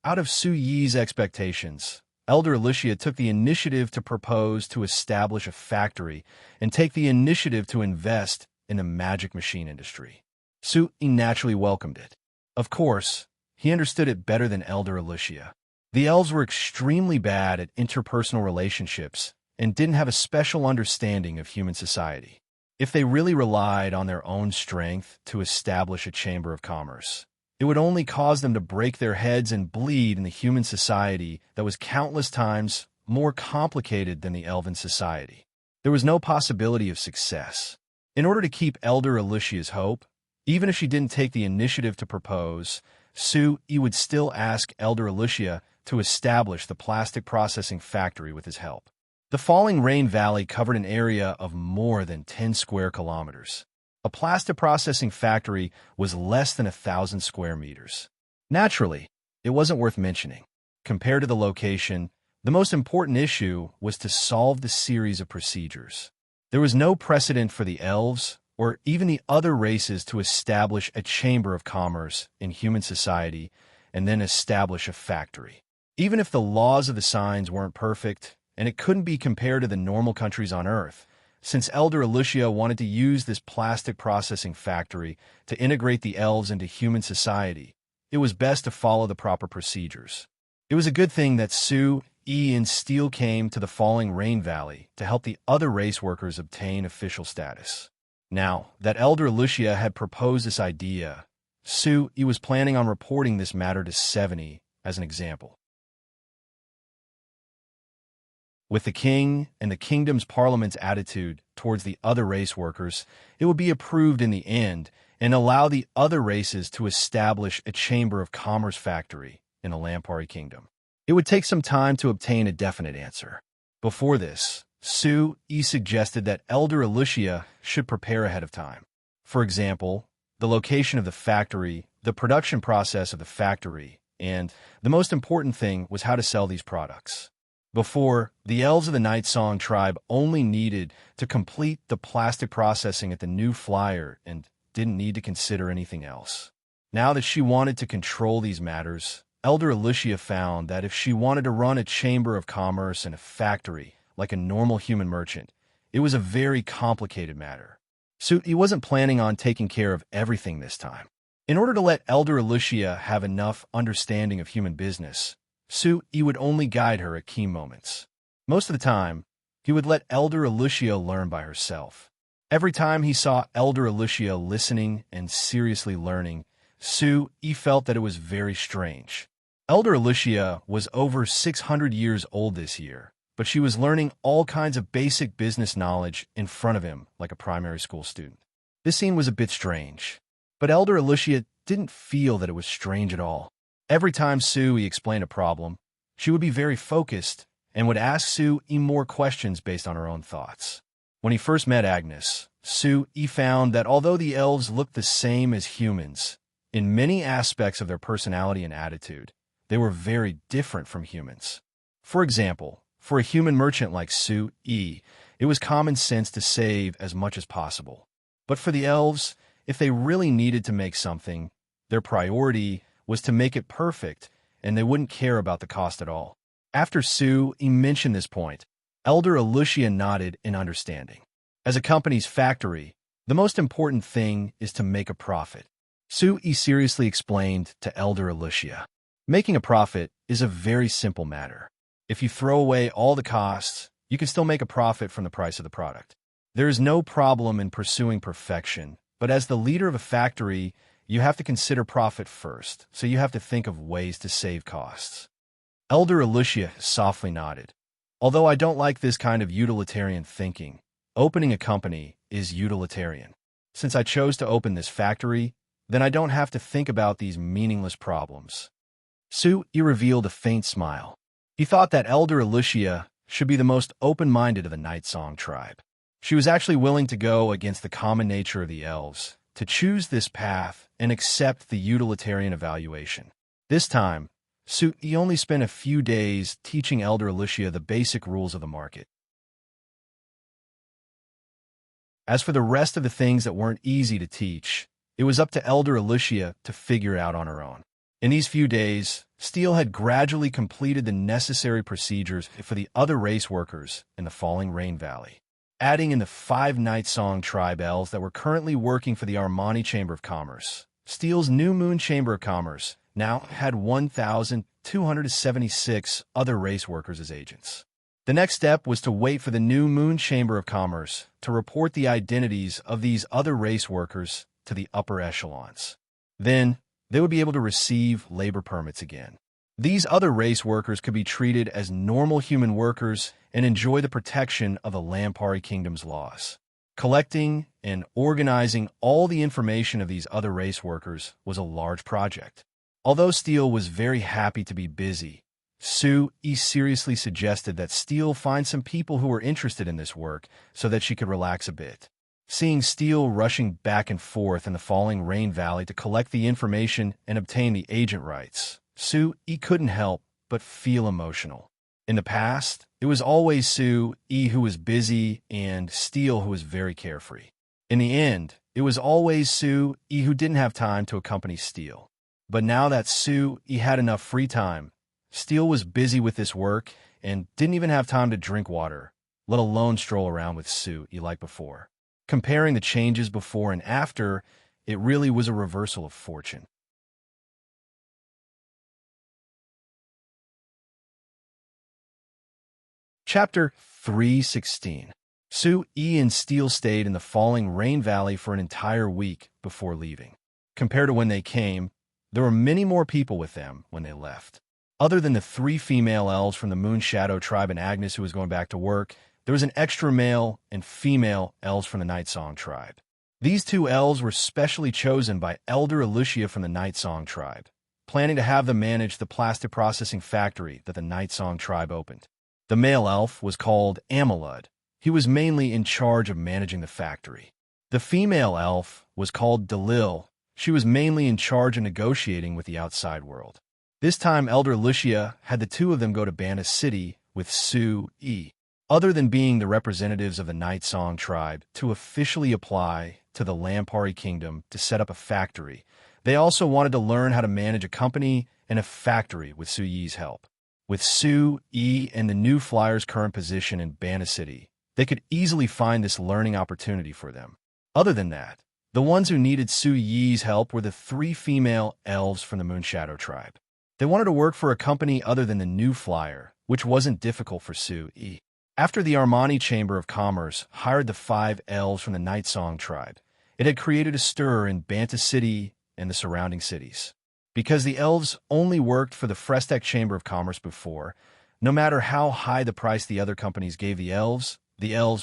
out of Sui's expectations, Elder Alicia took the initiative to propose to establish a factory and take the initiative to invest in the magic machine industry. Sui naturally welcomed it. Of course, he understood it better than Elder Alicia. The elves were extremely bad at interpersonal relationships and didn't have a special understanding of human society. If they really relied on their own strength to establish a chamber of commerce, it would only cause them to break their heads and bleed in the human society that was countless times more complicated than the elven society. There was no possibility of success. In order to keep Elder Alicia's hope, even if she didn't take the initiative to propose, Sui would still ask Elder Alicia to establish the plastic processing factory with his help. The Falling Rain Valley covered an area of more than 10 square kilometers. A plastic processing factory was less than 1,000 square meters. Naturally, it wasn't worth mentioning. Compared to the location, the most important issue was to solve the series of procedures. There was no precedent for the elves or even the other races to establish a chamber of commerce in human society and then establish a factory. Even if the laws of the signs weren't perfect, and it couldn't be compared to the normal countries on Earth, since Elder Alicia wanted to use this plastic processing factory to integrate the elves into human society, it was best to follow the proper procedures. It was a good thing that Sui and Steel came to the Falling Rain Valley to help the other race workers obtain official status. Now that Elder Alicia had proposed this idea, Sui was planning on reporting this matter to 70 as an example. With the king and the kingdom's parliament's attitude towards the other race workers, it would be approved in the end and allow the other races to establish a chamber of commerce factory in the Lampari kingdom. It would take some time to obtain a definite answer. Before this, Sui suggested that Elder Alicia should prepare ahead of time. For example, the location of the factory, the production process of the factory, and the most important thing was how to sell these products. Before, the elves of the Night Song tribe only needed to complete the plastic processing at the New Flyer and didn't need to consider anything else. Now that she wanted to control these matters, Elder Alicia found that if she wanted to run a chamber of commerce and a factory like a normal human merchant, it was a very complicated matter. Sui wasn't planning on taking care of everything this time. In order to let Elder Alicia have enough understanding of human business, Sui would only guide her at key moments. Most of the time, he would let Elder Alicia learn by herself. Every time he saw Elder Alicia listening and seriously learning, Sui felt that it was very strange. Elder Alicia was over 600 years old this year, but she was learning all kinds of basic business knowledge in front of him like a primary school student. This scene was a bit strange, but Elder Alicia didn't feel that it was strange at all. Every time Sui explained a problem, she would be very focused and would ask Sui more questions based on her own thoughts. When he first met Agnes, Sui found that although the elves looked the same as humans, in many aspects of their personality and attitude, they were very different from humans. For example, For a human merchant like Su Yi, it was common sense to save as much as possible. But for the elves, if they really needed to make something, their priority was to make it perfect, and they wouldn't care about the cost at all. After Su Yi mentioned this point, Elder Alicia nodded in understanding. As a company's factory, the most important thing is to make a profit. Su Yi seriously explained to Elder Alicia. Making a profit is a very simple matter. If you throw away all the costs, you can still make a profit from the price of the product. There is no problem in pursuing perfection, but as the leader of a factory, you have to consider profit first, so you have to think of ways to save costs. Elder Alicia softly nodded. Although I don't like this kind of utilitarian thinking, opening a company is utilitarian. Since I chose to open this factory, then I don't have to think about these meaningless problems. Su Yi revealed a faint smile. He thought that Elder Alicia should be the most open-minded of the Night Song tribe. She was actually willing to go against the common nature of the elves, to choose this path and accept the utilitarian evaluation. This time, Su Yi only spent a few days teaching Elder Alicia the basic rules of the market. As for the rest of the things that weren't easy to teach, it was up to Elder Alicia to figure out on her own. In these few days, Steele had gradually completed the necessary procedures for the other race workers in the Falling Rain Valley, adding in the 5 Night Song tribe elves that were currently working for the Armani Chamber of Commerce. Steele's New Moon Chamber of Commerce now had 1,276 other race workers as agents. The next step was to wait for the New Moon Chamber of Commerce to report the identities of these other race workers to the upper echelons. Then, they would be able to receive labor permits again. These other race workers could be treated as normal human workers and enjoy the protection of the Lampari Kingdom's laws. Collecting and organizing all the information of these other race workers was a large project. Although Steele was very happy to be busy, Su Yi seriously suggested that Steele find some people who were interested in this work so that she could relax a bit. Seeing Steele rushing back and forth in the Falling Rain Valley to collect the information and obtain the agent rights, Su Yi couldn't help but feel emotional. In the past, it was always Su Yi who was busy and Steele who was very carefree. In the end, it was always Su Yi who didn't have time to accompany Steele. But now that Su Yi had enough free time, Steele was busy with this work and didn't even have time to drink water, let alone stroll around with Su Yi like before. Comparing the changes before and after, it really was a reversal of fortune. Chapter 316. Su Yi and Steele stayed in the Falling Rain Valley for an entire week before leaving. Compared to when they came, there were many more people with them when they left. Other than the 3 female elves from the Moon Shadow tribe and Agnes who was going back to work, there was an extra male and female elves from the Night Song tribe. These 2 elves were specially chosen by Elder Alicia from the Night Song tribe, planning to have them manage the plastic processing factory that the Night Song tribe opened. The male elf was called Amalud. He was mainly in charge of managing the factory. The female elf was called Dalil. She was mainly in charge of negotiating with the outside world. This time, Elder Alicia had the 2 of them go to Banda City with Su Yi. Other than being the representatives of the Night Song tribe to officially apply to the Lampari Kingdom to set up a factory, they also wanted to learn how to manage a company and a factory with Su Yi's help. With Su Yi and the new flyer's current position in Banda City, they could easily find this learning opportunity for them. Other than that, the ones who needed Su Yi's help were the 3 female elves from the Moon Shadow tribe. They wanted to work for a company other than the new flyer, which wasn't difficult for Su Yi. After the Armani Chamber of Commerce hired the 5 elves from the Night Song tribe, it had created a stir in Banta City and the surrounding cities. Because the elves only worked for the Frestek Chamber of Commerce before, no matter how high the price the other companies gave the elves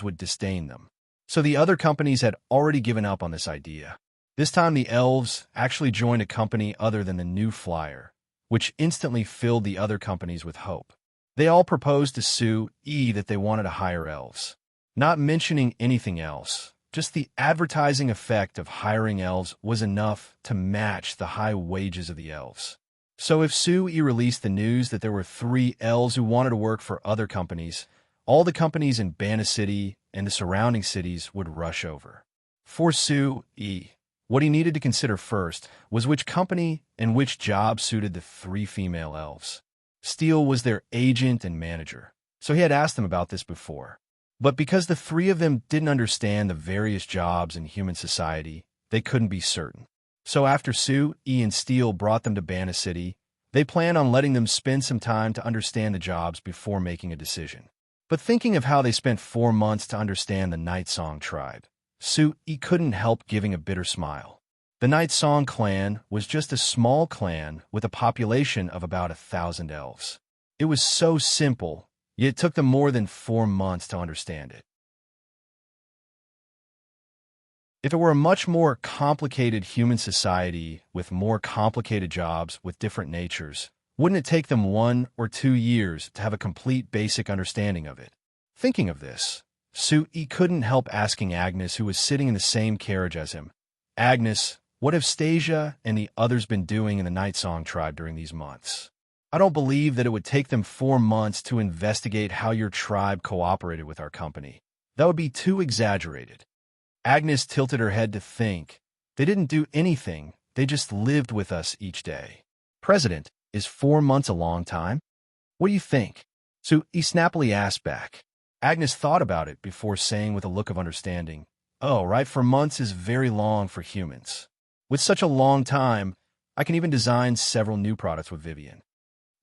would disdain them. So the other companies had already given up on this idea. This time the elves actually joined a company other than the new flyer, which instantly filled the other companies with hope. They all proposed to Su Yi that they wanted to hire elves. Not mentioning anything else, just the advertising effect of hiring elves was enough to match the high wages of the elves. So if Sui released the news that there were 3 elves who wanted to work for other companies, all the companies in Bana City and the surrounding cities would rush over. For Sui, what he needed to consider first was which company and which job suited the 3 female elves. Steele was their agent and manager, so he had asked them about this before. But because the 3 of them didn't understand the various jobs in human society, they couldn't be certain. So after Sue, E, and Steele brought them to Bana City, they planned on letting them spend some time to understand the jobs before making a decision. But thinking of how they spent 4 months to understand the Night Song tribe, Sue E couldn't help giving a bitter smile. The Night Song clan was just a small clan with a population of about 1,000 elves. It was so simple, yet it took them more than 4 months to understand it. If it were a much more complicated human society with more complicated jobs with different natures, wouldn't it take them 1 or 2 years to have a complete basic understanding of it? Thinking of this, Sui couldn't help asking Agnes, who was sitting in the same carriage as him, "Agnes, what have Stasia and the others been doing in the Night Song tribe during these months? I don't believe that it would take them 4 months to investigate how your tribe cooperated with our company. That would be too exaggerated." Agnes tilted her head to think. They didn't do anything, they just lived with us each day. "President, is 4 months a long time? What do you think?" Sui snappily asked back. Agnes thought about it before saying with a look of understanding, "Oh, right, 4 months is very long for humans. With such a long time, I can even design several new products with Vivian.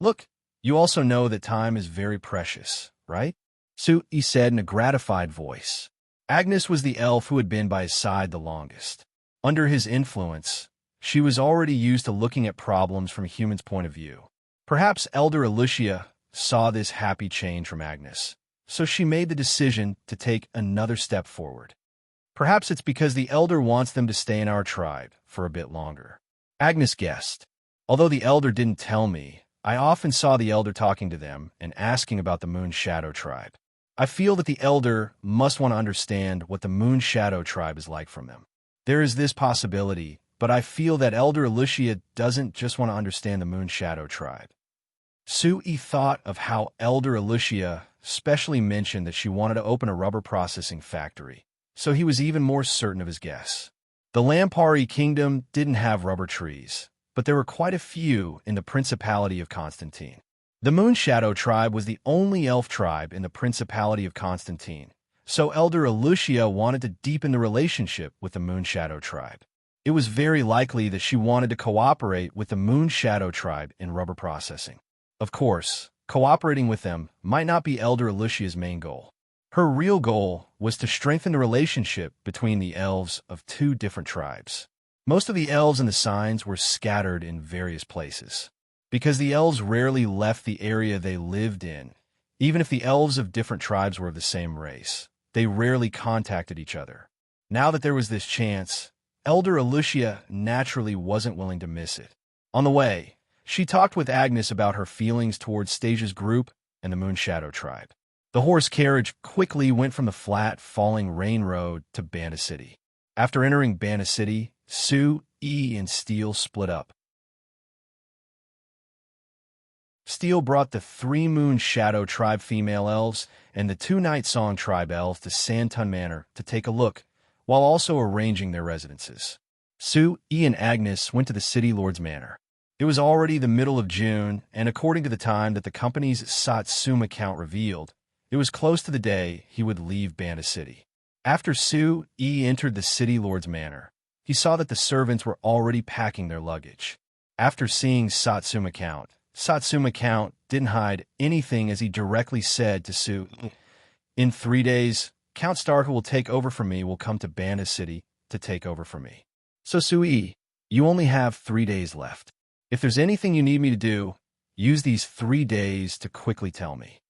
Look, you also know that time is very precious, right?" Sui said in a gratified voice. Agnes was the elf who had been by his side the longest. Under his influence, she was already used to looking at problems from a human's point of view. Perhaps Elder Alicia saw this happy change from Agnes, so she made the decision to take another step forward. Perhaps it's because the Elder wants them to stay in our tribe for a bit longer. Agnes guessed. Although the Elder didn't tell me, I often saw the Elder talking to them and asking about the Moon Shadow tribe. I feel that the Elder must want to understand what the Moon Shadow tribe is like from them. There is this possibility, but I feel that Elder Alicia doesn't just want to understand the Moon Shadow tribe. Sui thought of how Elder Alicia specially mentioned that she wanted to open a rubber processing factory, so he was even more certain of his guess. The Lampari kingdom didn't have rubber trees, but there were quite a few in the Principality of Constantine. The Moon Shadow tribe was the only elf tribe in the Principality of Constantine, so Elder Alicia wanted to deepen the relationship with the Moon Shadow tribe. It was very likely that she wanted to cooperate with the Moon Shadow tribe in rubber processing. Of course, cooperating with them might not be Elder Alicia's main goal. Her real goal was to strengthen the relationship between the elves of 2 different tribes. Most of the elves in the signs were scattered in various places. Because the elves rarely left the area they lived in, even if the elves of different tribes were of the same race, they rarely contacted each other. Now that there was this chance, Elder Alicia naturally wasn't willing to miss it. On the way, she talked with Agnes about her feelings towards Stasia's group and the Moon Shadow tribe. The horse carriage quickly went from the flat, falling rain road to Bana City. After entering Bana City, Sue, E, and Steele split up. Steele brought the 3 Moon Shadow tribe female elves and the 2 Night Song tribe elves to Sandton Manor to take a look, while also arranging their residences. Sue, E, and Agnes went to the City Lord's Manor. It was already the middle of June, and according to the time that the company's Satsuma count revealed, it was close to the day he would leave Bana City. After Sue, E entered the City Lord's Manor, he saw that the servants were already packing their luggage. After seeing Satsuma count didn't hide anything as he directly said to Sue, "In 3 days, Count Stark, who will take over from me, will come to Bana City to take over from me. So Sui, you only have 3 days left. If there's anything you need me to do, use these 3 days to quickly tell me."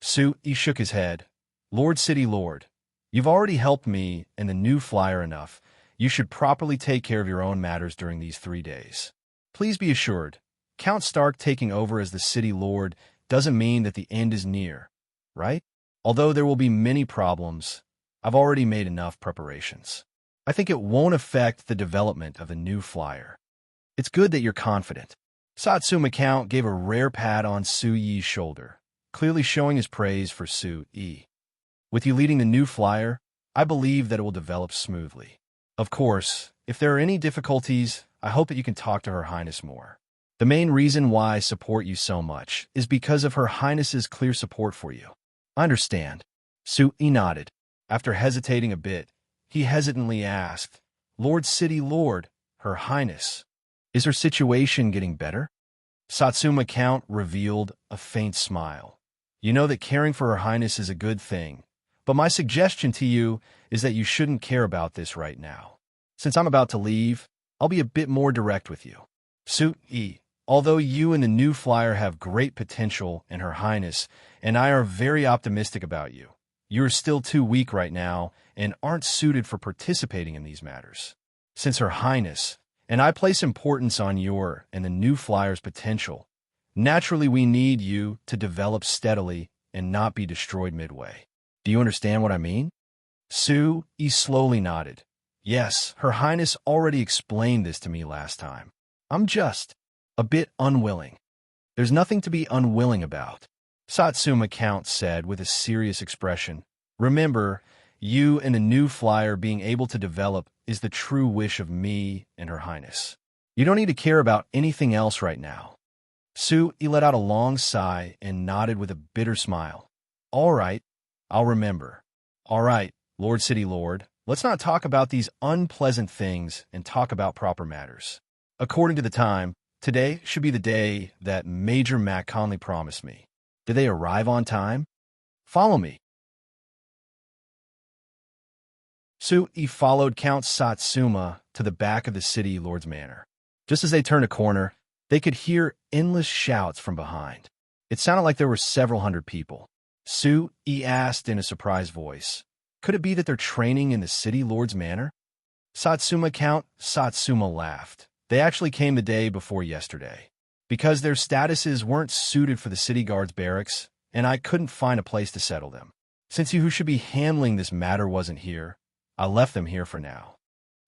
Sui shook his head. "Lord City Lord, you've already helped me and the new flyer enough. You should properly take care of your own matters during these 3 days. Please be assured, Count Stark taking over as the City Lord doesn't mean that the end is near, right? Although there will be many problems, I've already made enough preparations. I think it won't affect the development of the new flyer. It's good that you're confident. Satsuma Count gave a rare pat on Su Yi's shoulder, clearly showing his praise for Su Yi. With you leading the new flyer, I believe that it will develop smoothly. Of course, if there are any difficulties, I hope that you can talk to Her Highness more. The main reason why I support you so much is because of Her Highness's clear support for you. I understand. Su Yi nodded. After hesitating a bit, he hesitantly asked, Lord City Lord, Her Highness, is her situation getting better? Satsuma Count revealed a faint smile. You know that caring for Her Highness is a good thing, but my suggestion to you is that you shouldn't care about this right now. Since I'm about to leave, I'll be a bit more direct with you. Su Yi, although you and the new flyer have great potential and Her Highness and I are very optimistic about you, you're still too weak right now and aren't suited for participating in these matters. Since Her Highness and I place importance on your and the new flyer's potential, naturally we need you to develop steadily and not be destroyed midway. Do you understand what I mean? Su Yi slowly nodded. Yes, Her Highness already explained this to me last time. I'm just a bit unwilling. There's nothing to be unwilling about, Satsuma Count said with a serious expression. Remember, you and the new flyer being able to develop is the true wish of me and Her Highness. You don't need to care about anything else right now. Su Yi let out a long sigh and nodded with a bitter smile. All right, I'll remember. All right, Lord City Lord, let's not talk about these unpleasant things and talk about proper matters. According to the time, today should be the day that Major Matt Conley promised me. Did they arrive on time? Follow me. Su Yi followed Count Satsuma to the back of the city lord's manor. Just as they turned a corner, they could hear endless shouts from behind. It sounded like there were several hundred people. Su Yi asked in a surprised voice, could it be that they're training in the city lord's manor? Satsuma Count Satsuma laughed. They actually came the day before yesterday. Because their statuses weren't suited for the city guard's barracks, and I couldn't find a place to settle them. Since you who should be handling this matter wasn't here, I left them here for now.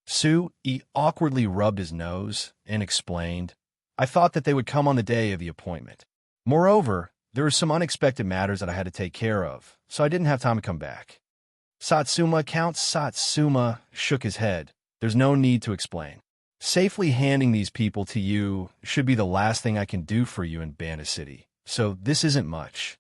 Su Yi awkwardly rubbed his nose and explained, I thought that they would come on the day of the appointment. Moreover, there were some unexpected matters that I had to take care of, so I didn't have time to come back. Count Satsuma shook his head. There's no need to explain. Safely handing these people to you should be the last thing I can do for you in Banda City, so this isn't much.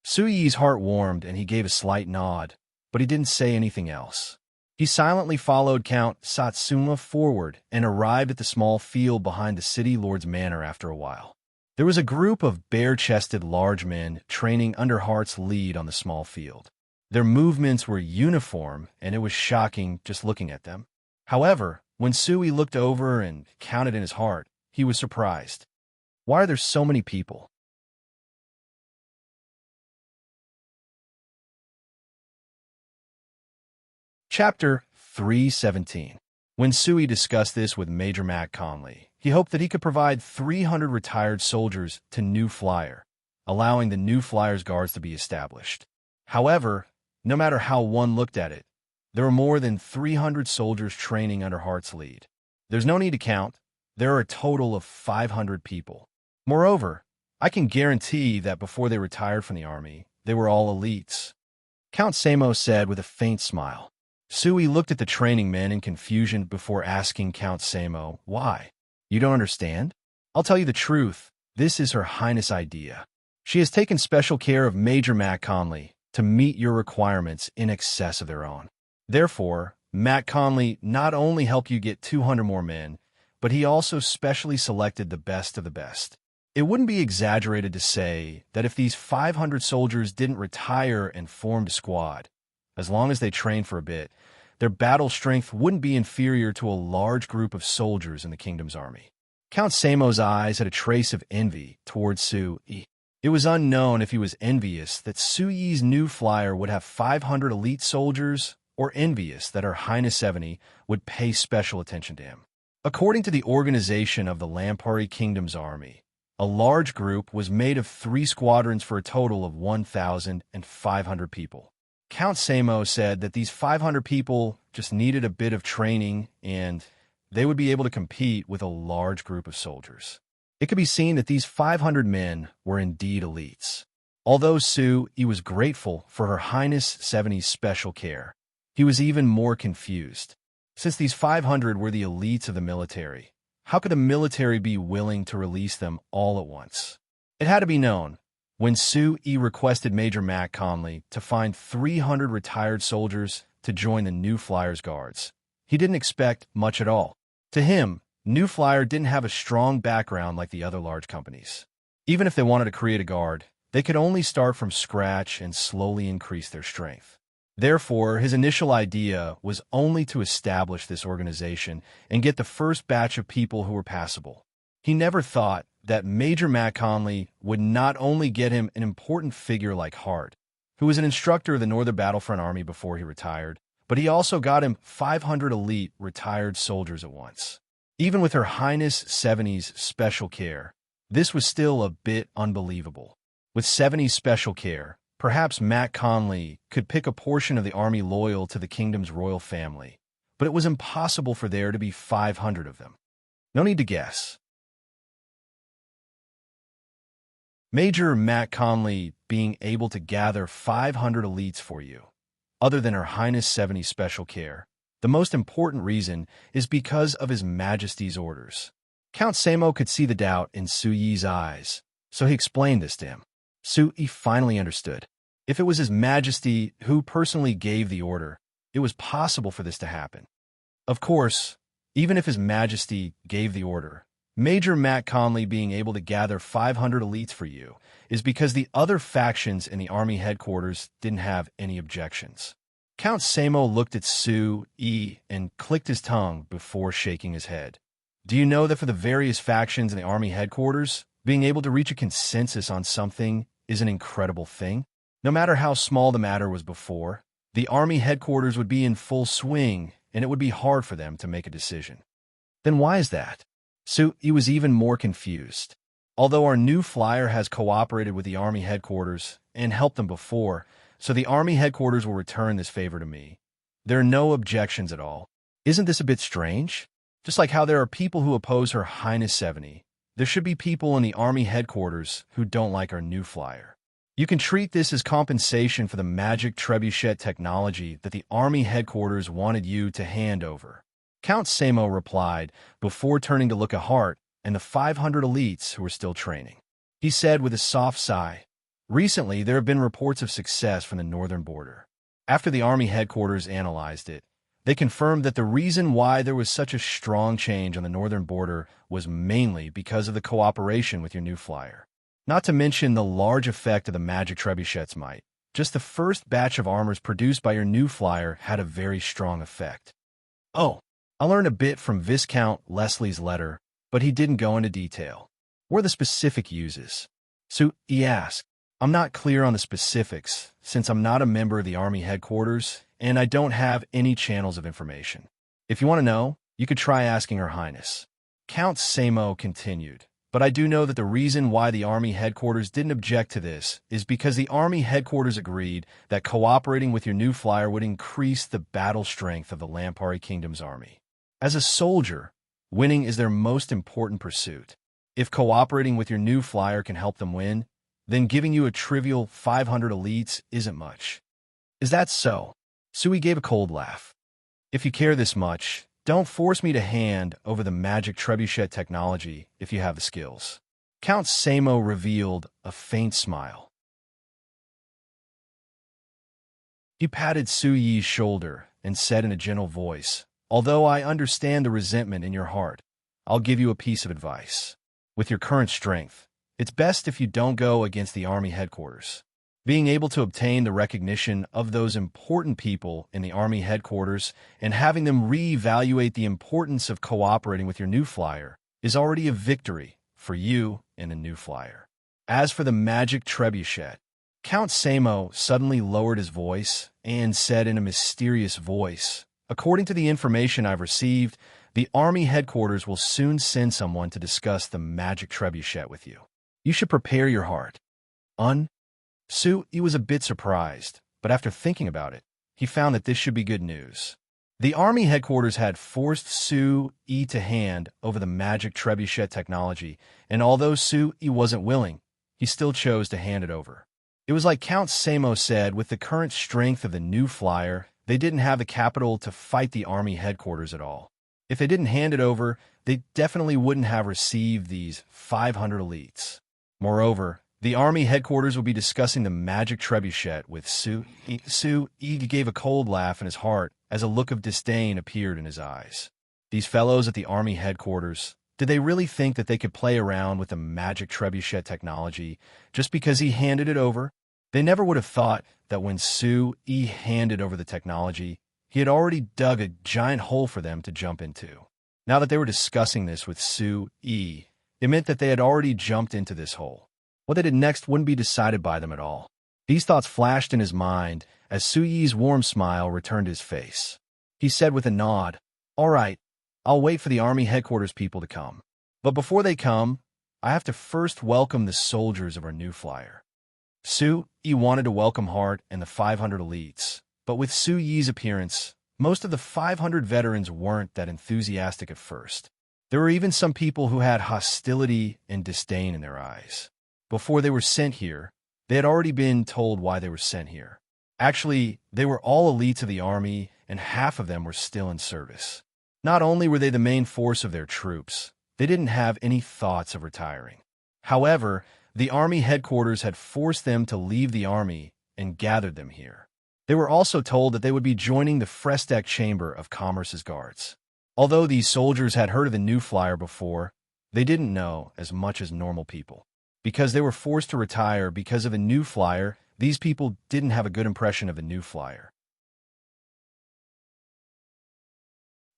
Su Yi's heart warmed and he gave a slight nod, but he didn't say anything else. He silently followed Count Satsuma forward and arrived at the small field behind the city lord's manor after a while. There was a group of bare-chested large men training under Hart's lead on the small field. Their movements were uniform, and it was shocking just looking at them. However, when Su Yi looked over and counted in his heart, he was surprised. Why are there so many people? Chapter 317. When Su Yi discussed this with Major Matt Conley, he hoped that he could provide 300 retired soldiers to New Flyer, allowing the New Flyer's guards to be established. However, no matter how one looked at it, there were more than 300 soldiers training under Hart's lead. There's no need to count. There are a total of 500 people. Moreover, I can guarantee that before they retired from the army, they were all elites. Count Samo said with a faint smile. Su Yi looked at the training men in confusion before asking Count Samo, why? You don't understand? I'll tell you the truth. This is Her Highness' idea. She has taken special care of Major Matt Conley to meet your requirements in excess of their own. Therefore, Matt Conley not only helped you get 200 more men, but he also specially selected the best of the best. It wouldn't be exaggerated to say that if these 500 soldiers didn't retire and formed a squad, as long as they trained for a bit, their battle strength wouldn't be inferior to a large group of soldiers in the kingdom's army. Count Samo's eyes had a trace of envy towards Su Yi. It was unknown if he was envious that Su Yi's new flyer would have 500 elite soldiers, or envious that Her Highness 70 would pay special attention to him. According to the organization of the Lampari Kingdom's army, a large group was made of 3 squadrons for a total of 1,500 people. Count Samo said that these 500 people just needed a bit of training and they would be able to compete with a large group of soldiers. It could be seen that these 500 men were indeed elites. Although Sui was grateful for Her Highness 70's special care, he was even more confused. Since these 500 were the elites of the military, how could the military be willing to release them all at once? It had to be known. When Sui requested Major Matt Conley to find 300 retired soldiers to join the New Flyers Guards, he didn't expect much at all. To him, New Flyer didn't have a strong background like the other large companies. Even if they wanted to create a guard, they could only start from scratch and slowly increase their strength. Therefore, his initial idea was only to establish this organization and get the first batch of people who were passable. He never thought that Major Matt Conley would not only get him an important figure like Hart, who was an instructor of the Northern Battlefront Army before he retired, but he also got him 500 elite retired soldiers at once. Even with Her Highness 70's special care, this was still a bit unbelievable. With 70's special care, perhaps Matt Conley could pick a portion of the army loyal to the kingdom's royal family, but it was impossible for there to be 500 of them. No need to guess. Major Matt Conley being able to gather 500 elites for you, other than Her Highness 70's special care, the most important reason is because of His Majesty's orders. Count Samo could see the doubt in Suyi's eyes, so he explained this to him. Sui finally understood. If it was His Majesty who personally gave the order, it was possible for this to happen. Of course, even if His Majesty gave the order, Major Matt Conley being able to gather 500 elites for you is because the other factions in the army headquarters didn't have any objections. Count Samo looked at Sui and clicked his tongue before shaking his head. Do you know that for the various factions in the army headquarters, being able to reach a consensus on something is an incredible thing? No matter how small the matter was before, the army headquarters would be in full swing and it would be hard for them to make a decision. Then why is that? Sui was even more confused. Although our new flyer has cooperated with the army headquarters and helped them before, so the army headquarters will return this favor to me, there are no objections at all. Isn't this a bit strange? Just like how there are people who oppose Her Highness 70, there should be people in the army headquarters who don't like our new flyer. You can treat this as compensation for the magic trebuchet technology that the army headquarters wanted you to hand over. Count Samo replied before turning to look at Hart and the 500 elites who were still training. He said with a soft sigh, "Recently, there have been reports of success from the northern border. After the army headquarters analyzed it, they confirmed that the reason why there was such a strong change on the northern border was mainly because of the cooperation with your new flyer. Not to mention the large effect of the magic trebuchet's might. Just the first batch of armors produced by your new flyer had a very strong effect." Oh, I learned a bit from Viscount Leslie's letter, but he didn't go into detail. What are the specific uses? Sui asked. I'm not clear on the specifics, since I'm not a member of the army headquarters, and I don't have any channels of information. If you want to know, you could try asking Her Highness. Count Samo continued, but I do know that the reason why the army headquarters didn't object to this is because the army headquarters agreed that cooperating with your new flyer would increase the battle strength of the Lampari Kingdom's army. As a soldier, winning is their most important pursuit. If cooperating with your new flyer can help them win, then giving you a trivial 500 elites isn't much. Is that so? Sui gave a cold laugh. If you care this much, don't force me to hand over the magic trebuchet technology if you have the skills. Count Samo revealed a faint smile. He patted Suyi's shoulder and said in a gentle voice, "Although I understand the resentment in your heart, I'll give you a piece of advice. With your current strength, it's best if you don't go against the army headquarters. Being able to obtain the recognition of those important people in the army headquarters and having them reevaluate the importance of cooperating with your new flyer is already a victory for you and the new flyer. As for the magic trebuchet," Count Samo suddenly lowered his voice and said in a mysterious voice, "According to the information I've received, the army headquarters will soon send someone to discuss the magic trebuchet with you. You should prepare your heart." Sui was a bit surprised, but after thinking about it, he found that this should be good news. The army headquarters had forced Su Yi to hand over the magic trebuchet technology, and although Su Yi wasn't willing, he still chose to hand it over. It was like Count Samo said, with the current strength of the new flyer, they didn't have the capital to fight the army headquarters at all. If they didn't hand it over, they definitely wouldn't have received these 500 elites. Moreover, the army headquarters would be discussing the magic trebuchet with Su Yi. Su Yi gave a cold laugh in his heart as a look of disdain appeared in his eyes. These fellows at the army headquarters, did they really think that they could play around with the magic trebuchet technology just because he handed it over? They never would have thought that when Su Yi handed over the technology, he had already dug a giant hole for them to jump into. Now that they were discussing this with Su Yi, it meant that they had already jumped into this hole. What they did next wouldn't be decided by them at all. These thoughts flashed in his mind as Su Yi's warm smile returned to his face. He said with a nod, "All right, I'll wait for the army headquarters people to come. But before they come, I have to first welcome the soldiers of our new flyer." Su Yi wanted to welcome Hart and the 500 elites, but with Su Yi's appearance, most of the 500 veterans weren't that enthusiastic at first. There were even some people who had hostility and disdain in their eyes. Before they were sent here, they had already been told why they were sent here. Actually, they were all elites of the army, and half of them were still in service. Not only were they the main force of their troops, they didn't have any thoughts of retiring. However, the army headquarters had forced them to leave the army and gathered them here. They were also told that they would be joining the Frestack Chamber of Commerce's guards. Although these soldiers had heard of the new flyer before, they didn't know as much as normal people. Because they were forced to retire because of a new flyer, these people didn't have a good impression of a new flyer.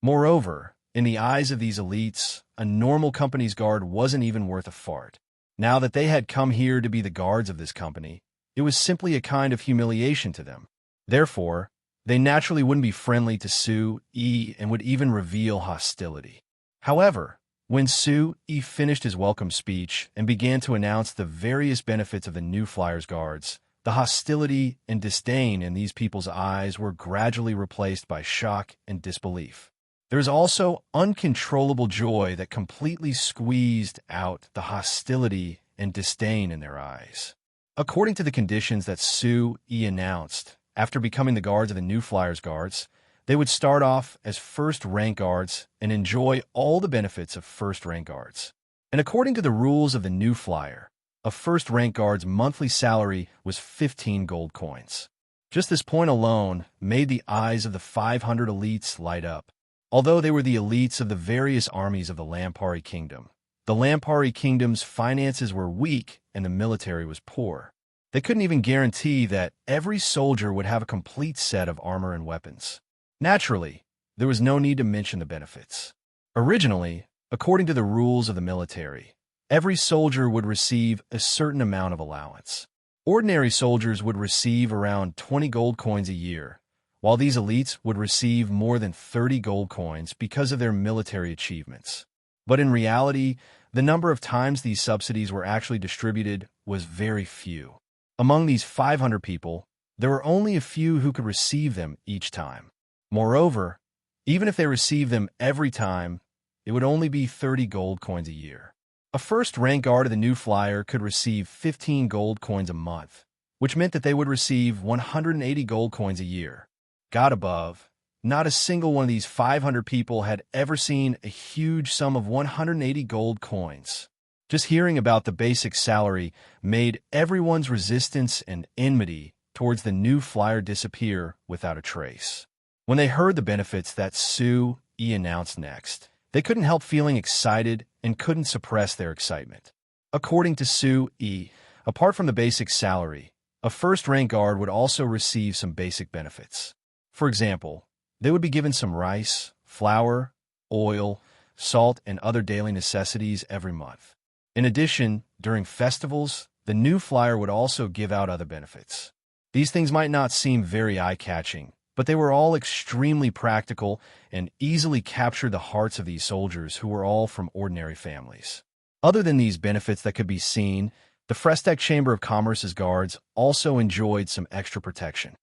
Moreover, in the eyes of these elites, a normal company's guard wasn't even worth a fart. Now that they had come here to be the guards of this company, it was simply a kind of humiliation to them. Therefore, they naturally wouldn't be friendly to Su Yi and would even reveal hostility. However, when Su Yi finished his welcome speech and began to announce the various benefits of the new flyer's guards, the hostility and disdain in these people's eyes were gradually replaced by shock and disbelief. There is also uncontrollable joy that completely squeezed out the hostility and disdain in their eyes. According to the conditions that Su Yi announced, after becoming the guards of the new flyer's guards, they would start off as first-rank guards and enjoy all the benefits of first-rank guards. And according to the rules of the new flyer, a first-rank guard's monthly salary was 15 gold coins. Just this point alone made the eyes of the 500 elites light up. Although they were the elites of the various armies of the Lampari Kingdom, the Lampari Kingdom's finances were weak and the military was poor. They couldn't even guarantee that every soldier would have a complete set of armor and weapons. Naturally, there was no need to mention the benefits. Originally, according to the rules of the military, every soldier would receive a certain amount of allowance. Ordinary soldiers would receive around 20 gold coins a year, while these elites would receive more than 30 gold coins because of their military achievements. But in reality, the number of times these subsidies were actually distributed was very few. Among these 500 people, there were only a few who could receive them each time. Moreover, even if they received them every time, it would only be 30 gold coins a year. A first-rank guard of the new flyer could receive 15 gold coins a month, which meant that they would receive 180 gold coins a year. God above, not a single one of these 500 people had ever seen a huge sum of 180 gold coins. Just hearing about the basic salary made everyone's resistance and enmity towards the new flyer disappear without a trace. When they heard the benefits that Su Yi announced next, they couldn't help feeling excited and couldn't suppress their excitement. According to Su Yi, apart from the basic salary, a first-rank guard would also receive some basic benefits. For example, they would be given some rice, flour, oil, salt, and other daily necessities every month. In addition, during festivals, the new flyer would also give out other benefits. These things might not seem very eye-catching, but they were all extremely practical and easily captured the hearts of these soldiers who were all from ordinary families. Other than these benefits that could be seen, the Frestack Chamber of Commerce's guards also enjoyed some extra protection.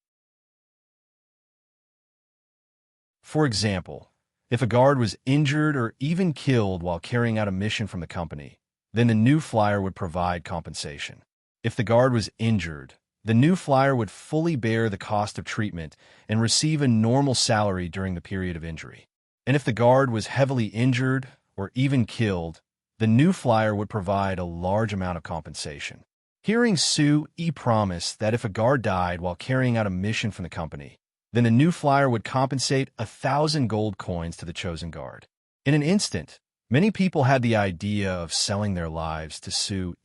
For example, if a guard was injured or even killed while carrying out a mission from the company, then the new flyer would provide compensation. If the guard was injured, the new flyer would fully bear the cost of treatment and receive a normal salary during the period of injury. And if the guard was heavily injured or even killed, the new flyer would provide a large amount of compensation. Hearing Sue promise that if a guard died while carrying out a mission from the company, then the new flyer would compensate 1,000 gold coins to the chosen guard. In an instant, many people had the idea of selling their lives to Sue.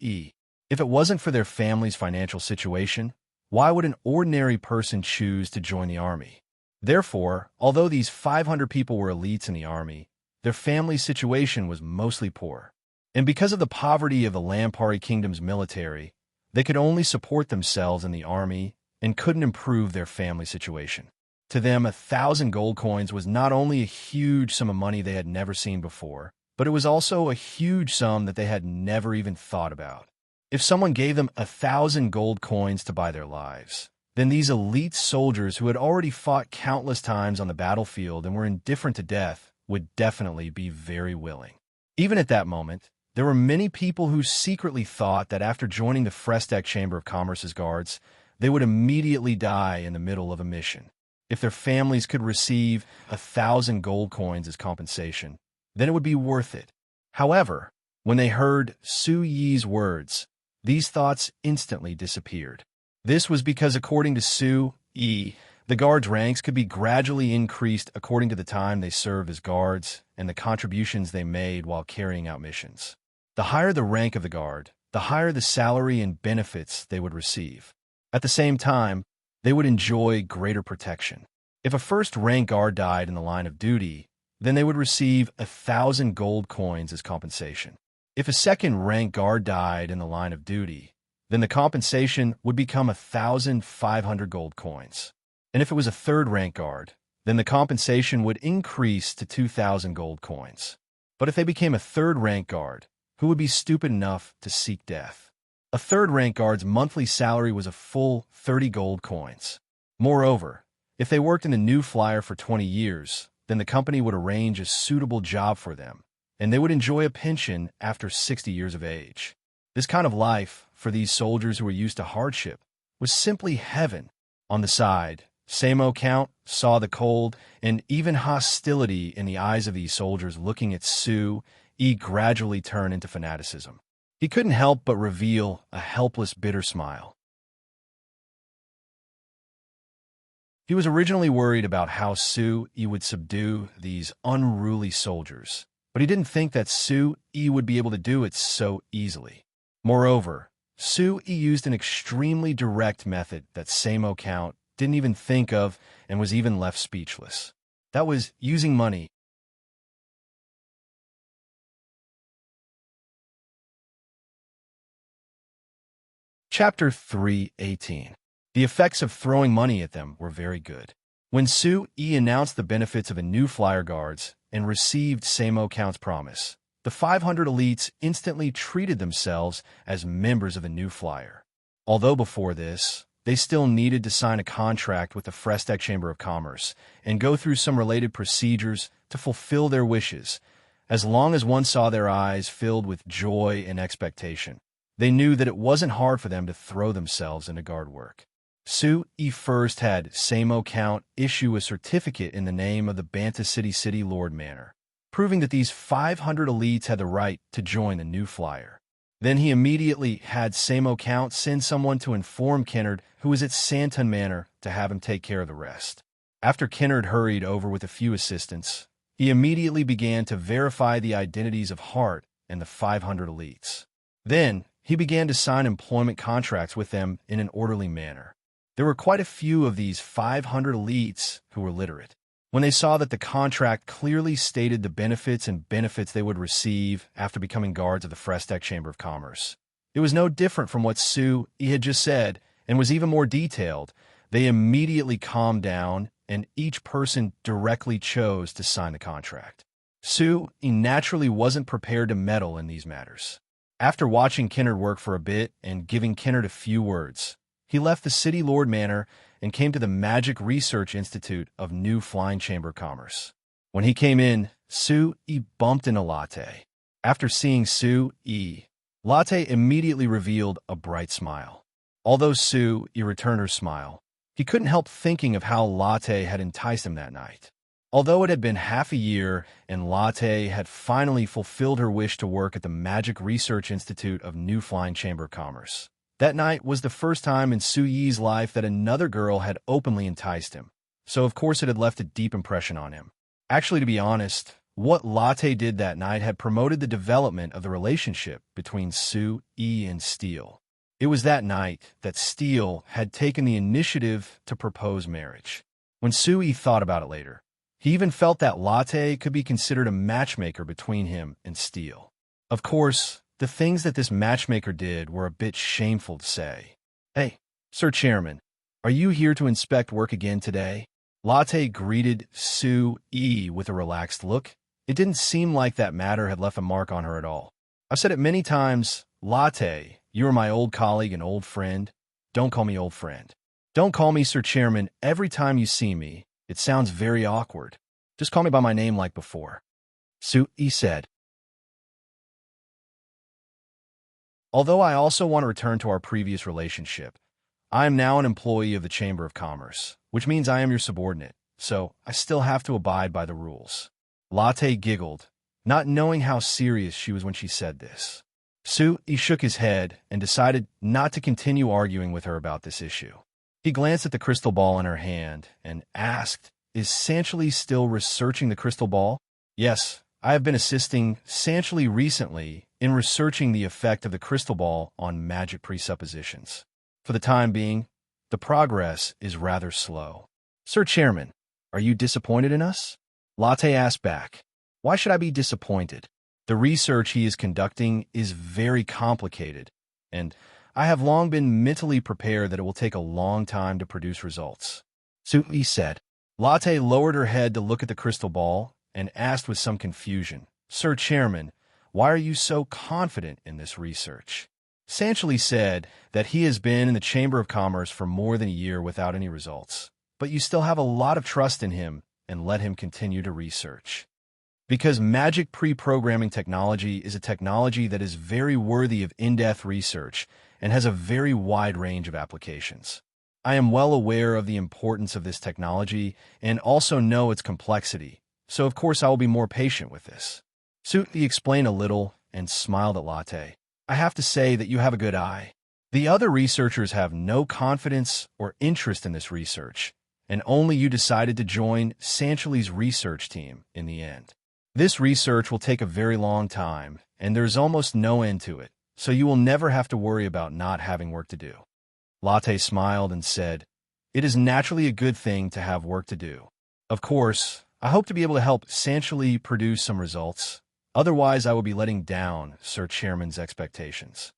If it wasn't for their family's financial situation, why would an ordinary person choose to join the army? Therefore, although these 500 people were elites in the army, their family situation was mostly poor. And because of the poverty of the Lampari Kingdom's military, they could only support themselves in the army and couldn't improve their family situation. To them, 1,000 gold coins was not only a huge sum of money they had never seen before, but it was also a huge sum that they had never even thought about. If someone gave them 1,000 gold coins to buy their lives, then these elite soldiers who had already fought countless times on the battlefield and were indifferent to death would definitely be very willing. Even at that moment, there were many people who secretly thought that after joining the Frestec Chamber of Commerce's guards, they would immediately die in the middle of a mission. If their families could receive 1,000 gold coins as compensation, then it would be worth it. However, when they heard Su Yi's words, these thoughts instantly disappeared. This was because, according to Su Yi, the guards' ranks could be gradually increased according to the time they served as guards and the contributions they made while carrying out missions. The higher the rank of the guard, the higher the salary and benefits they would receive. At the same time, they would enjoy greater protection. If a first-rank guard died in the line of duty, then they would receive 1,000 gold coins as compensation. If a second-rank guard died in the line of duty, then the compensation would become 1,500 gold coins. And if it was a third-rank guard, then the compensation would increase to 2,000 gold coins. But if they became a third-rank guard, who would be stupid enough to seek death? A third-rank guard's monthly salary was a full 30 gold coins. Moreover, if they worked in the new flyer for 20 years, then the company would arrange a suitable job for them, and they would enjoy a pension after 60 years of age. This kind of life, for these soldiers who were used to hardship, was simply heaven. On the side, Samo Count saw the cold and even hostility in the eyes of these soldiers looking at Su Yi gradually turn into fanaticism. He couldn't help but reveal a helpless, bitter smile. He was originally worried about how Su Yi would subdue these unruly soldiers, but he didn't think that Su Yi would be able to do it so easily. Moreover, Su Yi used an extremely direct method that Samo Count didn't even think of and was even left speechless. That was using money. Chapter 3:18. The effects of throwing money at them were very good. When Su Yi announced the benefits of a new flyer guards and received Samo Count's promise, the 500 elites instantly treated themselves as members of a new flyer. Although before this, they still needed to sign a contract with the Frestec Chamber of Commerce and go through some related procedures to fulfill their wishes. As long as one saw their eyes filled with joy and expectation, they knew that it wasn't hard for them to throw themselves into guard work. Su Yi first had Samo Count issue a certificate in the name of the Banta City Lord Manor, proving that these 500 elites had the right to join the new flyer. Then he immediately had Samo Count send someone to inform Kennard, who was at Santon Manor, to have him take care of the rest. After Kennard hurried over with a few assistants, he immediately began to verify the identities of Hart and the 500 elites. Then, he began to sign employment contracts with them in an orderly manner. There were quite a few of these 500 elites who were literate. When they saw that the contract clearly stated the benefits they would receive after becoming guards of the Frestec Chamber of Commerce, it was no different from what Su Yi had just said and was even more detailed. They immediately calmed down, and each person directly chose to sign the contract. Su Yi naturally wasn't prepared to meddle in these matters. After watching Kennard work for a bit and giving Kennard a few words, he left the City Lord Manor and came to the Magic Research Institute of New Flying Chamber Commerce. When he came in, Sue-E bumped into Latte. After seeing Sue-E, Latte immediately revealed a bright smile. Although Sue-E returned her smile, he couldn't help thinking of how Latte had enticed him that night. Although it had been half a year and Latte had finally fulfilled her wish to work at the Magic Research Institute of New Flying Chamber Commerce, that night was the first time in Sue-Yi's life that another girl had openly enticed him, so of course it had left a deep impression on him. Actually, to be honest, what Latte did that night had promoted the development of the relationship between Sue-E and Steele. It was that night that Steele had taken the initiative to propose marriage. When Sue-E thought about it later, he even felt that Latte could be considered a matchmaker between him and Steele. Of course, the things that this matchmaker did were a bit shameful to say. "Hey, Sir Chairman, are you here to inspect work again today?" Latte greeted Sue-E with a relaxed look. It didn't seem like that matter had left a mark on her at all. "I've said it many times, Latte, you are my old colleague and old friend. Don't call me old friend. Don't call me Sir Chairman every time you see me. It sounds very awkward. Just call me by my name like before," Sue-E said. "Although I also want to return to our previous relationship, I am now an employee of the Chamber of Commerce, which means I am your subordinate, so I still have to abide by the rules." Latte giggled, not knowing how serious she was when she said this. Sue-E shook his head and decided not to continue arguing with her about this issue. He glanced at the crystal ball in her hand and asked, "Is Sanchely still researching the crystal ball?" "Yes, I have been assisting Sanchely recently in researching the effect of the crystal ball on magic presuppositions. For the time being, the progress is rather slow." "Sir Chairman, are you disappointed in us?" Latte asked back. "Why should I be disappointed? The research he is conducting is very complicated, and I have long been mentally prepared that it will take a long time to produce results," Sue-E said. Latte lowered her head to look at the crystal ball and asked with some confusion, "Sir Chairman, why are you so confident in this research?" Sanchely said that he has been in the Chamber of Commerce for more than a year without any results, but you still have a lot of trust in him and let him continue to research. Because magic pre-programming technology is a technology that is very worthy of in-depth research and has a very wide range of applications. I am well aware of the importance of this technology and also know its complexity, so of course I will be more patient with this. Sue-E explained a little and smiled at Latte. "I have to say that you have a good eye. The other researchers have no confidence or interest in this research, and only you decided to join Sanchely's research team in the end. This research will take a very long time, and there's almost no end to it, so you will never have to worry about not having work to do." Latte smiled and said, "It is naturally a good thing to have work to do. Of course, I hope to be able to help Sanchely produce some results. Otherwise, I will be letting down Sir Chairman's expectations.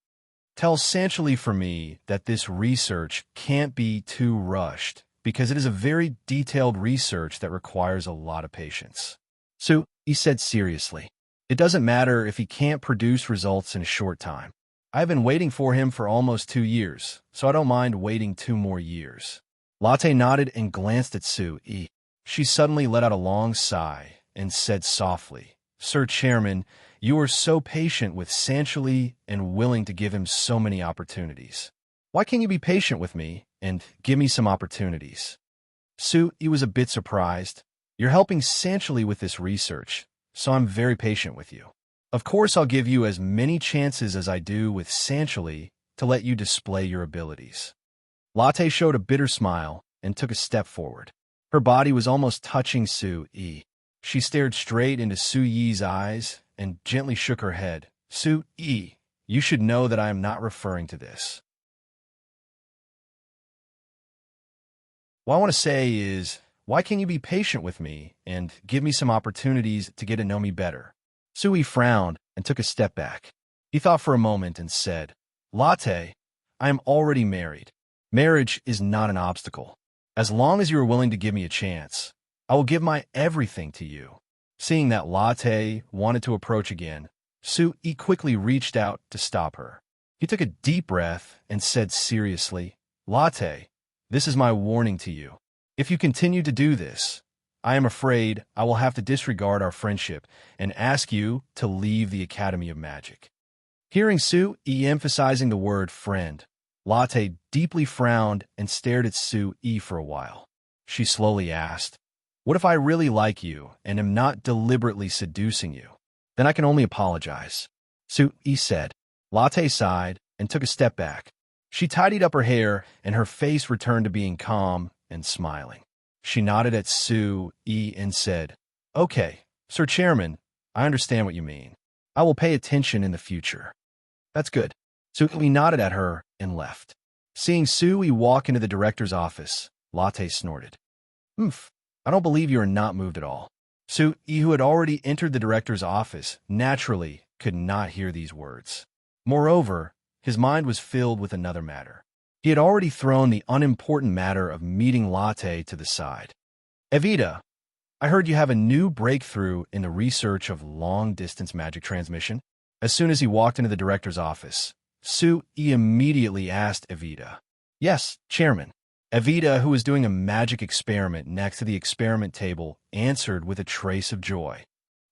Tell Sanchely for me that this research can't be too rushed, because it is a very detailed research that requires a lot of patience." So, he said seriously, "It doesn't matter if he can't produce results in a short time. I've been waiting for him for almost 2 years, so I don't mind waiting 2 more years." Latte nodded and glanced at Sue-E. She suddenly let out a long sigh and said softly, "Sir Chairman, you are so patient with Sanchely and willing to give him so many opportunities. Why can't you be patient with me and give me some opportunities?" Sue-E was a bit surprised. "You're helping Sanchely with this research, so I'm very patient with you. Of course, I'll give you as many chances as I do with Sanchely to let you display your abilities." Latte showed a bitter smile and took a step forward. Her body was almost touching Sue-E. She stared straight into Sue-Yi's eyes and gently shook her head. "Sue-E, you should know that I am not referring to this. What I want to say is, why can't you be patient with me and give me some opportunities to get to know me better?" Sue-E frowned and took a step back. He thought for a moment and said, "Latte, I am already married. Marriage is not an obstacle. As long as you are willing to give me a chance, I will give my everything to you." Seeing that Latte wanted to approach again, Sue-E quickly reached out to stop her. He took a deep breath and said seriously, "Latte, This is my warning to you. If you continue to do this, I am afraid I will have to disregard our friendship and ask you to leave the Academy of Magic." Hearing Sue-E emphasizing the word friend, Latte deeply frowned and stared at Sue-E for a while. She slowly asked, "What if I really like you and am not deliberately seducing you? Then I can only apologize," Sue-E said. Latte sighed and took a step back. She tidied up her hair, and her face returned to being calm and smiling. She nodded at Sue-E and said, "Okay, Sir Chairman, I understand what you mean. I will pay attention in the future." "That's good." Sue-E nodded at her and left. Seeing Sue-E walk into the director's office, Latte snorted. "Oomph, I don't believe you are not moved at all." Sue-E, who had already entered the director's office, naturally could not hear these words. Moreover, his mind was filled with another matter. He had already thrown the unimportant matter of meeting Latte to the side. "Evita, I heard you have a new breakthrough in the research of long-distance magic transmission." As soon as he walked into the director's office, Sue-E immediately asked Evita. "Yes, Chairman." Evita, who was doing a magic experiment next to the experiment table, answered with a trace of joy.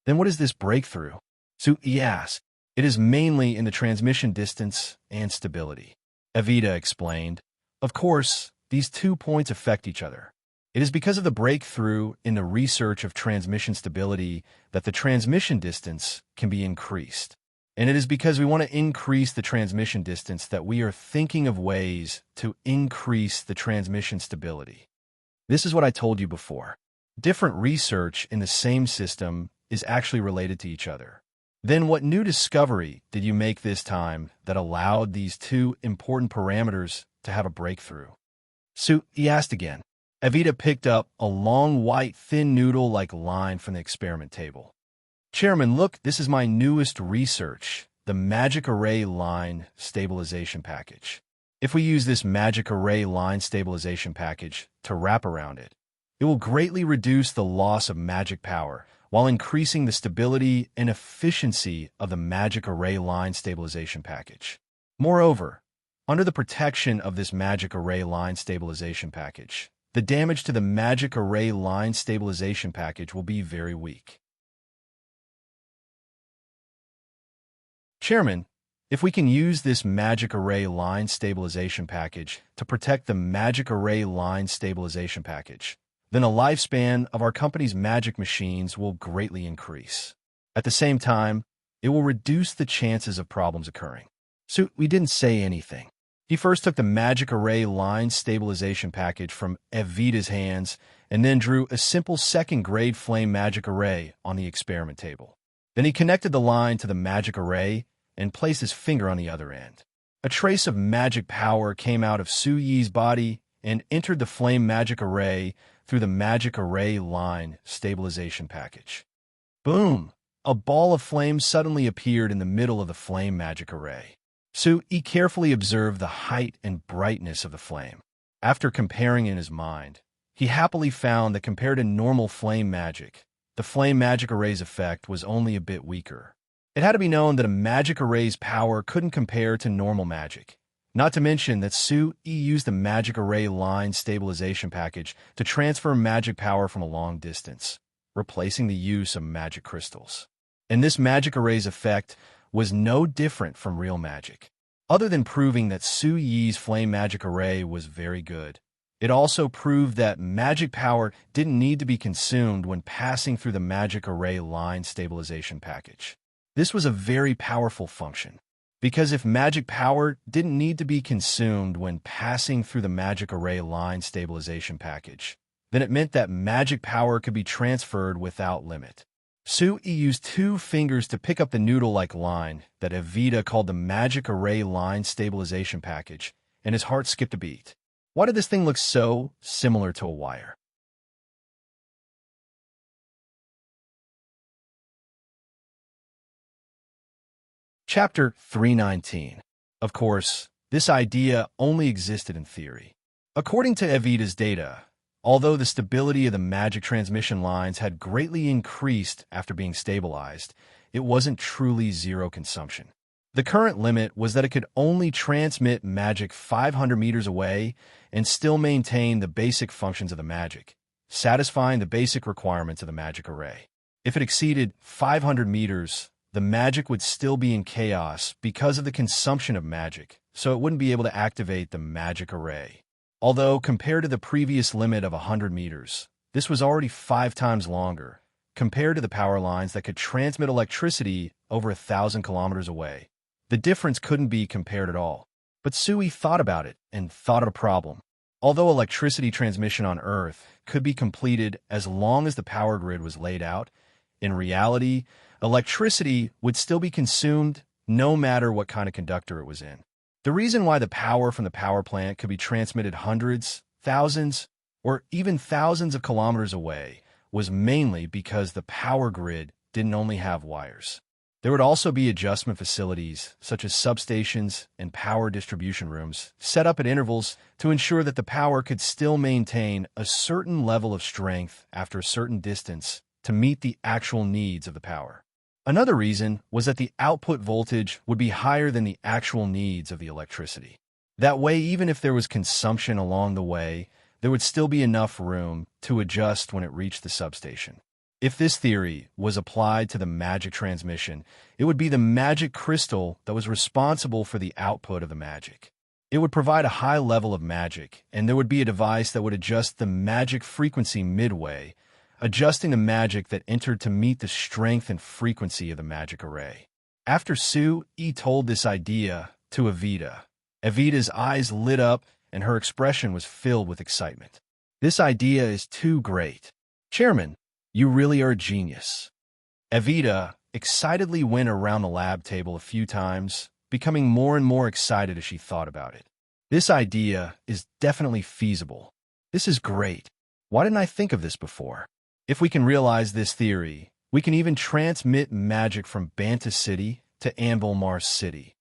"Then what is this breakthrough?" Sue-E asked. "It is mainly in the transmission distance and stability," Evita explained. "Of course, these 2 points affect each other. It is because of the breakthrough in the research of transmission stability that the transmission distance can be increased. And it is because we want to increase the transmission distance that we are thinking of ways to increase the transmission stability. This is what I told you before. Different research in the same system is actually related to each other. Then what new discovery did you make this time that allowed these 2 important parameters to have a breakthrough?" He asked again. Evita picked up a long, white, thin noodle-like line from the experiment table. "Chairman, look, this is my newest research, the Magic Array Line Stabilization Package. If we use this Magic Array Line Stabilization Package to wrap around it, it will greatly reduce the loss of magic power while increasing the stability and efficiency of the Magic Array Line Stabilization Package. Moreover, under the protection of this Magic Array Line Stabilization Package, the damage to the Magic Array Line Stabilization Package will be very weak." "Chairman, if we can use this Magic Array Line Stabilization Package to protect the Magic Array Line Stabilization Package, then the lifespan of our company's magic machines will greatly increase. At the same time, it will reduce the chances of problems occurring." So we didn't say anything. He first took the Magic Array Line Stabilization Package from Evita's hands and then drew a simple second-grade flame magic array on the experiment table. Then he connected the line to the magic array and placed his finger on the other end. A trace of magic power came out of Su-Yi's body and entered the flame magic array through the Magic Array Line Stabilization Package. Boom! A ball of flame suddenly appeared in the middle of the flame magic array. Su-Yi carefully observed the height and brightness of the flame. After comparing in his mind, he happily found that compared to normal flame magic, the flame magic array's effect was only a bit weaker. It had to be known that a magic array's power couldn't compare to normal magic. Not to mention that Su-Yi used the Magic Array Line Stabilization Package to transfer magic power from a long distance, replacing the use of magic crystals. And this magic array's effect was no different from real magic. Other than proving that Su-Yi's flame magic array was very good, it also proved that magic power didn't need to be consumed when passing through the Magic Array Line Stabilization Package. This was a very powerful function, because if magic power didn't need to be consumed when passing through the Magic Array Line Stabilization Package, then it meant that magic power could be transferred without limit. Su-Yi used 2 fingers to pick up the noodle-like line that Evita called the Magic Array Line Stabilization Package, and his heart skipped a beat. Why did this thing look so similar to a wire? Chapter 319. Of course, this idea only existed in theory. According to Evita's data, although the stability of the magic transmission lines had greatly increased after being stabilized, it wasn't truly zero consumption. The current limit was that it could only transmit magic 500 meters away and still maintain the basic functions of the magic, satisfying the basic requirements of the magic array. If it exceeded 500 meters, the magic would still be in chaos because of the consumption of magic, so it wouldn't be able to activate the magic array. Although, compared to the previous limit of 100 meters, this was already 5 times longer, compared to the power lines that could transmit electricity over 1,000 kilometers away. The difference couldn't be compared at all. But Sui thought about it and thought of a problem. Although electricity transmission on Earth could be completed as long as the power grid was laid out, in reality, electricity would still be consumed no matter what kind of conductor it was in. The reason why the power from the power plant could be transmitted hundreds, thousands, or even thousands of kilometers away was mainly because the power grid didn't only have wires. There would also be adjustment facilities, such as substations and power distribution rooms, set up at intervals to ensure that the power could still maintain a certain level of strength after a certain distance to meet the actual needs of the power. Another reason was that the output voltage would be higher than the actual needs of the electricity. That way, even if there was consumption along the way, there would still be enough room to adjust when it reached the substation. If this theory was applied to the magic transmission, it would be the magic crystal that was responsible for the output of the magic. It would provide a high level of magic, and there would be a device that would adjust the magic frequency midway, adjusting the magic that entered to meet the strength and frequency of the magic array. After Sui told this idea to Evita, Evita's eyes lit up and her expression was filled with excitement. This idea is too great. Chairman, you really are a genius. Evita excitedly went around the lab table a few times, becoming more and more excited as she thought about it. This idea is definitely feasible. This is great. Why didn't I think of this before? If we can realize this theory, we can even transmit magic from Banta City to Anvil Mars City.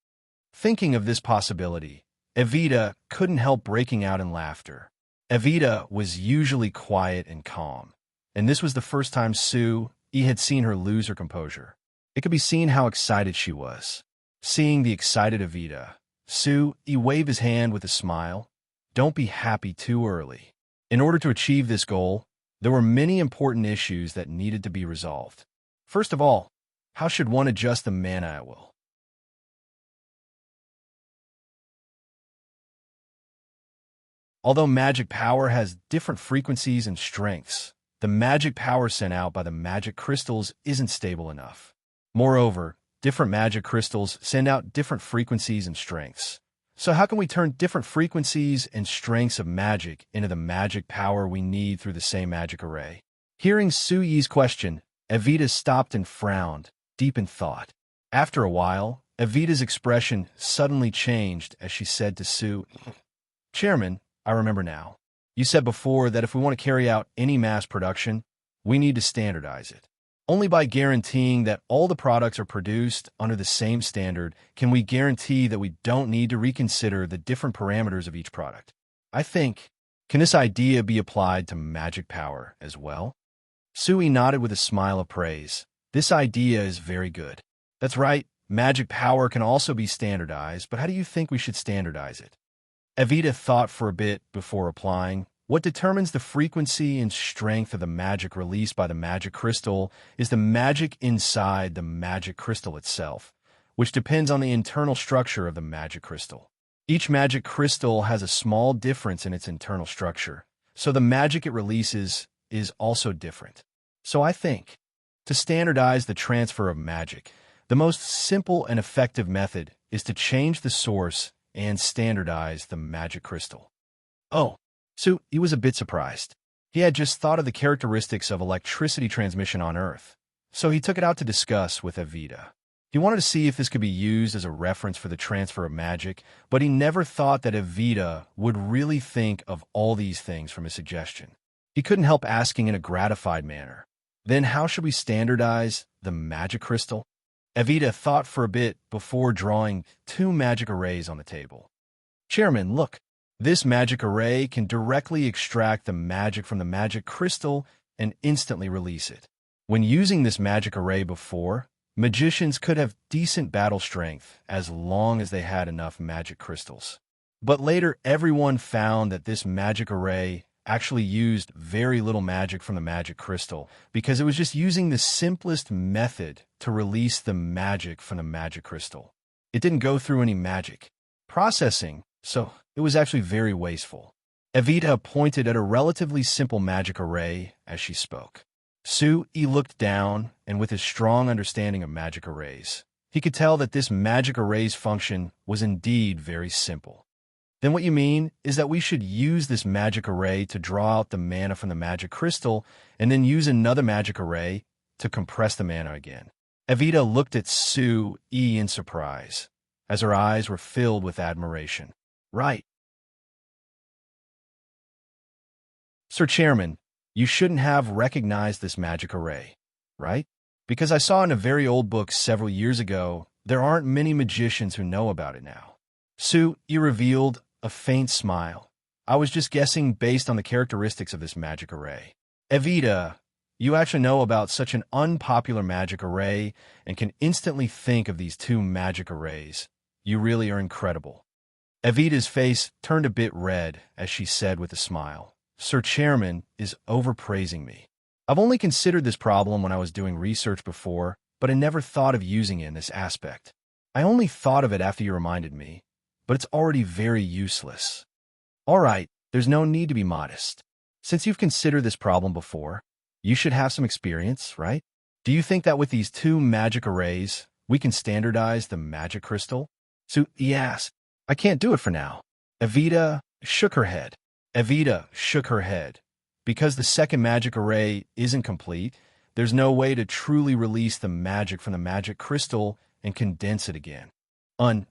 Thinking of this possibility, Evita couldn't help breaking out in laughter. Evita was usually quiet and calm, and this was the first time Sui had seen her lose her composure. It could be seen how excited she was. Seeing the excited Evita, Sui waved his hand with a smile. Don't be happy too early. In order to achieve this goal, there were many important issues that needed to be resolved. First of all, how should one adjust the mana at will? Although magic power has different frequencies and strengths, the magic power sent out by the magic crystals isn't stable enough. Moreover, different magic crystals send out different frequencies and strengths. So how can we turn different frequencies and strengths of magic into the magic power we need through the same magic array? Hearing Sui's question, Evita stopped and frowned, deep in thought. After a while, Evita's expression suddenly changed as she said to Sui, Chairman, I remember now. You said before that if we want to carry out any mass production, we need to standardize it. Only by guaranteeing that all the products are produced under the same standard can we guarantee that we don't need to reconsider the different parameters of each product. I think, can this idea be applied to magic power as well? Sui nodded with a smile of praise. This idea is very good. That's right, magic power can also be standardized, but how do you think we should standardize it? Evita thought for a bit before replying. What determines the frequency and strength of the magic released by the magic crystal is the magic inside the magic crystal itself, which depends on the internal structure of the magic crystal. Each magic crystal has a small difference in its internal structure, so the magic it releases is also different. So I think, to standardize the transfer of magic, the most simple and effective method is to change the source and standardize the magic crystal. Oh. Sui was a bit surprised. He had just thought of the characteristics of electricity transmission on Earth, so he took it out to discuss with Evita. He wanted to see if this could be used as a reference for the transfer of magic, but he never thought that Evita would really think of all these things from his suggestion. He couldn't help asking in a gratified manner, then how should we standardize the magic crystal? Evita thought for a bit before drawing 2 magic arrays on the table. Chairman, look. This magic array can directly extract the magic from the magic crystal and instantly release it. When using this magic array before, Magicians could have decent battle strength as long as they had enough magic crystals. But later, everyone found that this magic array actually used very little magic from the magic crystal because it was just using the simplest method to release the magic from the magic crystal. It didn't go through any magic processing, so it was actually very wasteful. Evita pointed at a relatively simple magic array as she spoke. Sui looked down, and with his strong understanding of magic arrays, he could tell that this magic array's function was indeed very simple. Then what you mean is that we should use this magic array to draw out the mana from the magic crystal and then use another magic array to compress the mana again. Evita looked at Sui in surprise, as her eyes were filled with admiration. Right. Sir Chairman, you shouldn't have recognized this magic array, right? Because I saw in a very old book several years ago, there aren't many magicians who know about it now. Sui revealed a faint smile. I was just guessing based on the characteristics of this magic array. Evita, you actually know about such an unpopular magic array and can instantly think of these two magic arrays. You really are incredible. Evita's face turned a bit red as she said with a smile, Sir Chairman is overpraising me. I've only considered this problem when I was doing research before, but I never thought of using it in this aspect. I only thought of it after you reminded me, but it's already very useless. All right, there's no need to be modest. Since you've considered this problem before, you should have some experience, right? Do you think that with these two magic arrays, we can standardize the magic crystal? Sui asked. I can't do it for now. Evita shook her head. Because the second magic array isn't complete, there's no way to truly release the magic from the magic crystal and condense it again.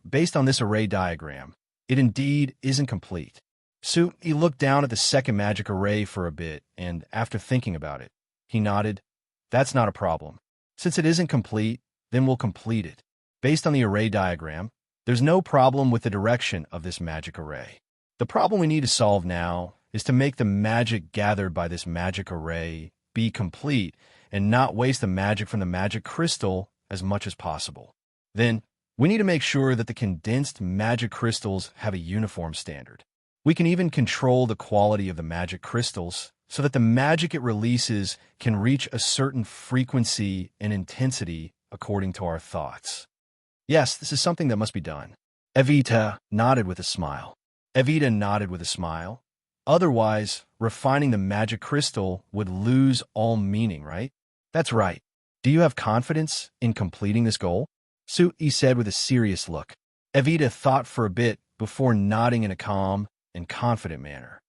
Based on this array diagram, it indeed isn't complete. Sui looked down at the second magic array for a bit, and after thinking about it, he nodded. That's not a problem. Since it isn't complete, then we'll complete it. Based on the array diagram, there's no problem with the direction of this magic array. The problem we need to solve now is to make the magic gathered by this magic array be complete and not waste the magic from the magic crystal as much as possible. Then, we need to make sure that the condensed magic crystals have a uniform standard. We can even control the quality of the magic crystals so that the magic it releases can reach a certain frequency and intensity according to our thoughts. Yes, this is something that must be done. Evita nodded with a smile. Otherwise, refining the magic crystal would lose all meaning, right? That's right. Do you have confidence in completing this goal? Sui said with a serious look. Evita thought for a bit before nodding in a calm and confident manner.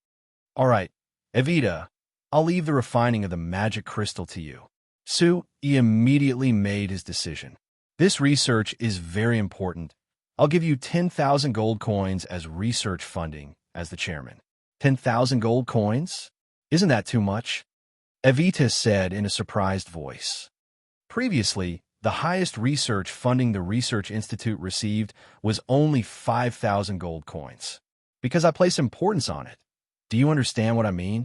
All right, Evita, I'll leave the refining of the magic crystal to you. Sui immediately made his decision. This research is very important. I'll give you 10,000 gold coins as research funding as the chairman. 10,000 gold coins? Isn't that too much? Evita said in a surprised voice. Previously, the highest research funding the Research Institute received was only 5,000 gold coins. Because I place importance on it. Do you understand what I mean?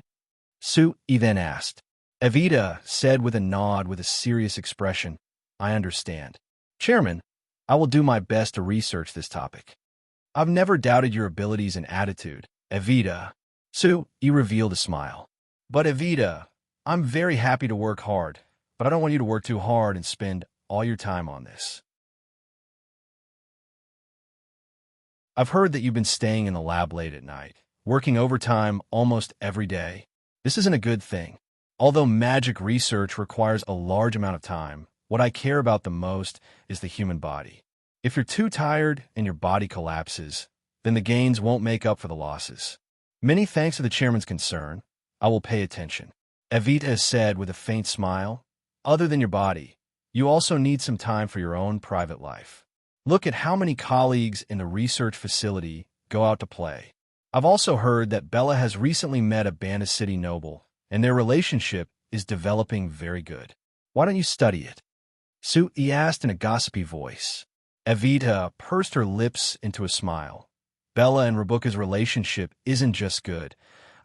Sui then asked. Evita said with a nod with a serious expression, I understand. Chairman, I will do my best to research this topic. I've never doubted your abilities and attitude, Evita. Sui revealed a smile. But Evita, I'm very happy to work hard, but I don't want you to work too hard and spend all your time on this. I've heard that you've been staying in the lab late at night, working overtime almost every day. This isn't a good thing. Although magic research requires a large amount of time, what I care about the most is the human body. If you're too tired and your body collapses, then the gains won't make up for the losses. Many thanks to the chairman's concern. I will pay attention. Evita said with a faint smile. Other than your body, you also need some time for your own private life. Look at how many colleagues in the research facility go out to play. I've also heard that Bella has recently met a Bandit City noble, and their relationship is developing very good. Why don't you study it? Sui asked in a gossipy voice. Evita pursed her lips into a smile. Bella and Rabuka's relationship isn't just good.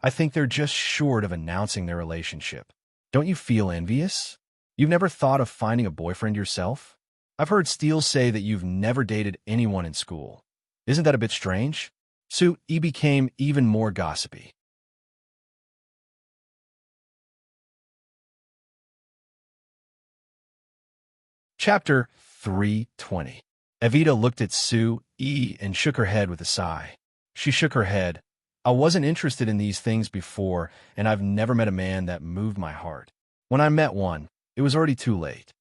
I think they're just short of announcing their relationship. Don't you feel envious? You've never thought of finding a boyfriend yourself? I've heard Steele say that you've never dated anyone in school. Isn't that a bit strange? So he became even more gossipy. Chapter 320. Evita looked at Sue E and shook her head with a sigh. She shook her head. I wasn't interested in these things before, and I've never met a man that moved my heart. When I met one, it was already too late.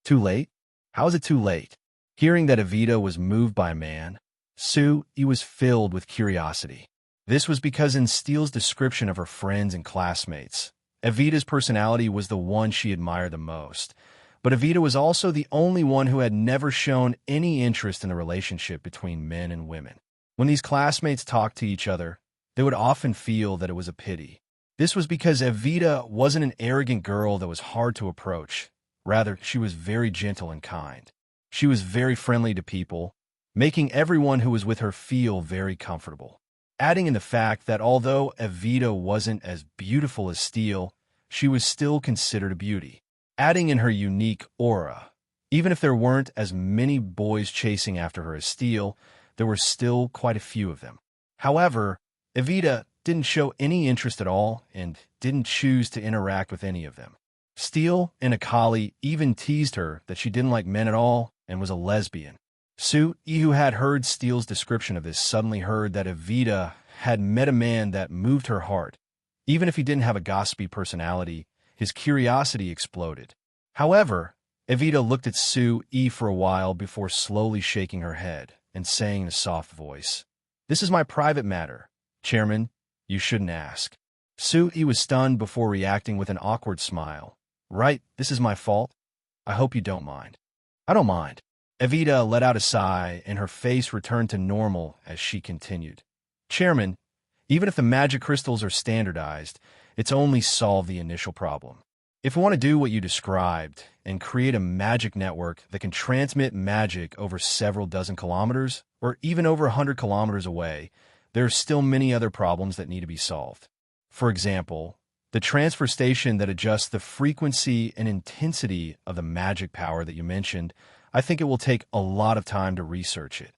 Too late? How is it too late? Hearing that Evita was moved by a man, Sue E was filled with curiosity. This was because in Steele's description of her friends and classmates, Evita's personality was the one she admired the most. But Evita was also the only one who had never shown any interest in the relationship between men and women. When these classmates talked to each other, they would often feel that it was a pity. This was because Evita wasn't an arrogant girl that was hard to approach. Rather, she was very gentle and kind. She was very friendly to people, making everyone who was with her feel very comfortable. Adding in the fact that although Evita wasn't as beautiful as Steele, she was still considered a beauty. Adding in her unique aura. Even if there weren't as many boys chasing after her as Steele, there were still quite a few of them. However, Evita didn't show any interest at all and didn't choose to interact with any of them. Steele and Akali even teased her that she didn't like men at all and was a lesbian. Sue, who had heard Steele's description of this, suddenly heard that Evita had met a man that moved her heart. Even if he didn't have a gossipy personality, his curiosity exploded. However, Evita looked at Sue for a while before slowly shaking her head and saying in a soft voice, "This is my private matter. Chairman, you shouldn't ask." Sue was stunned before reacting with an awkward smile. "Right, this is my fault. I hope you don't mind." "I don't mind." Evita let out a sigh and her face returned to normal as she continued. "Chairman, even if the magic crystals are standardized, it's only solved the initial problem. If we want to do what you described and create a magic network that can transmit magic over several dozen kilometers or even over 100 kilometers away, there are still many other problems that need to be solved. For example, the transfer station that adjusts the frequency and intensity of the magic power that you mentioned, I think it will take a lot of time to research it."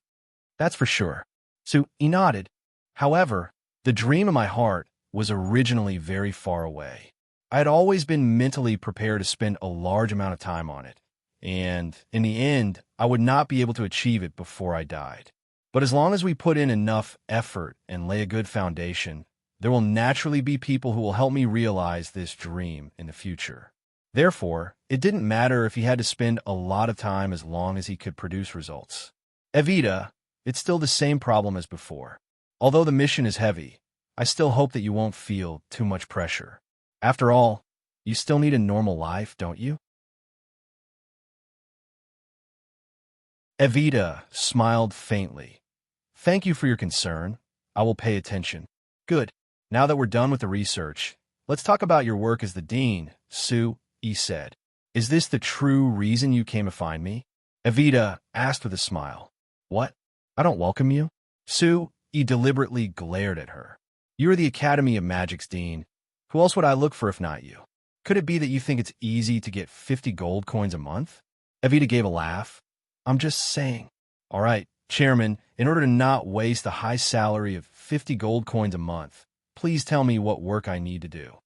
"That's for sure." So he nodded. "However, the dream in my heart was originally very far away. I had always been mentally prepared to spend a large amount of time on it, and in the end, I would not be able to achieve it before I died. But as long as we put in enough effort and lay a good foundation, there will naturally be people who will help me realize this dream in the future. Therefore, it didn't matter if he had to spend a lot of time as long as he could produce results. Evita, it's still the same problem as before. Although the mission is heavy, I still hope that you won't feel too much pressure. After all, you still need a normal life, don't you?" Evita smiled faintly. "Thank you for your concern. I will pay attention." "Good. Now that we're done with the research, let's talk about your work as the dean," Sue said. "Is this the true reason you came to find me?" Evita asked with a smile. "What? I don't welcome you?" Sue deliberately glared at her. "You're the Academy of Magic's dean. Who else would I look for if not you? Could it be that you think it's easy to get 50 gold coins a month?" Evita gave a laugh. "I'm just saying." "All right, Chairman, in order to not waste a high salary of 50 gold coins a month, please tell me what work I need to do."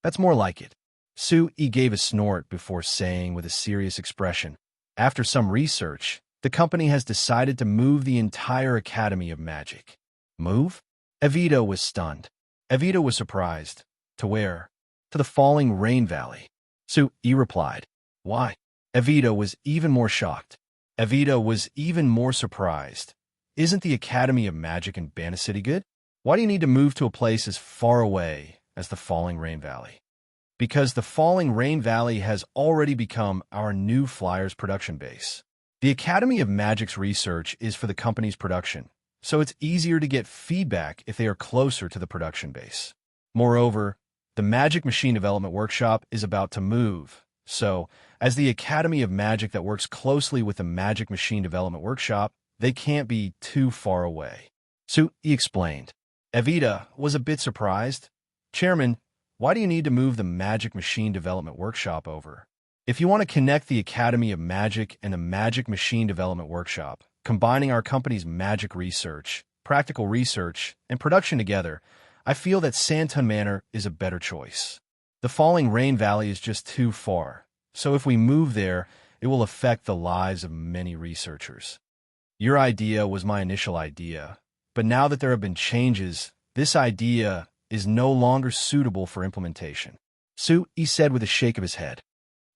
"That's more like it." Sue gave a snort before saying with a serious expression, "After some research, the company has decided to move the entire Academy of Magic." "Move?" Evita was stunned. Evita was surprised. "To where?" "To the Falling Rain Valley." Sue replied. "Why?" Evita was even more shocked. Evita was even more surprised. "Isn't the Academy of Magic in Banna City good? Why do you need to move to a place as far away as the Falling Rain Valley?" "Because the Falling Rain Valley has already become our new Flyers production base. The Academy of Magic's research is for the company's production, so it's easier to get feedback if they are closer to the production base. Moreover, the Magic Machine Development Workshop is about to move, so as the Academy of Magic that works closely with the Magic Machine Development Workshop, they can't be too far away." So he explained. Evita was a bit surprised. "Chairman, why do you need to move the Magic Machine Development Workshop over?" If you want to connect the Academy of Magic and the Magic Machine Development Workshop, combining our company's magic research, practical research, and production together, I feel that Santon Manor is a better choice. The Falling Rain Valley is just too far, so if we move there, it will affect the lives of many researchers. Your idea was my initial idea, but now that there have been changes, this idea is no longer suitable for implementation. He said with a shake of his head.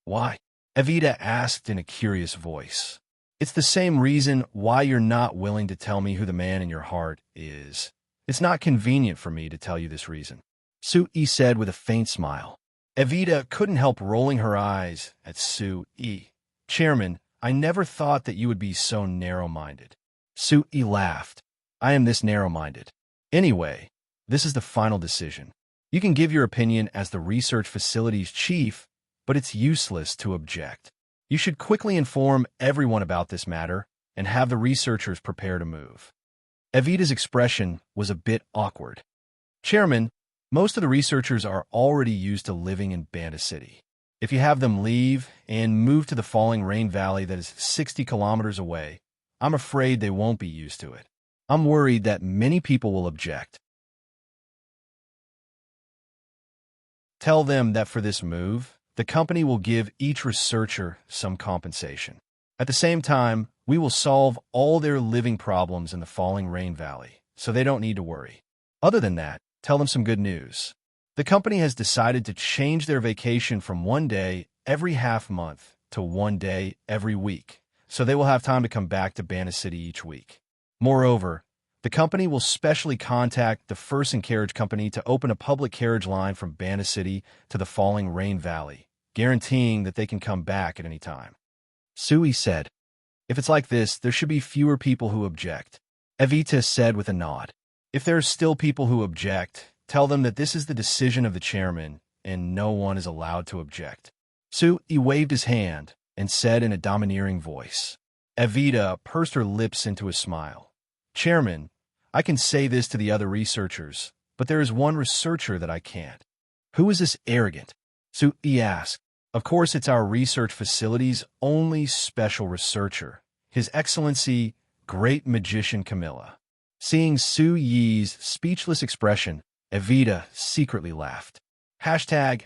Why? Evita asked in a curious voice. It's the same reason why you're not willing to tell me who the man in your heart is. It's not convenient for me to tell you this reason. Sui said with a faint smile. Evita couldn't help rolling her eyes at Sui. Chairman, I never thought that you would be so narrow-minded. Sui laughed. I am this narrow-minded. Anyway, this is the final decision. You can give your opinion as the research facility's chief, but it's useless to object. You should quickly inform everyone about this matter and have the researchers prepare to move. Evita's expression was a bit awkward. Chairman, most of the researchers are already used to living in Banda City. If you have them leave and move to the Falling Rain Valley that is 60 kilometers away, I'm afraid they won't be used to it. I'm worried that many people will object. Tell them that for this move, the company will give each researcher some compensation. At the same time, we will solve all their living problems in the Falling Rain Valley, so they don't need to worry. Other than that, tell them some good news. The company has decided to change their vacation from 1 day every half month to 1 day every week, so they will have time to come back to Banda City each week. Moreover, the company will specially contact the First and Carriage Company to open a public carriage line from Banda City to the Falling Rain Valley, guaranteeing that they can come back at any time. Sui said, If it's like this, there should be fewer people who object. Evita said with a nod. If there are still people who object, tell them that this is the decision of the chairman and no one is allowed to object. Sui waved his hand and said in a domineering voice. Evita pursed her lips into a smile. Chairman, I can say this to the other researchers, but there is one researcher that I can't. Who is this arrogant? Sui asked. Of course, it's our research facility's only special researcher, His Excellency, Great Magician Camilla. Seeing Sui's speechless expression, Evita secretly laughed. Hashtag.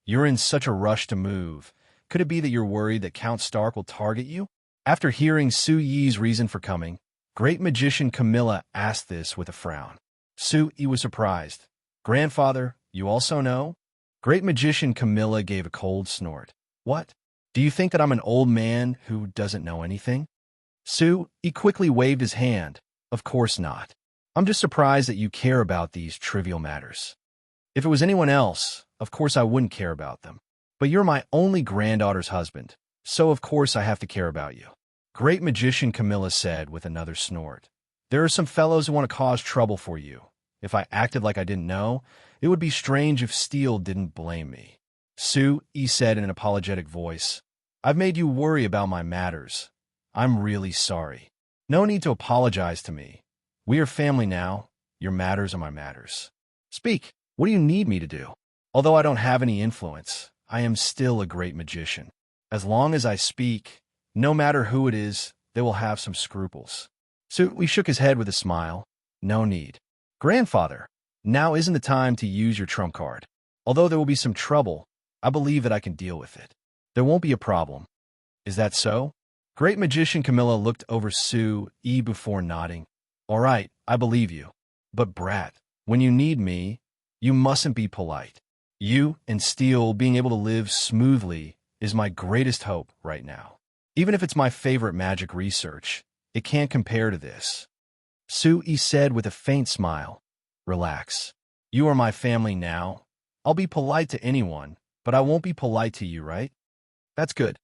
You're in such a rush to move. Could it be that you're worried that Count Stark will target you? After hearing Sui's reason for coming, Great Magician Camilla asked this with a frown. Sui was surprised. Grandfather, you also know? Great Magician Camilla gave a cold snort. What? Do you think that I'm an old man who doesn't know anything? Sui quickly waved his hand. Of course not. I'm just surprised that you care about these trivial matters. If it was anyone else, of course I wouldn't care about them. But you're my only granddaughter's husband, so of course I have to care about you. Great Magician Camilla said with another snort. There are some fellows who want to cause trouble for you. If I acted like I didn't know, it would be strange if Steele didn't blame me. Sui said in an apologetic voice. I've made you worry about my matters. I'm really sorry. No need to apologize to me. We are family now. Your matters are my matters. Speak. What do you need me to do? Although I don't have any influence, I am still a great magician. As long as I speak, no matter who it is, they will have some scruples. Sui shook his head with a smile. No need. Grandfather, now isn't the time to use your trump card. Although there will be some trouble, I believe that I can deal with it. There won't be a problem. Is that so? Great Magician Camilla looked over Sui before nodding. All right, I believe you. But Brat, when you need me, you mustn't be polite. You and Steele being able to live smoothly is my greatest hope right now. Even if it's my favorite magic research, it can't compare to this. Sui said with a faint smile. Relax. You are my family now. I'll be polite to anyone, but I won't be polite to you, right? That's good.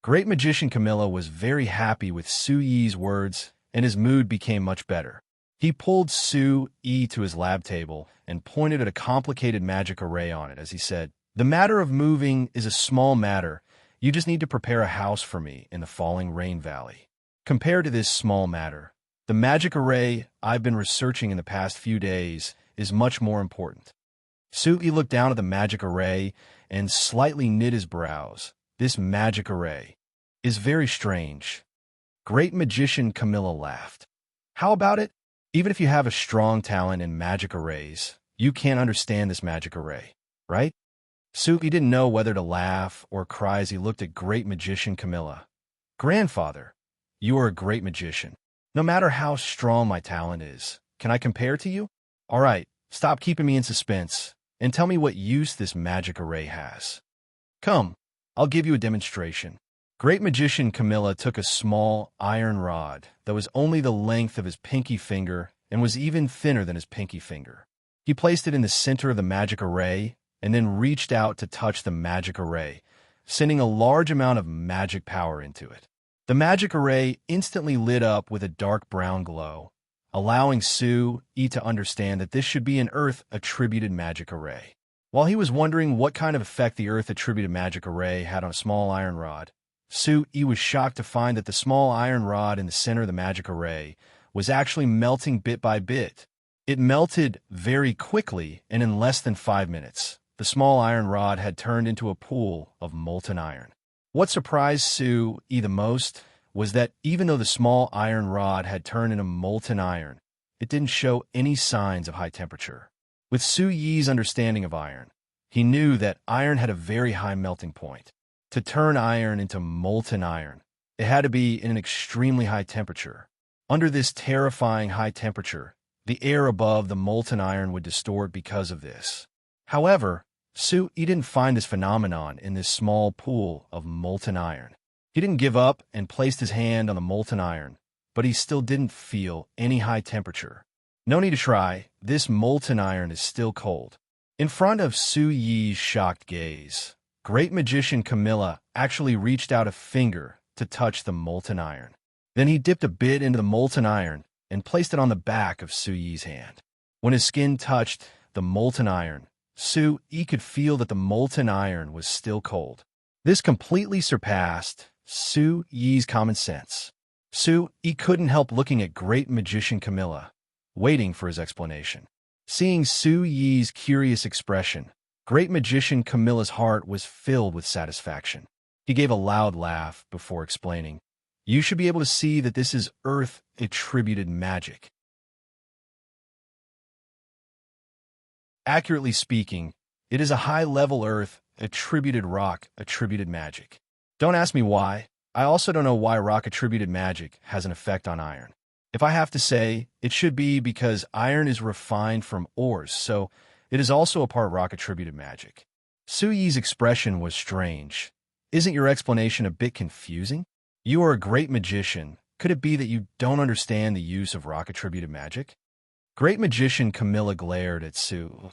Great Magician Camilla was very happy with Sui's words, and his mood became much better. He pulled Sui to his lab table and pointed at a complicated magic array on it as he said, The matter of moving is a small matter. You just need to prepare a house for me in the Falling Rain Valley. Compared to this small matter, the magic array I've been researching in the past few days is much more important. Sui looked down at the magic array and slightly knit his brows. This magic array is very strange. Great magician Camilla laughed. How about it? Even if you have a strong talent in magic arrays, you can't understand this magic array, right? Sui didn't know whether to laugh or cry as he looked at great magician Camilla. Grandfather, you are a great magician. No matter how strong my talent is, can I compare to you? All right, stop keeping me in suspense and tell me what use this magic array has. Come, I'll give you a demonstration. Great magician Camilla took a small iron rod that was only the length of his pinky finger and was even thinner than his pinky finger. He placed it in the center of the magic array and then reached out to touch the magic array, sending a large amount of magic power into it. The magic array instantly lit up with a dark brown glow, allowing Sui to understand that this should be an Earth-attributed magic array. While he was wondering what kind of effect the Earth-attributed magic array had on a small iron rod, Sui was shocked to find that the small iron rod in the center of the magic array was actually melting bit by bit. It melted very quickly, and in less than 5 minutes, the small iron rod had turned into a pool of molten iron. What surprised Sui the most was that even though the small iron rod had turned into molten iron, it didn't show any signs of high temperature. With Sui's understanding of iron, he knew that iron had a very high melting point. To turn iron into molten iron, it had to be in an extremely high temperature. Under this terrifying high temperature, the air above the molten iron would distort because of this. However, Sui didn't find this phenomenon in this small pool of molten iron. He didn't give up and placed his hand on the molten iron, but he still didn't feel any high temperature. No need to try, this molten iron is still cold. In front of Sui's shocked gaze, great magician Camilla actually reached out a finger to touch the molten iron. Then he dipped a bit into the molten iron and placed it on the back of Sui's hand. When his skin touched the molten iron, Sui could feel that the molten iron was still cold. This completely surpassed Sui's common sense. Sui couldn't help looking at great magician Camilla, waiting for his explanation. Seeing Sui's curious expression, great magician Camilla's heart was filled with satisfaction. He gave a loud laugh before explaining, "You should be able to see that this is Earth-attributed magic." Accurately speaking, it is a high-level Earth-attributed rock-attributed magic. Don't ask me why. I also don't know why rock-attributed magic has an effect on iron. If I have to say, it should be because iron is refined from ores, so it is also a part rock-attributed magic. Sui's expression was strange. Isn't your explanation a bit confusing? You are a great magician. Could it be that you don't understand the use of rock-attributed magic? Great magician Camilla glared at Sui.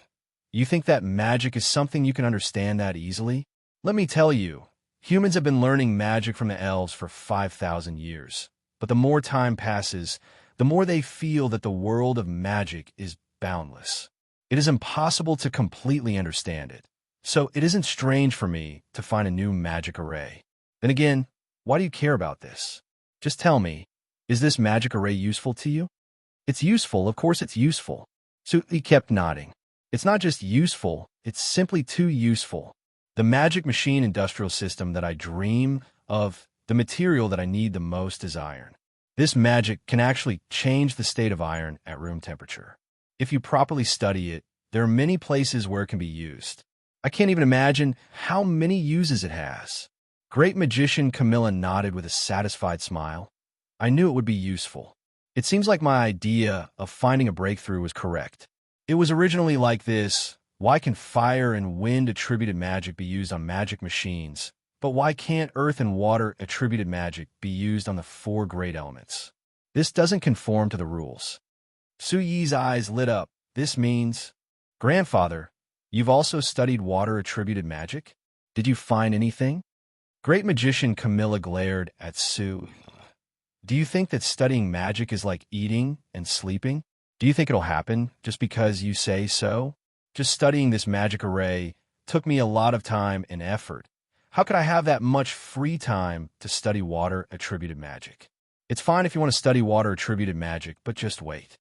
You think that magic is something you can understand that easily? Let me tell you, humans have been learning magic from the elves for 5,000 years. But the more time passes, the more they feel that the world of magic is boundless. It is impossible to completely understand it. So it isn't strange for me to find a new magic array. Then again, why do you care about this? Just tell me, is this magic array useful to you? It's useful, of course it's useful. Sui kept nodding. It's not just useful, it's simply too useful. The magic machine industrial system that I dream of, the material that I need the most is iron. This magic can actually change the state of iron at room temperature. If you properly study it, there are many places where it can be used. I can't even imagine how many uses it has. Great magician Camilla nodded with a satisfied smile. I knew it would be useful. It seems like my idea of finding a breakthrough was correct. It was originally like this: why can fire and wind attributed magic be used on magic machines, but why can't earth and water attributed magic be used on the 4 great elements? This doesn't conform to the rules. Sui's eyes lit up. This means, Grandfather, you've also studied water attributed magic? Did you find anything? Great magician Camilla glared at Sui. Do you think that studying magic is like eating and sleeping? Do you think it'll happen just because you say so? Just studying this magic array took me a lot of time and effort. How could I have that much free time to study water-attributed magic? It's fine if you want to study water-attributed magic, but just wait.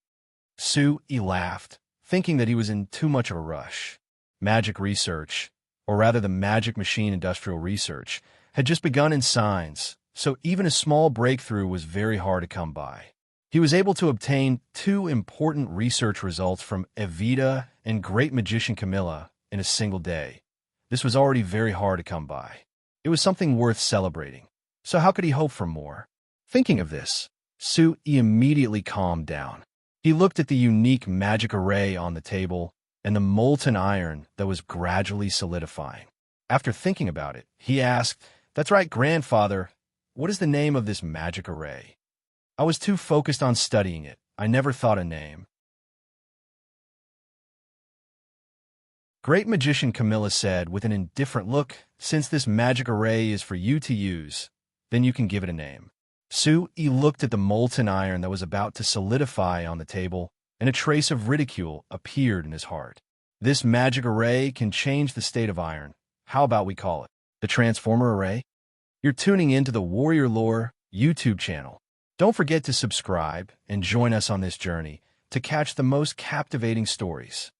Sui laughed, thinking that he was in too much of a rush. Magic research, or rather the magic machine industrial research, had just begun in signs, so even a small breakthrough was very hard to come by. He was able to obtain two important research results from Evita and great magician Camilla in a single day. This was already very hard to come by. It was something worth celebrating. So how could he hope for more? Thinking of this, Sui immediately calmed down. He looked at the unique magic array on the table and the molten iron that was gradually solidifying. After thinking about it, he asked, "That's right, grandfather. What is the name of this magic array? I was too focused on studying it. I never thought a name." Great magician Camilla said with an indifferent look, "Since this magic array is for you to use, then you can give it a name." Sui looked at the molten iron that was about to solidify on the table, and a trace of ridicule appeared in his heart. "This magic array can change the state of iron. How about we call it the Transformer Array?" You're tuning into the Warrior Lore YouTube channel. Don't forget to subscribe and join us on this journey to catch the most captivating stories.